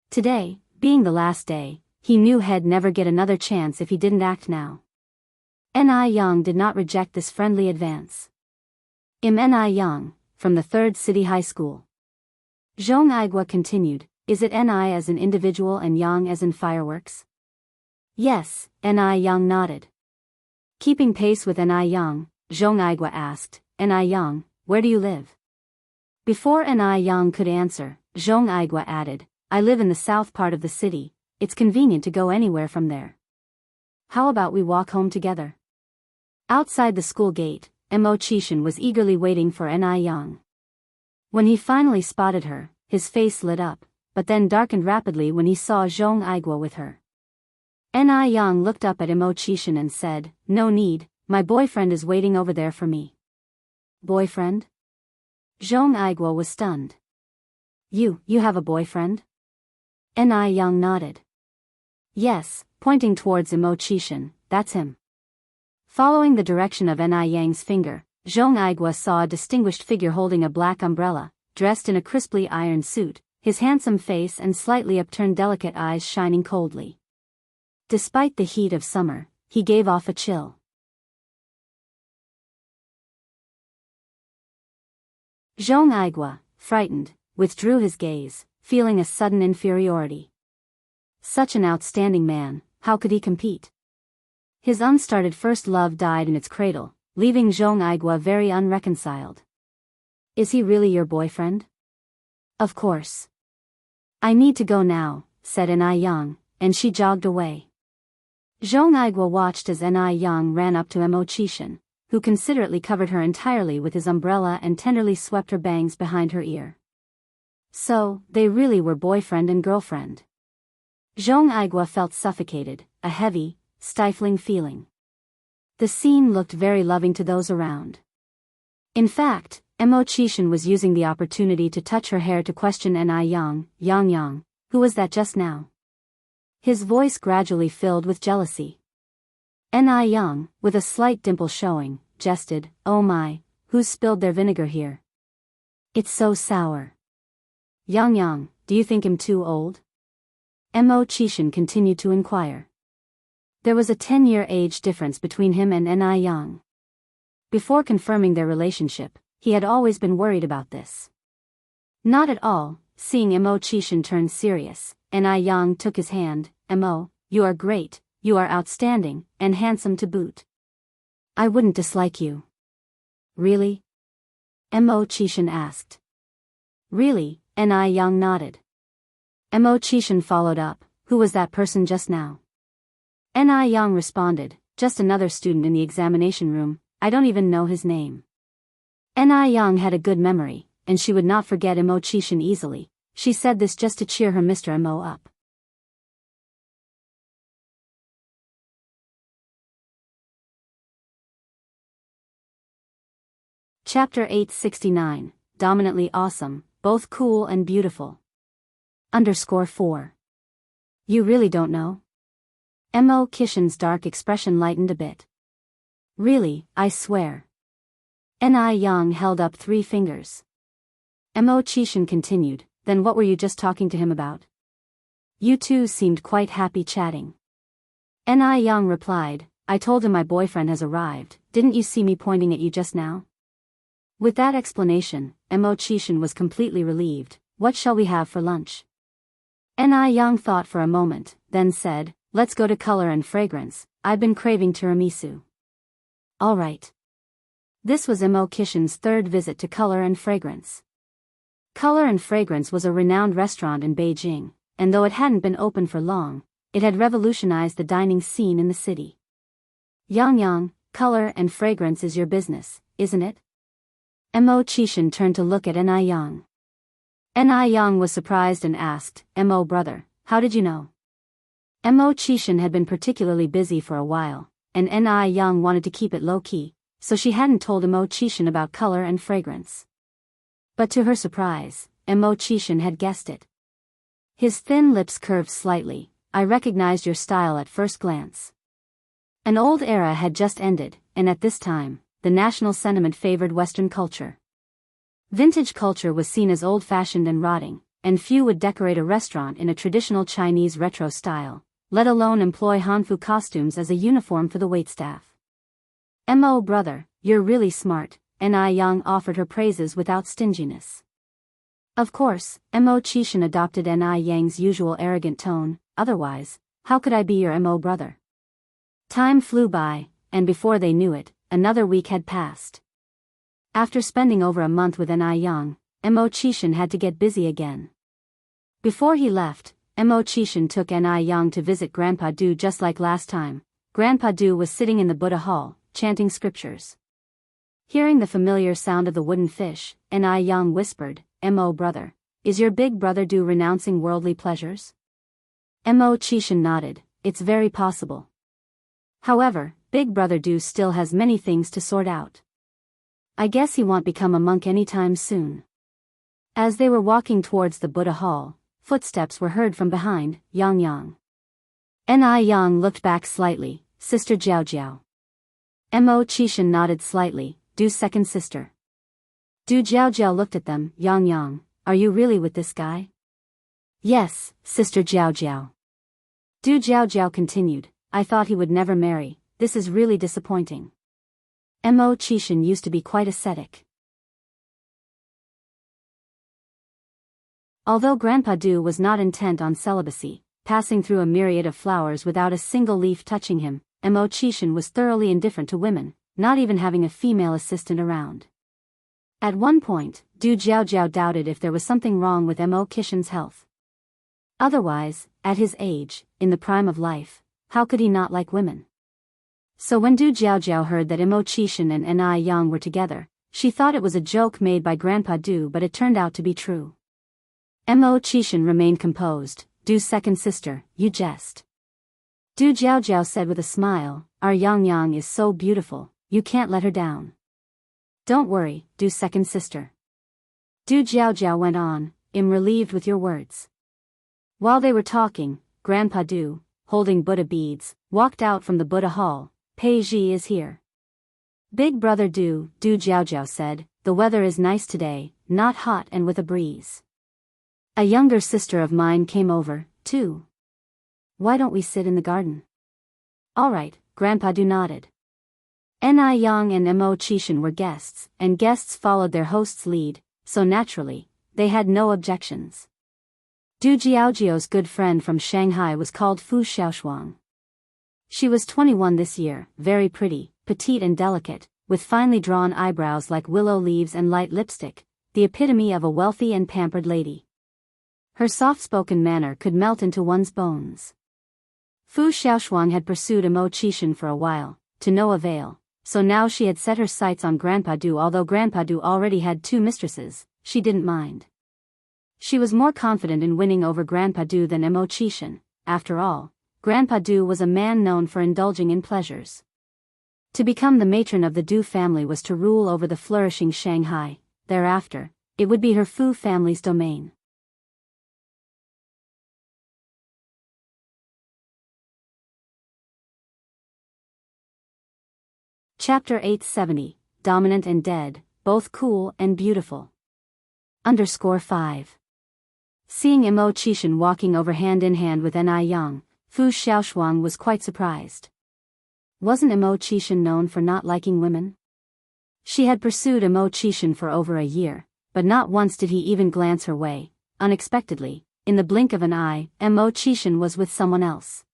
Today, Being the last day, he knew he'd never get another chance if he didn't act now. Ni Young did not reject this friendly advance. Ni Young, from the 3rd City High School. Zhong Aigua continued, is it Ni as in individual and Yang as in fireworks? Yes, Ni Young nodded. Keeping pace with Ni Young, Zhong Aigua asked, Ni Young, where do you live? Before Ni Young could answer, Zhong Aigua added, I live in the south part of the city, it's convenient to go anywhere from there. How about we walk home together? Outside the school gate, Mo Chishan was eagerly waiting for Ni Young. When he finally spotted her, his face lit up, but then darkened rapidly when he saw Zhong Aigua with her. Ni Young looked up at Mo Chishan and said, no need, my boyfriend is waiting over there for me. Boyfriend? Zhong Aigua was stunned. You have a boyfriend? Ni Young nodded. Yes, pointing towards Mo Chishan, that's him. Following the direction of Ni Yang's finger, Zhong Aigua saw a distinguished figure holding a black umbrella, dressed in a crisply ironed suit, his handsome face and slightly upturned delicate eyes shining coldly. Despite the heat of summer, he gave off a chill. Zhong Aigua, frightened, withdrew his gaze, feeling a sudden inferiority. Such an outstanding man, how could he compete? His unstarted first love died in its cradle, leaving Zhong Aigua very unreconciled. Is he really your boyfriend? Of course. I need to go now, said Ni Young, and she jogged away. Zhong Aigua watched as Ni Young ran up to Mo Chishan, who considerately covered her entirely with his umbrella and tenderly swept her bangs behind her ear. So, they really were boyfriend and girlfriend. Zhong Aigua felt suffocated, a heavy, stifling feeling. The scene looked very loving to those around. In fact, Mo Chishan was using the opportunity to touch her hair to question Ni Young, Yang, who was that just now? His voice gradually filled with jealousy. Ni Young, with a slight dimple showing, jested, oh my, who's spilled their vinegar here? It's so sour. Yang, do you think him too old? Mo Chishan continued to inquire. There was a 10-year age difference between him and Ni Young. Before confirming their relationship, he had always been worried about this. Not at all, seeing Mo Chishan turn serious, Ni Young took his hand, Mo, you are great, you are outstanding, and handsome to boot. I wouldn't dislike you. Really? Mo Chishan asked. Really, Ni Young nodded. Mo Chishan followed up, who was that person just now? Ni Young responded, just another student in the examination room, I don't even know his name. Ni Young had a good memory, and she would not forget Mo Chishan easily. She said this just to cheer her Mr. Mo up. Chapter 869, Dominantly Awesome, Both Cool and Beautiful. _4. You really don't know? Mo Chishan's dark expression lightened a bit. Really, I swear. Ni Young held up 3 fingers. Mo Chishan continued, then what were you just talking to him about? You two seemed quite happy chatting. Ni Young replied, I told him my boyfriend has arrived, didn't you see me pointing at you just now? With that explanation, Mo Chishan was completely relieved. What shall we have for lunch? Ni Young thought for a moment, then said, let's go to Color and Fragrance, I've been craving tiramisu. All right. This was Mo Chishan's 3rd visit to Color and Fragrance. Color and Fragrance was a renowned restaurant in Beijing, and though it hadn't been open for long, it had revolutionized the dining scene in the city. Yang, Color and Fragrance is your business, isn't it? Mo Chishan turned to look at Ni Young. Ni Young was surprised and asked, Mo brother, how did you know? Mo Chishan had been particularly busy for a while, and Ni Young wanted to keep it low-key, so she hadn't told Mo Chishan about Color and Fragrance. But to her surprise, Mo Chishan had guessed it. His thin lips curved slightly. I recognized your style at first glance. An old era had just ended, and at this time, the national sentiment favored Western culture. Vintage culture was seen as old-fashioned and rotting, and few would decorate a restaurant in a traditional Chinese retro style, let alone employ Hanfu costumes as a uniform for the waitstaff. "Mo brother, you're really smart," Ni Yang offered her praises without stinginess. Of course, Mo Chishan adopted Ni Yang's usual arrogant tone, "Otherwise, how could I be your Mo brother?" Time flew by, and before they knew it, another week had passed. After spending over a month with Ni Yang, Mo Chishan had to get busy again. Before he left, Mo Chishan took Ni Yang to visit Grandpa Du just like last time. Grandpa Du was sitting in the Buddha hall, chanting scriptures. Hearing the familiar sound of the wooden fish, Ni Yang whispered, "Mo brother, is your big brother Du renouncing worldly pleasures?" Mo Chishan nodded, "It's very possible. However, big brother Du still has many things to sort out. I guess he won't become a monk anytime soon." As they were walking towards the Buddha hall, footsteps were heard from behind. "Yang Yang." Ni Yang looked back slightly. "Sister Jiao Jiao." Mo Chishan nodded slightly. "Du's second sister." Du Jiao Jiao looked at them. "Yang Yang, are you really with this guy?" "Yes, Sister Jiao Jiao." Du Jiao Jiao continued, "I thought he would never marry. This is really disappointing." Mo Chishan used to be quite ascetic. Although Grandpa Du was not intent on celibacy, passing through a myriad of flowers without a single leaf touching him, Mo Chishan was thoroughly indifferent to women, not even having a female assistant around. At one point, Du Jiao Jiao doubted if there was something wrong with Mo Chishan's health. Otherwise, at his age, in the prime of life, how could he not like women? So when Du Jiao Jiao heard that Mo Chishan and Ni Yang were together, she thought it was a joke made by Grandpa Du, but it turned out to be true. Mo Chishan remained composed. "Du's second sister, you jest." Du Jiao Jiao said with a smile, "Our Yang Yang is so beautiful, you can't let her down." "Don't worry, Du's second sister." Du Jiao Jiao went on, "I'm relieved with your words." While they were talking, Grandpa Du, holding Buddha beads, walked out from the Buddha hall. "Pei Ji is here." "Big brother Du," Du Jiao Jiao said, "the weather is nice today, not hot and with a breeze. A younger sister of mine came over, too. Why don't we sit in the garden?" "All right," Grandpa Du nodded. Ni Yang and Mo Chishan were guests, and guests followed their host's lead, so naturally, they had no objections. Du Jiaojiao's good friend from Shanghai was called Fu Xiaoshuang. She was 21 this year, very pretty, petite and delicate, with finely drawn eyebrows like willow leaves and light lipstick, the epitome of a wealthy and pampered lady. Her soft-spoken manner could melt into one's bones. Fu Xiaoshuang had pursued Mo Chishan for a while, to no avail, so now she had set her sights on Grandpa Du. Although Grandpa Du already had 2 mistresses, she didn't mind. She was more confident in winning over Grandpa Du than Mo Chishan. After all, Grandpa Du was a man known for indulging in pleasures. To become the matron of the Du family was to rule over the flourishing Shanghai. Thereafter, it would be her Fu family's domain. Chapter 870, Dominant and Dead, Both Cool and Beautiful. _5. Seeing Mo Chishan walking over hand in hand with Ni Yang, Fu Xiaoshuang was quite surprised. Wasn't Mo Chishan known for not liking women? She had pursued Mo Chishan for over a year, but not once did he even glance her way. Unexpectedly, in the blink of an eye, Mo Chishan was with someone else.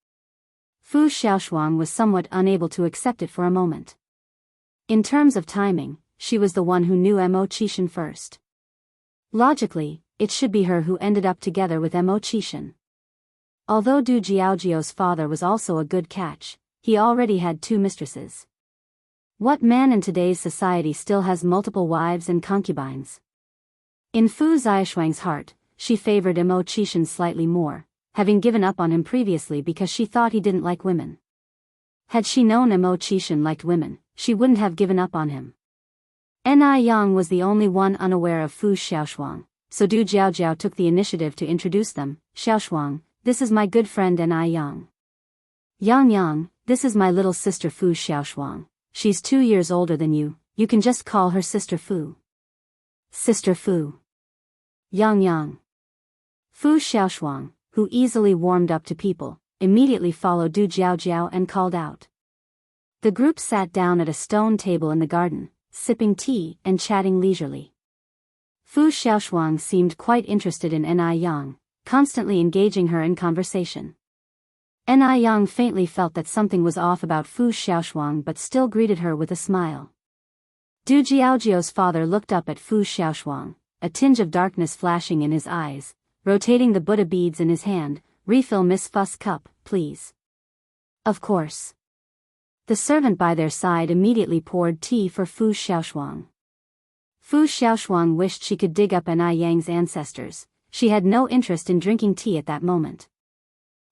Fu Xiaoshuang was somewhat unable to accept it for a moment. In terms of timing, she was the one who knew Mo Chishan first. Logically, it should be her who ended up together with Mo Chishan. Although Du Jiaojiao's father was also a good catch, he already had 2 mistresses. What man in today's society still has multiple wives and concubines? In Fu Xiaoshuang's heart, she favored Mo Chishan slightly more, having given up on him previously because she thought he didn't like women. Had she known Mo Chishan liked women, she wouldn't have given up on him. Ni Yang was the only one unaware of Fu Xiaoshuang, so Du Jiaojiao took the initiative to introduce them. "Xiaoshuang, this is my good friend Ni Yang. Yang Yang, this is my little sister Fu Xiaoshuang. She's 2 years older than you can just call her Sister Fu." "Sister Fu." "Yang Yang." Fu Xiaoshuang, who easily warmed up to people, immediately followed Du Jiaojiao and called out. The group sat down at a stone table in the garden, sipping tea and chatting leisurely. Fu Xiaoshuang seemed quite interested in Ni Yang, constantly engaging her in conversation. Ni Yang faintly felt that something was off about Fu Xiaoshuang but still greeted her with a smile. Du Jiaojiao's father looked up at Fu Xiaoshuang, a tinge of darkness flashing in his eyes, rotating the Buddha beads in his hand. Refill Miss Fuss cup, please. Of course. The servant by their side immediately poured tea for Fu Xiaoshuang. Fu Xiaoshuang wished she could dig up Ni Yang's ancestors. She had no interest in drinking tea at that moment.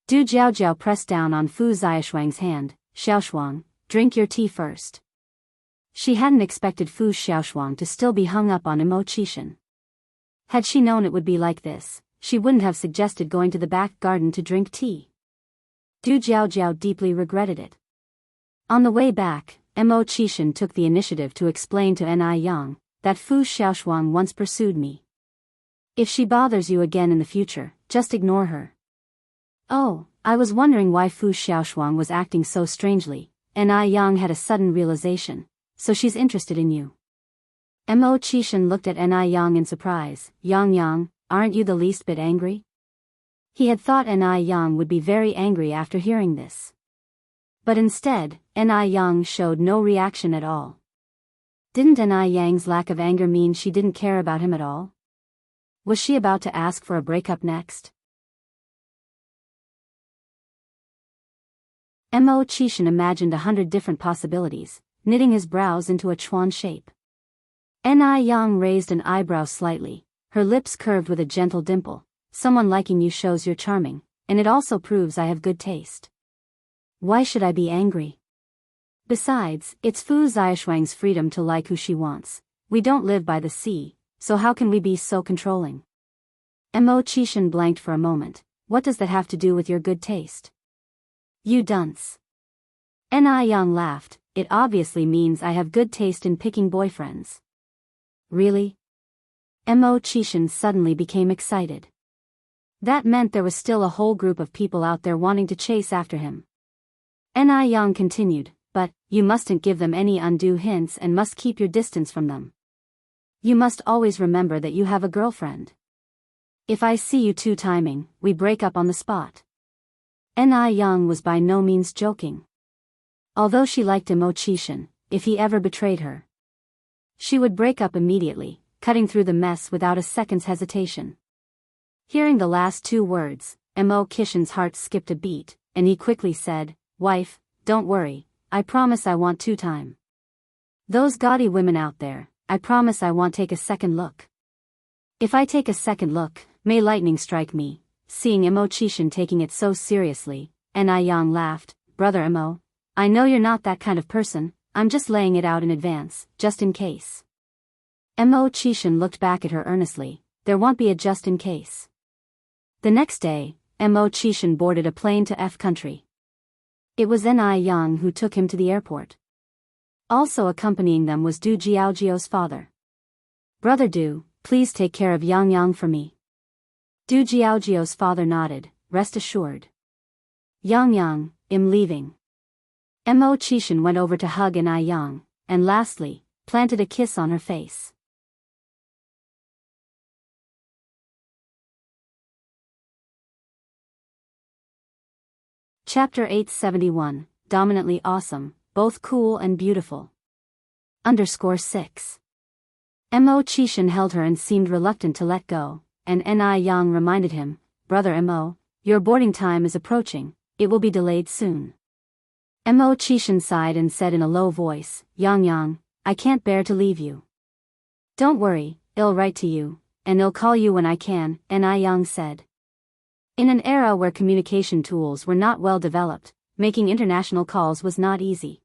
Du Jiaojiao pressed down on Fu Xiaoshuang's hand. Xiaoshuang, drink your tea first. She hadn't expected Fu Xiaoshuang to still be hung up on Imo Qishan. Had she known it would be like this, she wouldn't have suggested going to the back garden to drink tea. Du Jiaojiao deeply regretted it. On the way back, Imo Qishan took the initiative to explain to Ni Yang that Fu Xiaoshuang once pursued me. If she bothers you again in the future, just ignore her. Oh, I was wondering why Fu Xiaoshuang was acting so strangely. Ni Yang had a sudden realization. So she's interested in you. Mo Qishan looked at Ni Yang in surprise. Yang, aren't you the least bit angry? He had thought Ni Yang would be very angry after hearing this. But instead, Ni Yang showed no reaction at all. Didn't Ni Yang's lack of anger mean she didn't care about him at all? Was she about to ask for a breakup next? Mo Qishan imagined 100 different possibilities, knitting his brows into a chuan shape. Ni Yang raised an eyebrow slightly, her lips curved with a gentle dimple. Someone liking you shows you're charming, and it also proves I have good taste. Why should I be angry? Besides, it's Fu Xiaoshuang's freedom to like who she wants. We don't live by the sea, so how can we be so controlling? Mo Qishan blanked for a moment. What does that have to do with your good taste? You dunce. Ni Yang laughed. It obviously means I have good taste in picking boyfriends. Really? Mo Qishan suddenly became excited. That meant there was still a whole group of people out there wanting to chase after him. Ni Yang continued, but you mustn't give them any undue hints and must keep your distance from them. You must always remember that you have a girlfriend. If I see you two-timing, we break up on the spot. Ni Yang was by no means joking. Although she liked Mo Qishan, if he ever betrayed her, she would break up immediately, cutting through the mess without a second's hesitation. Hearing the last two words, Mo Qishan's heart skipped a beat, and he quickly said, "Wife, don't worry, I promise I want two-time. Those gaudy women out there, I promise I won't take a second look. If I take a second look, may lightning strike me." Seeing Mo Qishan taking it so seriously, Ni Yang laughed. "Brother Mo, I know you're not that kind of person, I'm just laying it out in advance, just in case." Mo Qishan looked back at her earnestly. There won't be a just in case. The next day, Mo Qishan boarded a plane to F country. It was Ni Yang who took him to the airport. Also accompanying them was Du Jiaojiao's father. "Brother Du, please take care of Yang for me." Du Jiaojiao's father nodded. "Rest assured. Yang, I'm leaving." Mo Qishan went over to hug Ni Yang, and lastly, planted a kiss on her face. Chapter 871, Dominantly Awesome, Both Cool and Beautiful. _6. Mo Qishan held her and seemed reluctant to let go, and Ni Yang reminded him, "Brother Mo, your boarding time is approaching, it will be delayed soon." Mo Qishan sighed and said in a low voice, Yang, I can't bear to leave you." "Don't worry, I'll write to you, and I'll call you when I can," Ni Yang said. In an era where communication tools were not well developed, making international calls was not easy.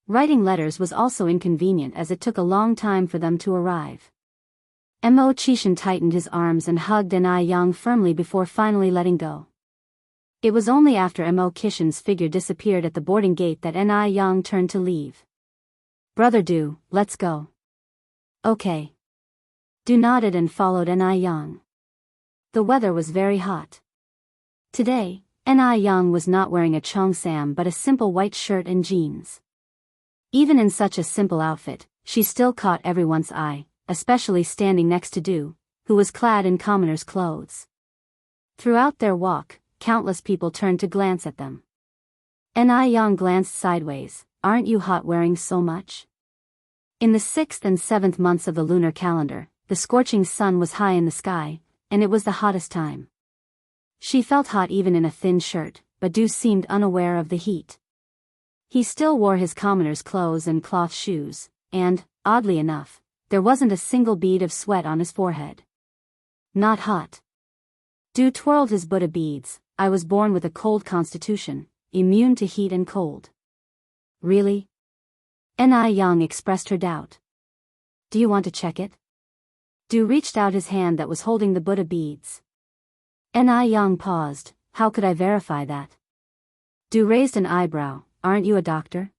Writing letters was also inconvenient as it took a long time for them to arrive. Mo Qishan tightened his arms and hugged Ni Yang firmly before finally letting go. It was only after Mo Qishan's figure disappeared at the boarding gate that Ni Yang turned to leave. "Brother Du, let's go." "Okay." Du nodded and followed Ni Yang. The weather was very hot. Today, Ni Young was not wearing a cheongsam but a simple white shirt and jeans. Even in such a simple outfit, she still caught everyone's eye, especially standing next to Du, who was clad in commoner's clothes. Throughout their walk, countless people turned to glance at them. Ni Young glanced sideways. Aren't you hot wearing so much? In the 6th and 7th months of the lunar calendar, the scorching sun was high in the sky, and it was the hottest time. She felt hot even in a thin shirt, but Du seemed unaware of the heat. He still wore his commoner's clothes and cloth shoes, and, oddly enough, there wasn't a single bead of sweat on his forehead. Not hot. Du twirled his Buddha beads. I was born with a cold constitution, immune to heat and cold. Really? Ni Young expressed her doubt. Do you want to check it? Du reached out his hand that was holding the Buddha beads. Ni Young paused. How could I verify that? Du raised an eyebrow. Aren't you a doctor?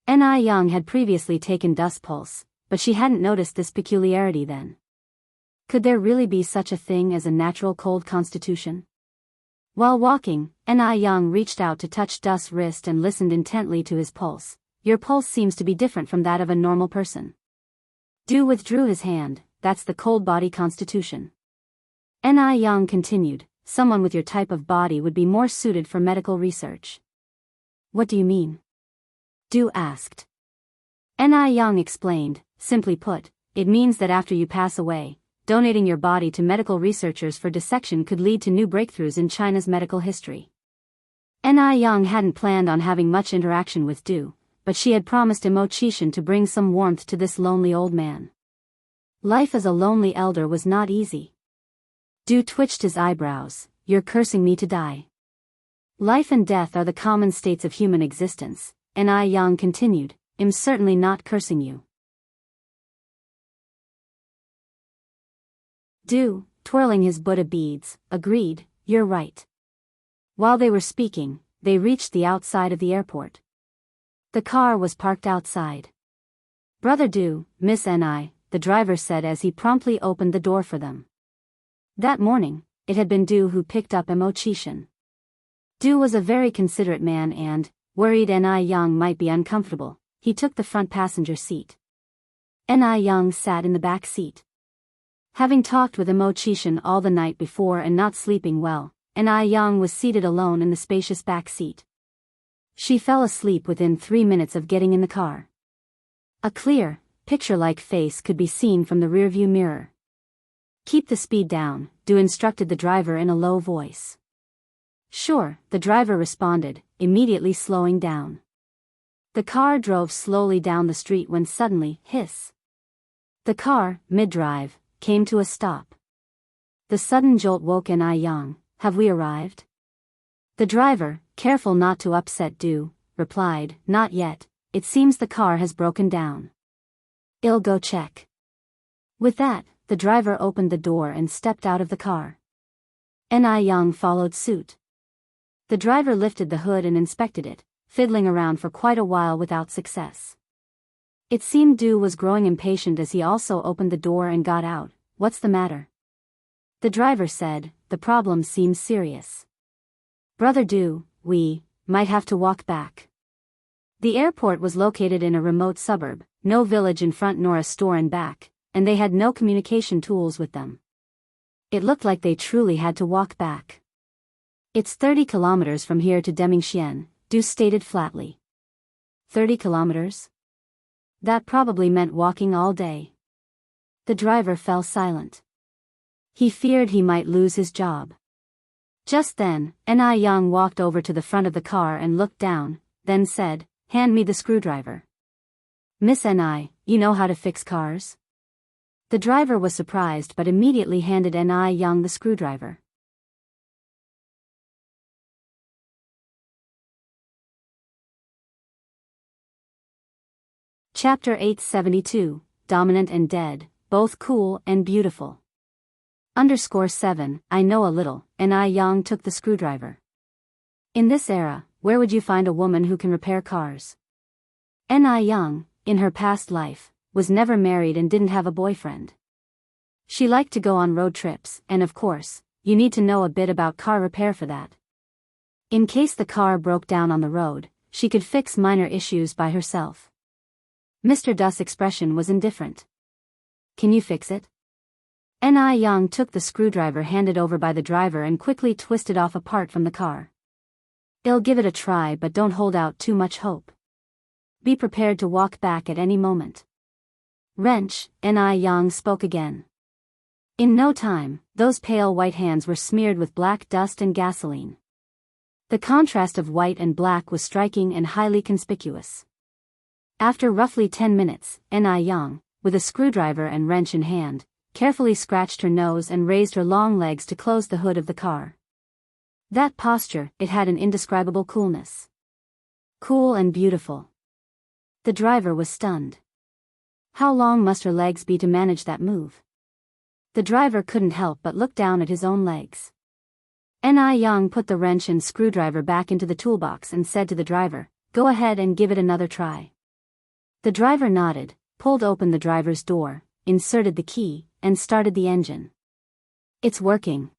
Ni Young had previously taken Du's pulse, but she hadn't noticed this peculiarity then. Could there really be such a thing as a natural cold constitution? While walking, Ni Young reached out to touch Du's wrist and listened intently to his pulse. Your pulse seems to be different from that of a normal person. Du withdrew his hand. That's the cold body constitution. Ni Young continued, someone with your type of body would be more suited for medical research. What do you mean? Du asked. Ni Young explained, simply put, it means that after you pass away, donating your body to medical researchers for dissection could lead to new breakthroughs in China's medical history. Ni Young hadn't planned on having much interaction with Du, but she had promised Imo Chishan to bring some warmth to this lonely old man. Life as a lonely elder was not easy. Du twitched his eyebrows. You're cursing me to die. Life and death are the common states of human existence, Ni Young continued. I'm certainly not cursing you. Du, twirling his Buddha beads, agreed, you're right. While they were speaking, they reached the outside of the airport. The car was parked outside. Brother Du, Miss Ni, the driver said as he promptly opened the door for them. That morning, it had been Du who picked up Imo Chishan. Du was a very considerate man and, worried Ni Young might be uncomfortable, he took the front passenger seat. Ni Young sat in the back seat. Having talked with Imo Chishan all the night before and not sleeping well, Ni Young was seated alone in the spacious back seat. She fell asleep within 3 minutes of getting in the car. A clear, picture-like face could be seen from the rearview mirror. Keep the speed down, Du instructed the driver in a low voice. Sure, the driver responded, immediately slowing down. The car drove slowly down the street when suddenly, hiss. The car, mid-drive, came to a stop. The sudden jolt woke Ni Young. Have we arrived? The driver, careful not to upset Du, replied, not yet, it seems the car has broken down. I'll go check. With that, the driver opened the door and stepped out of the car. Ni Young followed suit. The driver lifted the hood and inspected it, fiddling around for quite a while without success. It seemed Du was growing impatient as he also opened the door and got out. What's the matter? The driver said, the problem seems serious. Brother Du, we might have to walk back. The airport was located in a remote suburb, no village in front nor a store in back, and they had no communication tools with them. It looked like they truly had to walk back. It's 30 kilometers from here to Demingxian, Du stated flatly. 30 kilometers? That probably meant walking all day. The driver fell silent. He feared he might lose his job. Just then, Ni Young walked over to the front of the car and looked down, then said, hand me the screwdriver. Miss Ni, you know how to fix cars? The driver was surprised but immediately handed Ni Young the screwdriver. Chapter 872, Dominant and Dead, Both Cool and Beautiful. _7, I know a little, Ni Young took the screwdriver. In this era, where would you find a woman who can repair cars? Ni Young, in her past life, was never married and didn't have a boyfriend. She liked to go on road trips, and of course, you need to know a bit about car repair for that. In case the car broke down on the road, she could fix minor issues by herself. Mr. Du's expression was indifferent. Can you fix it? Ni Young took the screwdriver handed over by the driver and quickly twisted off a part from the car. I'll give it a try, but don't hold out too much hope. Be prepared to walk back at any moment. Wrench, Ni Young spoke again. In no time, those pale white hands were smeared with black dust and gasoline. The contrast of white and black was striking and highly conspicuous. After roughly 10 minutes, Ni Young, with a screwdriver and wrench in hand, carefully scratched her nose and raised her long legs to close the hood of the car. That posture, it had an indescribable coolness. Cool and beautiful. The driver was stunned. How long must her legs be to manage that move? The driver couldn't help but look down at his own legs. Ni Young put the wrench and screwdriver back into the toolbox and said to the driver, "Go ahead and give it another try." The driver nodded, pulled open the driver's door, inserted the key, and started the engine. "It's working.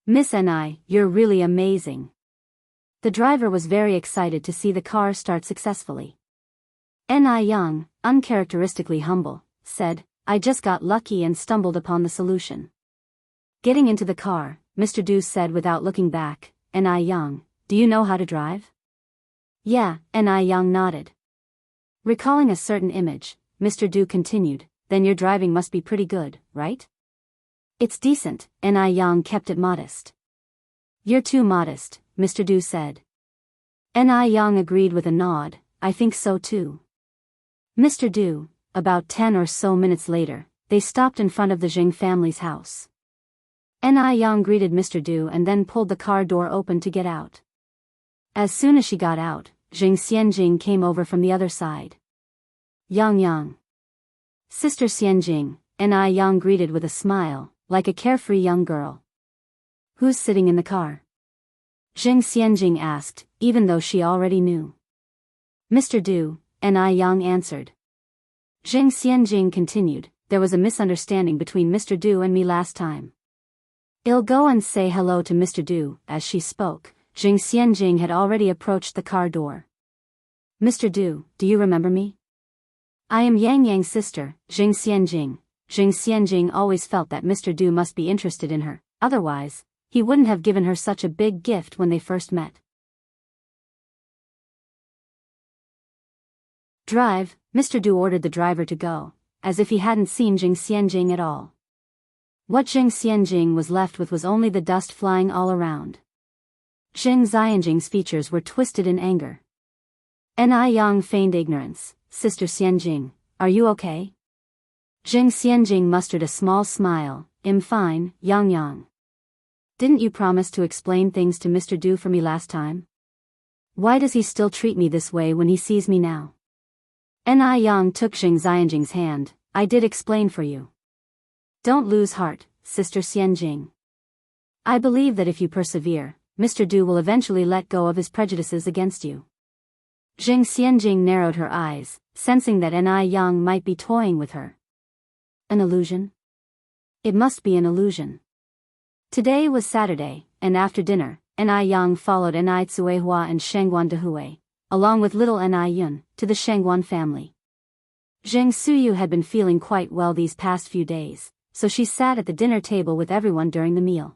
Miss Ni, you're really amazing." The driver was very excited to see the car start successfully. Ni Young, uncharacteristically humble, said, "I just got lucky and stumbled upon the solution." Getting into the car, Mr. Du said without looking back, "Ni Young, do you know how to drive?" "Yeah," Ni Young nodded. Recalling a certain image, Mr. Du continued, "Then your driving must be pretty good, right?" "It's decent," Ni Young kept it modest. "You're too modest," Mr. Du said. Ni Young agreed with a nod, "I think so too." Mr. Du, about 10 or so minutes later, they stopped in front of the Jing family's house. Ni Young greeted Mr. Du and then pulled the car door open to get out. As soon as she got out, Jing Xianjing came over from the other side. Yang. Sister Xianjing, Ni Young greeted with a smile, like a carefree young girl. "Who's sitting in the car?" Jing Xianjing asked, even though she already knew. "Mr. Du," Ni Young answered. Jing Xianjing continued, "There was a misunderstanding between Mr. Du and me last time. I'll go and say hello to Mr. Du." As she spoke, Jing Xianjing had already approached the car door. "Mr. Du, do you remember me?" "I am Yang Yang's sister, Jing Xianjing." Jing Xianjing always felt that Mr. Du must be interested in her, otherwise, he wouldn't have given her such a big gift when they first met. "Drive," Mr. Du ordered the driver to go, as if he hadn't seen Jing Xianjing at all. What Jing Xianjing was left with was only the dust flying all around. Jing Xianjing's features were twisted in anger. Ni Young feigned ignorance. "Sister Xianjing, are you okay?" Jing Xianjing mustered a small smile. "I'm fine, Yang. Didn't you promise to explain things to Mr. Du for me last time? Why does he still treat me this way when he sees me now?" Ni Young took Jing Xianjing's hand. "I did explain for you. Don't lose heart, Sister Xianjing. I believe that if you persevere, Mr. Du will eventually let go of his prejudices against you." Jing Xianjing narrowed her eyes, sensing that Ni Young might be toying with her. An illusion? It must be an illusion. Today was Saturday, and after dinner, Ni Young followed Ni Tsuehua and Shengguan Dehui, along with little Ni Yun, to the Shengguan family. Zheng Suyu had been feeling quite well these past few days, so she sat at the dinner table with everyone during the meal.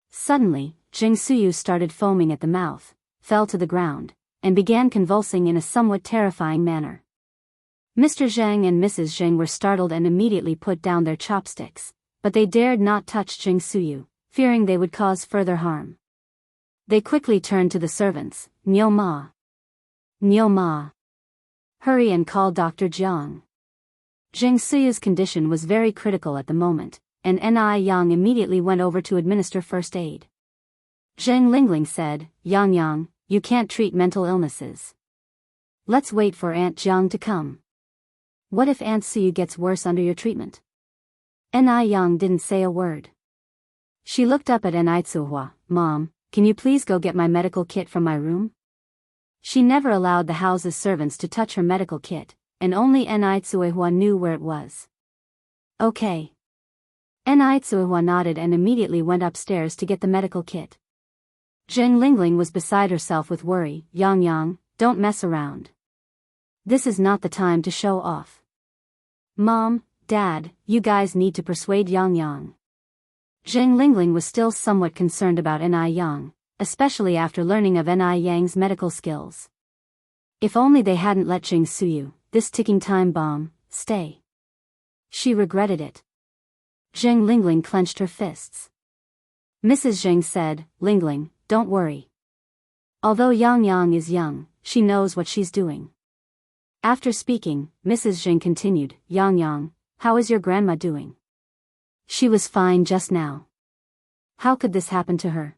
Suddenly, Zheng Suyu started foaming at the mouth, fell to the ground, and began convulsing in a somewhat terrifying manner. Mr. Zheng and Mrs. Zheng were startled and immediately put down their chopsticks, but they dared not touch Zheng Suyu, fearing they would cause further harm. They quickly turned to the servants. "Niu Ma. Niu Ma. Hurry and call Dr. Jiang." Zheng Suyu's condition was very critical at the moment, and Ni Yang immediately went over to administer first aid. Zheng Lingling said, Yang, you can't treat mental illnesses. Let's wait for Aunt Jiang to come. What if Aunt Suyu gets worse under your treatment?" Ni Yang didn't say a word. She looked up at Ni Tsuhua. "Mom, can you please go get my medical kit from my room?" She never allowed the house's servants to touch her medical kit, and only Ni Tsuehua knew where it was. "Okay." Ni Tsuhua nodded and immediately went upstairs to get the medical kit. Zheng Lingling was beside herself with worry. Yang Yang, don't mess around. This is not the time to show off. Mom, Dad, you guys need to persuade Yang Yang. Zheng Lingling was still somewhat concerned about Ni Yang, especially after learning of Ni Yang's medical skills. If only they hadn't let Jing Suyu, this ticking time bomb, stay. She regretted it. Zheng Lingling clenched her fists. Mrs. Zheng said, Lingling, don't worry. Although Yang Yang is young, she knows what she's doing. After speaking, Mrs. Zheng continued, Yang Yang, how is your grandma doing? She was fine just now. How could this happen to her?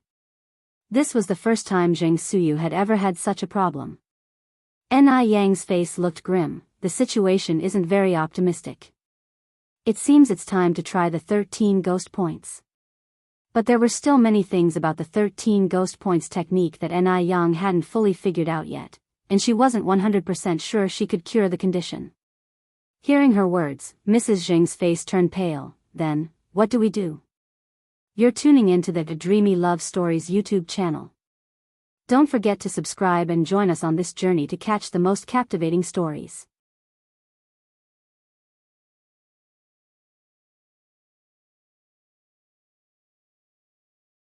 This was the first time Zheng Suyu had ever had such a problem. Ni Yang's face looked grim. The situation isn't very optimistic. It seems it's time to try the 13 ghost points. But there were still many things about the 13 ghost points technique that Ni Yang hadn't fully figured out yet, and she wasn't 100% sure she could cure the condition. Hearing her words, Mrs. Zheng's face turned pale. Then, what do we do? You're tuning into the Dreamy Love Stories YouTube channel. Don't forget to subscribe and join us on this journey to catch the most captivating stories.